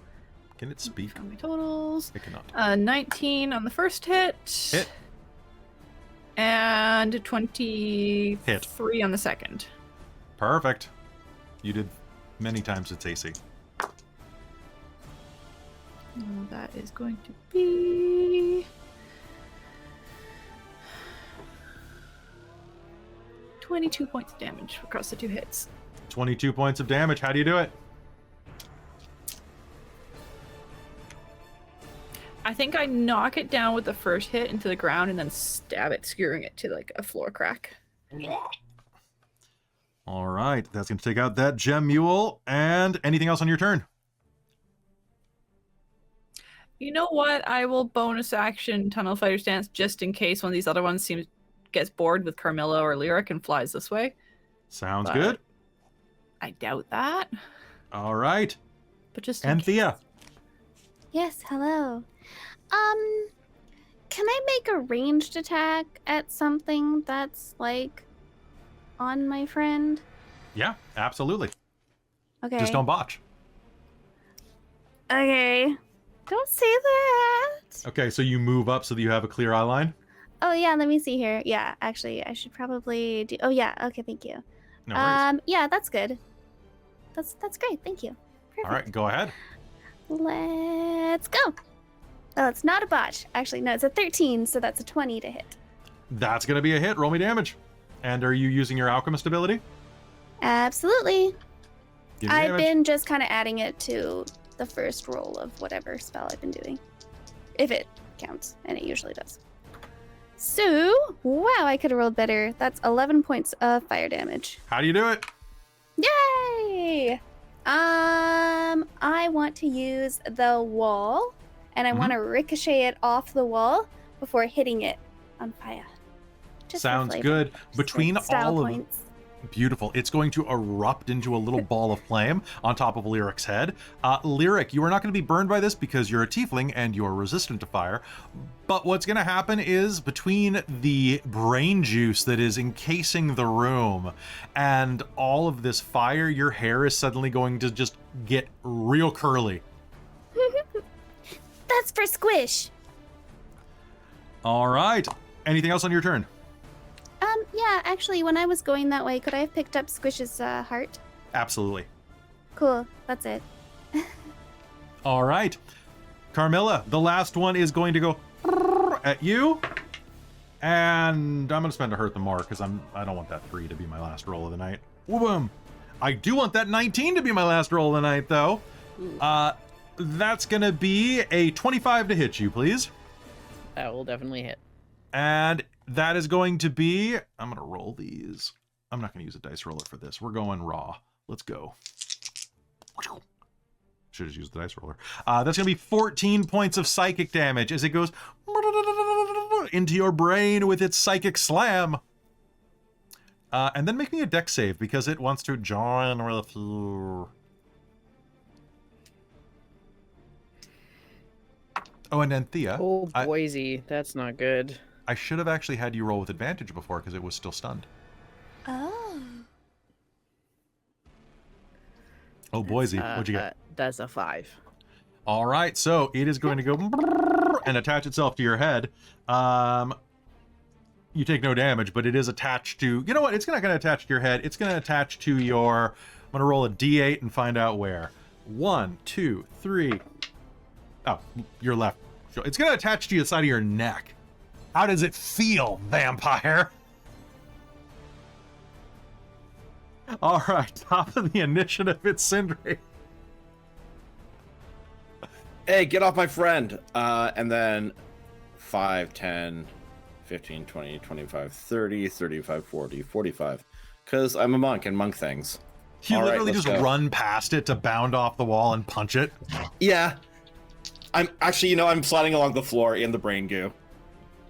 can it speak? from my totals. It cannot. 19 on the first hit. Hit. And 23 on the second. Perfect. You did many times its AC. That is going to be 22 points of damage across the 2 hits. 22 points of damage. How do you do it? I think I knock it down with the first hit into the ground and then stab it, skewering it to like a floor crack. All right, that's going to take out that gem mule. And anything else on your turn? You know what? I will bonus action Tunnel Fighter Stance just in case one of these other ones seems gets bored with Carmilla or Lyric and flies this way. Sounds But good. I doubt that. All right. But just in Anthea. Yes, hello. Can I make a ranged attack at something that's like on my friend? Yeah, absolutely. Okay. Just don't botch. Okay. Don't say that. Okay, so you move up so that you have a clear eye line. Oh yeah, let me see here. Yeah, actually, I should probably do. Oh yeah, okay, thank you. No worries. Yeah, that's good. That's great. Thank you. Perfect. All right, go ahead. Let's go. Oh, it's not a botch. Actually, no, it's a 13, so that's a 20 to hit. That's gonna be a hit. Roll me damage. And are you using your alchemist ability? Absolutely. Give me I've damage. been just kind of adding it to the first roll of whatever spell I've been doing. If it counts, and it usually does. So, wow, I could have rolled better. That's 11 points of fire damage. How do you do it? Yay! I want to use the wall, and I want to ricochet it off the wall before hitting it on fire. Just for Sounds flavor. good. Just Between like style all of points. Beautiful. It's going to erupt into a little ball of flame on top of Lyric's head. Lyric, you are not going to be burned by this because you're a tiefling and you're resistant to fire. But what's going to happen is between the brain juice that is encasing the room and all of this fire, your hair is suddenly going to just get real curly. That's for squish. All right. Anything else on your turn? Yeah, actually, when I was going that way, could I have picked up Squish's heart? Absolutely. Cool, that's it. All right. Carmilla, the last one is going to go at you. And I'm going to spend a hurt them more because I don't want that 3 to be my last roll of the night. Boom. I do want that 19 to be my last roll of the night, though. That's going to be a 25 to hit you, please. That will definitely hit. And that is going to be... I'm going to roll these. I'm not going to use a dice roller for this. We're going raw. Let's go. Should have used the dice roller. That's going to be 14 points of psychic damage as it goes into your brain with its psychic slam. And then make me a dex save because it wants to join with you. Oh, and Anthea. Oh, Boise, that's not good. I should have actually had you roll with advantage before because it was still stunned. Oh. Oh, Boise, what'd you get? That's a 5. All right, so it is going to go and attach itself to your head. You take no damage, but it is attached to... You know what? It's not going to attach to your head. It's going to attach to your... I'm going to roll a d8 and find out where. 1, 2, 3... Oh, your left. It's going to attach to the side of your neck. How does it feel, vampire? All right, top of the initiative, it's Sindri. Hey, get off my friend. And then 5, 10, 15, 20, 25, 30, 35, 40, 45. Because I'm a monk and monk things. You All right, literally let's just go. run past it to bound off the wall and punch it. Yeah. I'm actually, I'm sliding along the floor in the brain goo.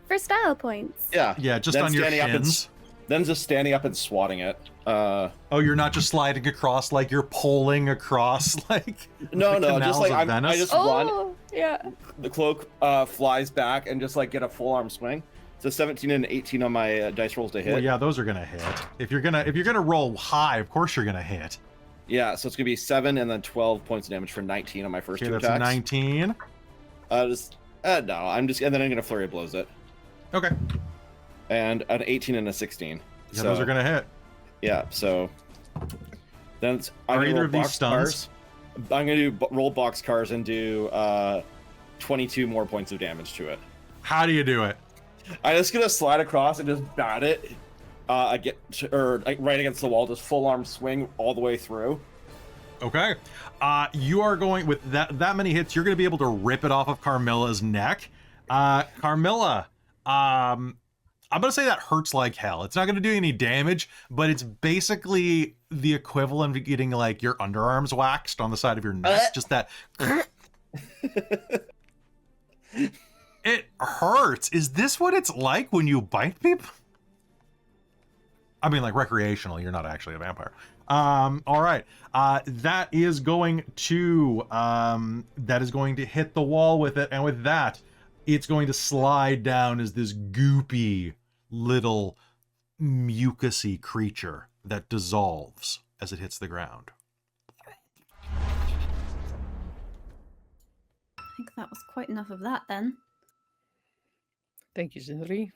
For style points. Yeah. Yeah, just Then on your standing up and shins. Then just standing up and swatting it. Oh, you're not just sliding across like you're pulling across like No, the no, just canals like of I Venice? just run. Oh, yeah. The cloak flies back and just like get a full arm swing. It's a 17 and 18 on my dice rolls to hit. Well, yeah, those are gonna hit. If you're gonna roll high, of course you're gonna hit. Yeah, so it's gonna be 7 and then 12 points of damage for 19 on my first Okay, two that's attacks. 19. No, and then I'm gonna flurry of blows it, Okay. and an 18 and a 16. Yeah, those are gonna hit. Yeah, so then I'm Are gonna either roll of these box stuns? cars. I'm gonna do roll box cars and do 22 more points of damage to it. How do you do it? I'm just gonna slide across and just bat it, right against the wall, just full arm swing all the way through. Okay. You are going with that many hits. You're going to be able to rip it off of Carmilla's neck. Carmilla, I'm going to say that hurts like hell. It's not going to do any damage, but it's basically the equivalent of getting like your underarms waxed on the side of your neck. Just that. It hurts. Is this what it's like when you bite people? I mean, like recreational. You're not actually a vampire. All right. That is going to hit the wall with it, and with that, it's going to slide down as this goopy little mucusy creature that dissolves as it hits the ground. I think that was quite enough of that then. Thank you, Sindri.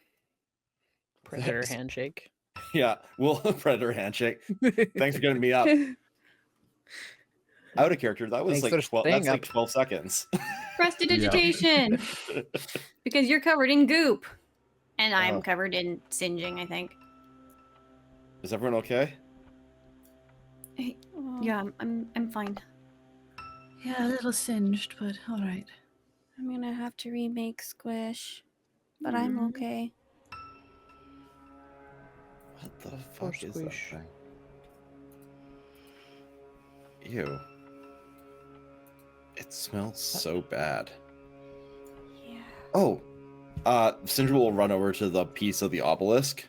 Predator handshake. Yeah, well, predator handshake. Thanks for getting me up. Out of character, that was Thanks like for 12, staying that's like up. 12 seconds. Prestidigitation! Because you're covered in goop. And I'm Oh. covered in singeing, I think. Is everyone okay? Yeah, I'm fine. Yeah, a little singed, but all right. I'm gonna have to remake Squish, but I'm okay. What the Poor fuck is that Squish. thing? Ew. It smells so bad. Yeah. Oh, Sindri will run over to the piece of the obelisk.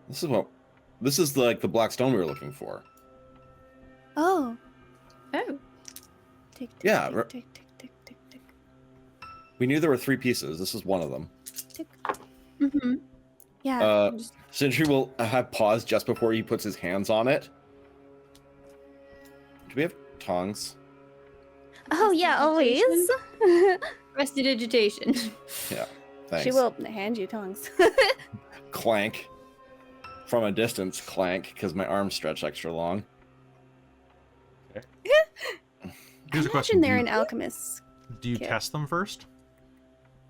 This is like the black stone we were looking for. Oh. Oh. Tick, tick, Yeah, tick, tick, tick, tick, tick, tick, We knew there were 3 pieces. This is one of them. tick. Mm-hmm. Yeah. Uh, Sindri will have paused just before he puts his hands on it. Do we have tongs? Oh yeah, always. Prestidigitation. Yeah, thanks. She will hand you tongs. Clank. From a distance, clank, because my arms stretch extra long. Here's a I question. imagine they're an alchemist. Do you kit. test them first?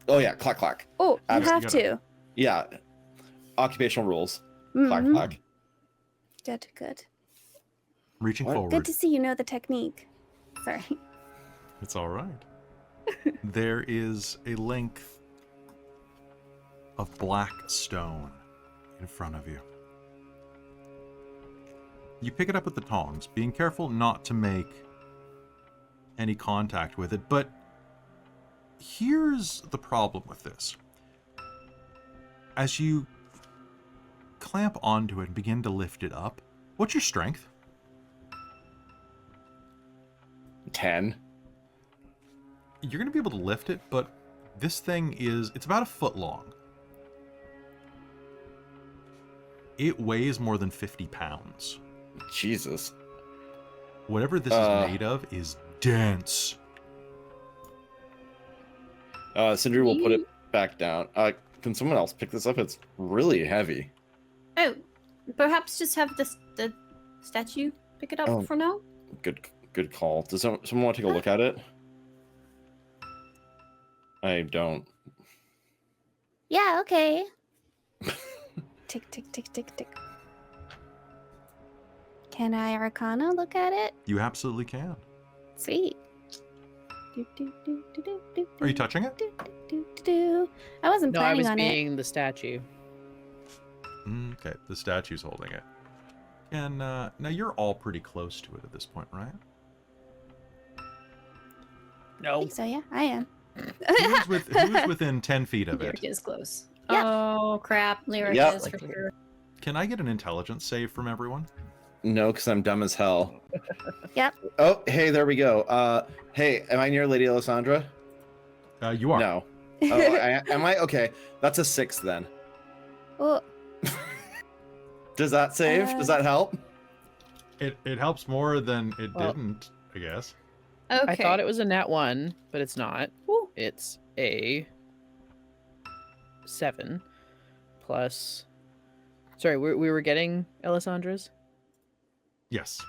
Oh yeah, clack clack. Oh, you Absolutely have gotta- to. Yeah. Occupational rules. Clack Mhm. clack. Good, good. Reaching What? forward. Good to see you know the technique. Sorry. It's all right. There is a length of black stone in front of you. You pick it up with the tongs, being careful not to make any contact with it, but here's the problem with this. As you clamp onto it and begin to lift it up, what's your strength? 10. You're going to be able to lift it, but this thing it's about a foot long. It weighs more than 50 pounds. Jesus. Whatever this is made of is dense. Sindri will put it back down. Can someone else pick this up? It's really heavy. Oh, perhaps just have the statue pick it up Oh. for now? Good call. Does someone want to take a look at it? I don't. Yeah, okay. Tick, tick, tick, tick, tick. Can I Arcana look at it? You absolutely can. Sweet. Do, do, do, do, do, do, Are you do, touching it? do, do, do, do. I wasn't No, I planning was on it. being the statue. Okay, the statue's holding it. And now you're all pretty close to it at this point, right? I No. think so, yeah, I am. Who's within 10 feet of Lyric it? is close. Yep. Oh, crap. Lyric Yep. is for sure. Can I get an intelligence save from everyone? No, because I'm dumb as hell. Yep. Oh, hey, there we go. Hey, am I near Lady Alessandra? You are. No. Oh, am I? Okay, that's a 6 then. Oh, Does that save? Does that help? It helps more than it Well- didn't, I guess. Okay. I thought it was a nat 1, but it's not. Ooh. It's a 7 plus. Sorry, we were getting Alessandra's? Yes.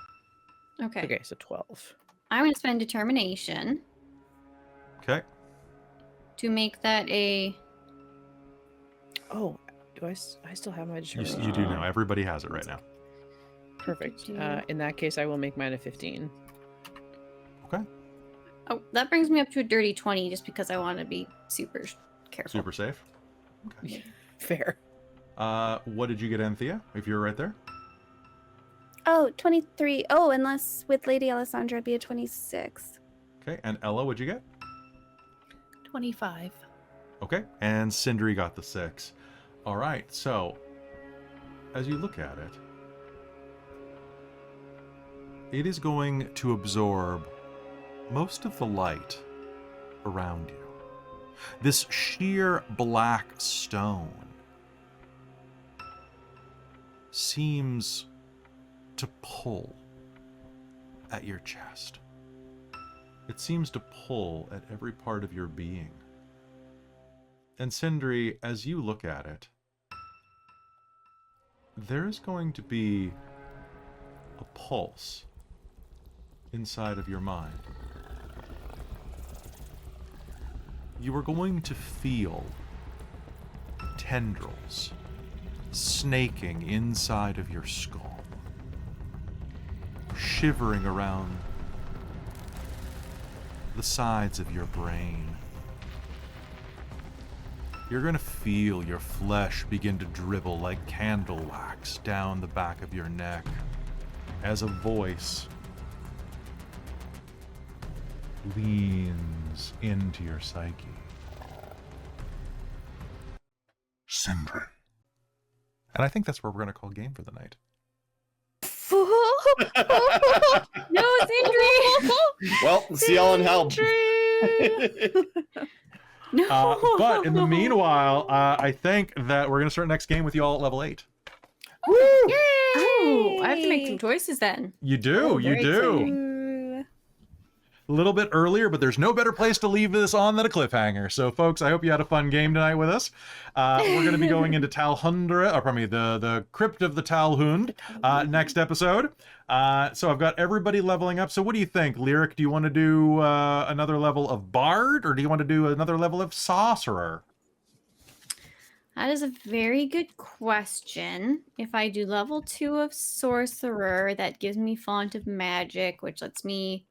Okay. Okay, so 12. I'm going to spend determination Okay. to make that a... Oh, do I still have my determination? You do know. Everybody has it right now. Perfect. In that case, I will make mine a 15. Okay. Oh, that brings me up to a dirty 20 just because I want to be super careful. Super safe. Okay. Fair. What did you get, Anthea? If you're right there. oh, 23. Oh, unless with Lady Alessandra it'd be a 26. Okay. And Ella, what'd you get? 25. Okay. And Sindri got the 6. All right. So as you look at it, it is going to absorb most of the light around you. This sheer black stone seems to pull at your chest. It seems to pull at every part of your being. And Sindri, as you look at it, there is going to be a pulse inside of your mind. You are going to feel tendrils snaking inside of your skull, shivering around the sides of your brain. You're going to feel your flesh begin to dribble like candle wax down the back of your neck as a voice leans into your psyche. Sindri. And I think that's where we're going to call game for the night. No, Sindri! Well, see y'all in hell. No. But in the meanwhile, I think that we're going to start next game with you all at level 8. Woo! Oh, I have to make some choices then. You do, Oh, you very do. exciting. A little bit earlier, but there's no better place to leave this on than a cliffhanger. So, folks, I hope you had a fun game tonight with us. We're going to be going into Talhundra, or pardon me, the Crypt of the Talhund next episode. So I've got everybody leveling up. So what do you think, Lyric? Do you want to do another level of Bard, or do you want to do another level of Sorcerer? That is a very good question. If I do level 2 of Sorcerer, that gives me Font of Magic, which lets me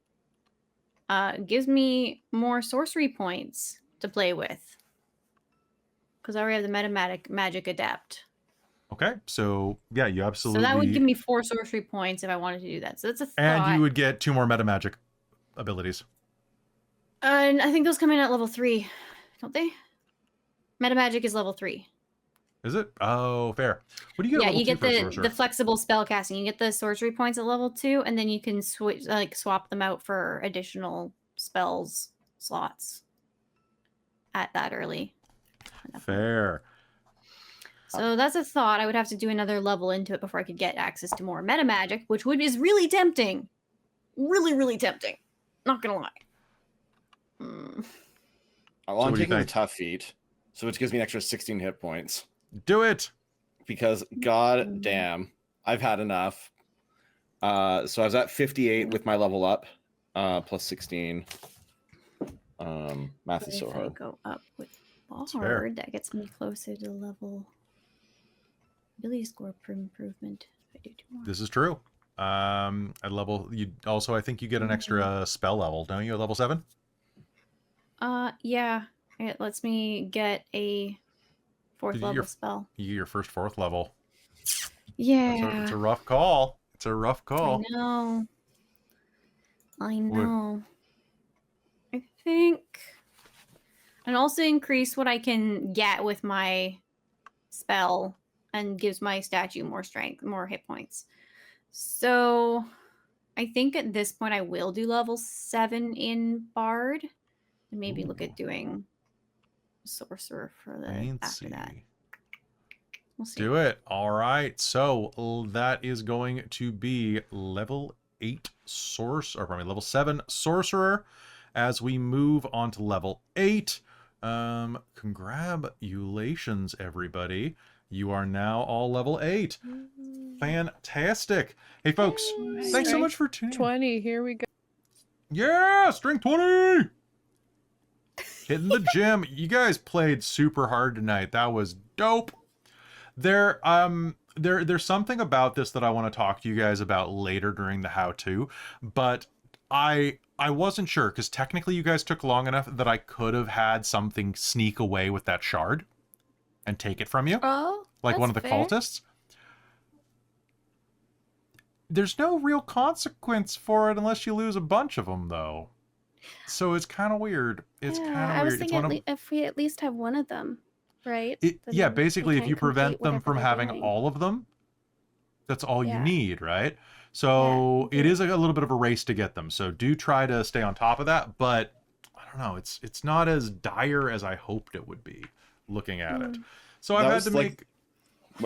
gives me more sorcery points to play with. Because I already have the Magic Adept. Okay, so yeah, you absolutely... So that would give me 4 sorcery points if I wanted to do that. So that's a thought. And you would get 2 more meta magic abilities. And I think those come in at level 3, don't they? Meta Magic is level 3. Is it? Oh, fair. What do you get? Yeah, at level you 2 get for Sorcerer? the flexible spell casting. You get the sorcery points at level 2, and then you can swap them out for additional spells slots at that early. Fair. So that's a thought. I would have to do another level into it before I could get access to more meta magic, which is really tempting. Really, really tempting. Not gonna lie. Well, what I'm do you taking the think? tough feat, so which gives me an extra 16 hit points. Do it! Because god damn, I've had enough. So I was at 58 with my level up, plus 16. Math is so If I hard. go up with fair. Bard, that gets me closer to level ability score improvement. If I do 2 more. This is true. At level... you also, I think you get an extra spell level, don't you, at level 7? Yeah. It lets me get a 4th Did you- level your- spell. You get your first 4th level. Yeah. It's a rough call. It's a rough call. I know. I know. I think. And also increase what I can get with my spell and gives my statue more strength, more hit points. So I think at this point I will do level 7 in Bard and maybe look at doing Sorcerer for after that. We'll see. Do it. All right. So that is going to be level 8 level 7 Sorcerer as we move on to level 8. Congratulations, everybody. You are now all level 8. Fantastic. Hey, folks, thanks so much for tuning in. 20, here we go. Yeah, strength 20. Hitting the gym. You guys played super hard tonight. That was dope. There's something about this that I want to talk to you guys about later during the how-to, but I wasn't sure because technically you guys took long enough that I could have had something sneak away with that shard and take it from you, Oh, like one of the that's fair. cultists. There's no real consequence for it unless you lose a bunch of them, though. So it's kind of weird. It's kind of weird. I was It's thinking one of if we at least have one of them, right? Then yeah, they basically, if can't you prevent complete them from whatever they're having doing. all of them, That's all you Yeah. need, right? So Yeah, it is a little bit of a race to get them. So do try to stay on top of that. But I don't know. It's not as dire as I hoped it would be looking at it. So I've That had was to like- make...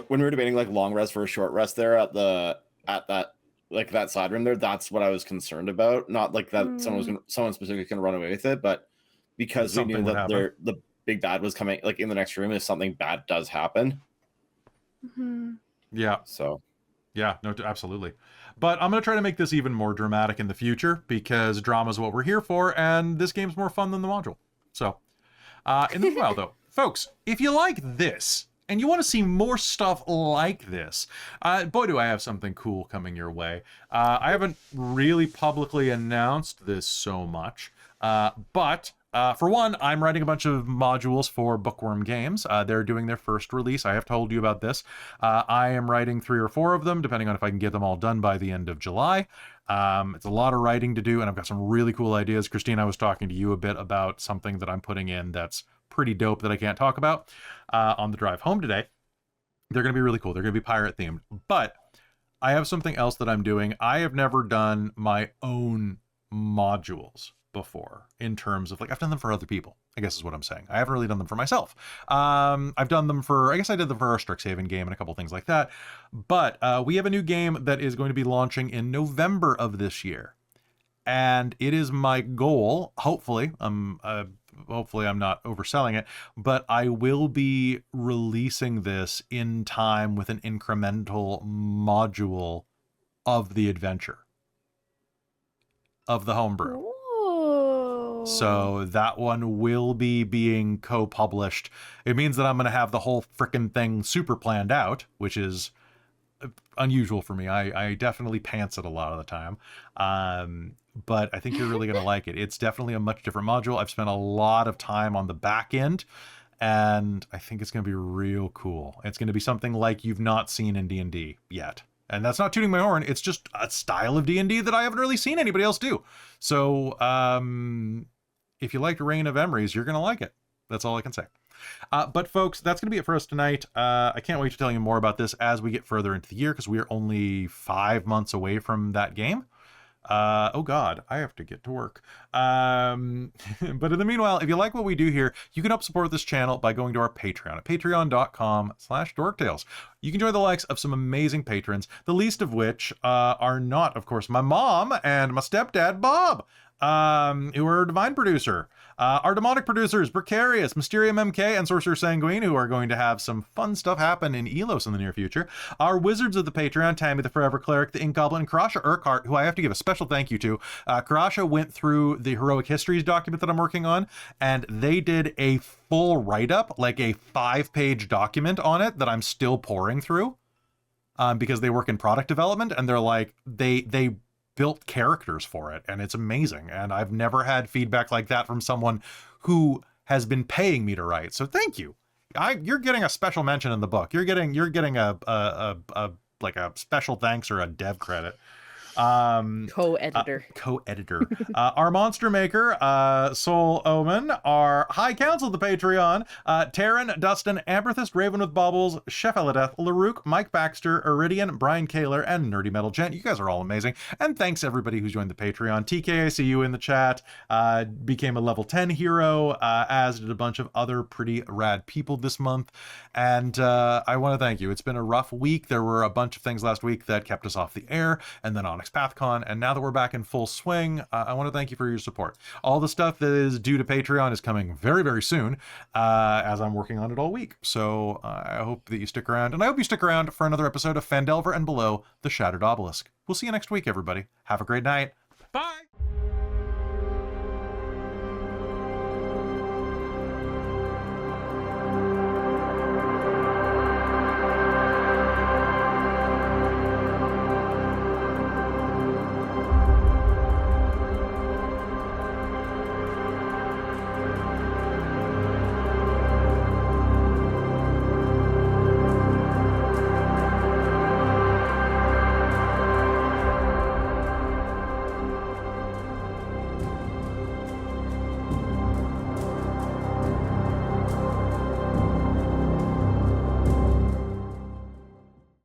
When we were debating like long rest for a short rest there at that like that side room there, that's what I was concerned about. Not like that someone specifically can run away with it, but because we Something knew would that happen. the big bad was coming like in the next room if something bad does happen. Yeah. So Yeah, no, absolutely. But I'm going to try to make this even more dramatic in the future because drama is what we're here for, and this game's more fun than the module. So, in the meanwhile, though, folks, if you like this and you want to see more stuff like this, boy, do I have something cool coming your way. I haven't really publicly announced this so much, but... for one, I'm writing a bunch of modules for Bookwyrm Games. They're doing their first release. I have told you about this. I am writing 3 or 4 of them, depending on if I can get them all done by the end of July. It's a lot of writing to do, and I've got some really cool ideas. Christine, I was talking to you a bit about something that I'm putting in that's pretty dope that I can't talk about on the drive home today. They're going to be really cool. They're going to be pirate themed. But I have something else that I'm doing. I have never done my own modules before in terms of like I've done them for other people, I guess is what I'm saying. I haven't really done them for myself. I've done them for, I guess I did them for our Strixhaven game and a couple things like that. But we have a new game that is going to be launching in November of this year. And it is my goal, hopefully I'm not overselling it, but I will be releasing this in time with an incremental module of the adventure of the homebrew. So that one will be being co-published. It means that I'm going to have the whole frickin' thing super planned out, which is unusual for me. I definitely pants it a lot of the time. But I think you're really going to like it. It's definitely a much different module. I've spent a lot of time on the back end, and I think it's going to be real cool. It's going to be something like you've not seen in D&D yet. And that's not tooting my horn. It's just a style of D&D that I haven't really seen anybody else do. So if you liked Reign of Emeries, you're going to like it. That's all I can say. But folks, that's going to be it for us tonight. I can't wait to tell you more about this as we get further into the year, because we are only 5 months away from that game. Oh God, I have to get to work. But in the meanwhile, if you like what we do here, you can help support this channel by going to our Patreon at patreon.com/dorktales. You can join the likes of some amazing patrons, the least of which are not, of course, my mom and my stepdad, Bob, who are our divine producer. Our demonic producers, Precarious, Mysterium MK, and Sorcerer Sanguine, who are going to have some fun stuff happen in Elos in the near future. Our wizards of the Patreon, Tammy the Forever Cleric, the Ink Goblin, and Karasha Urquhart, who I have to give a special thank you to. Karasha went through the Heroic Histories document that I'm working on, and they did a full write-up, like a 5-page document on it that I'm still pouring through, because they work in product development, and they're like, they built characters for it, and it's amazing. And I've never had feedback like that from someone who has been paying me to write. So thank you. You're getting a special mention in the book. You're getting a like a special thanks or a dev credit. Co-editor. Our monster maker, Soul Omen, our high council of the Patreon, Taryn, Dustin, Amberthist, Raven with Baubles, Chef Eladeth, Larouk, Mike Baxter, Iridian, Brian Kaler, and Nerdy Metal Gent. You guys are all amazing. And thanks everybody who's joined the Patreon. TK, I see you in the chat, became a level 10 hero, as did a bunch of other pretty rad people this month. And I want to thank you. It's been a rough week. There were a bunch of things last week that kept us off the air, and then on PathCon, and now that we're back in full swing, I want to thank you for your support. All the stuff that is due to Patreon is coming very, very soon, as I'm working on it all week. So I hope that you stick around, and I hope you stick around for another episode of Phandelver and Below, the Shattered Obelisk. We'll see you next week, everybody. Have a great night. Bye!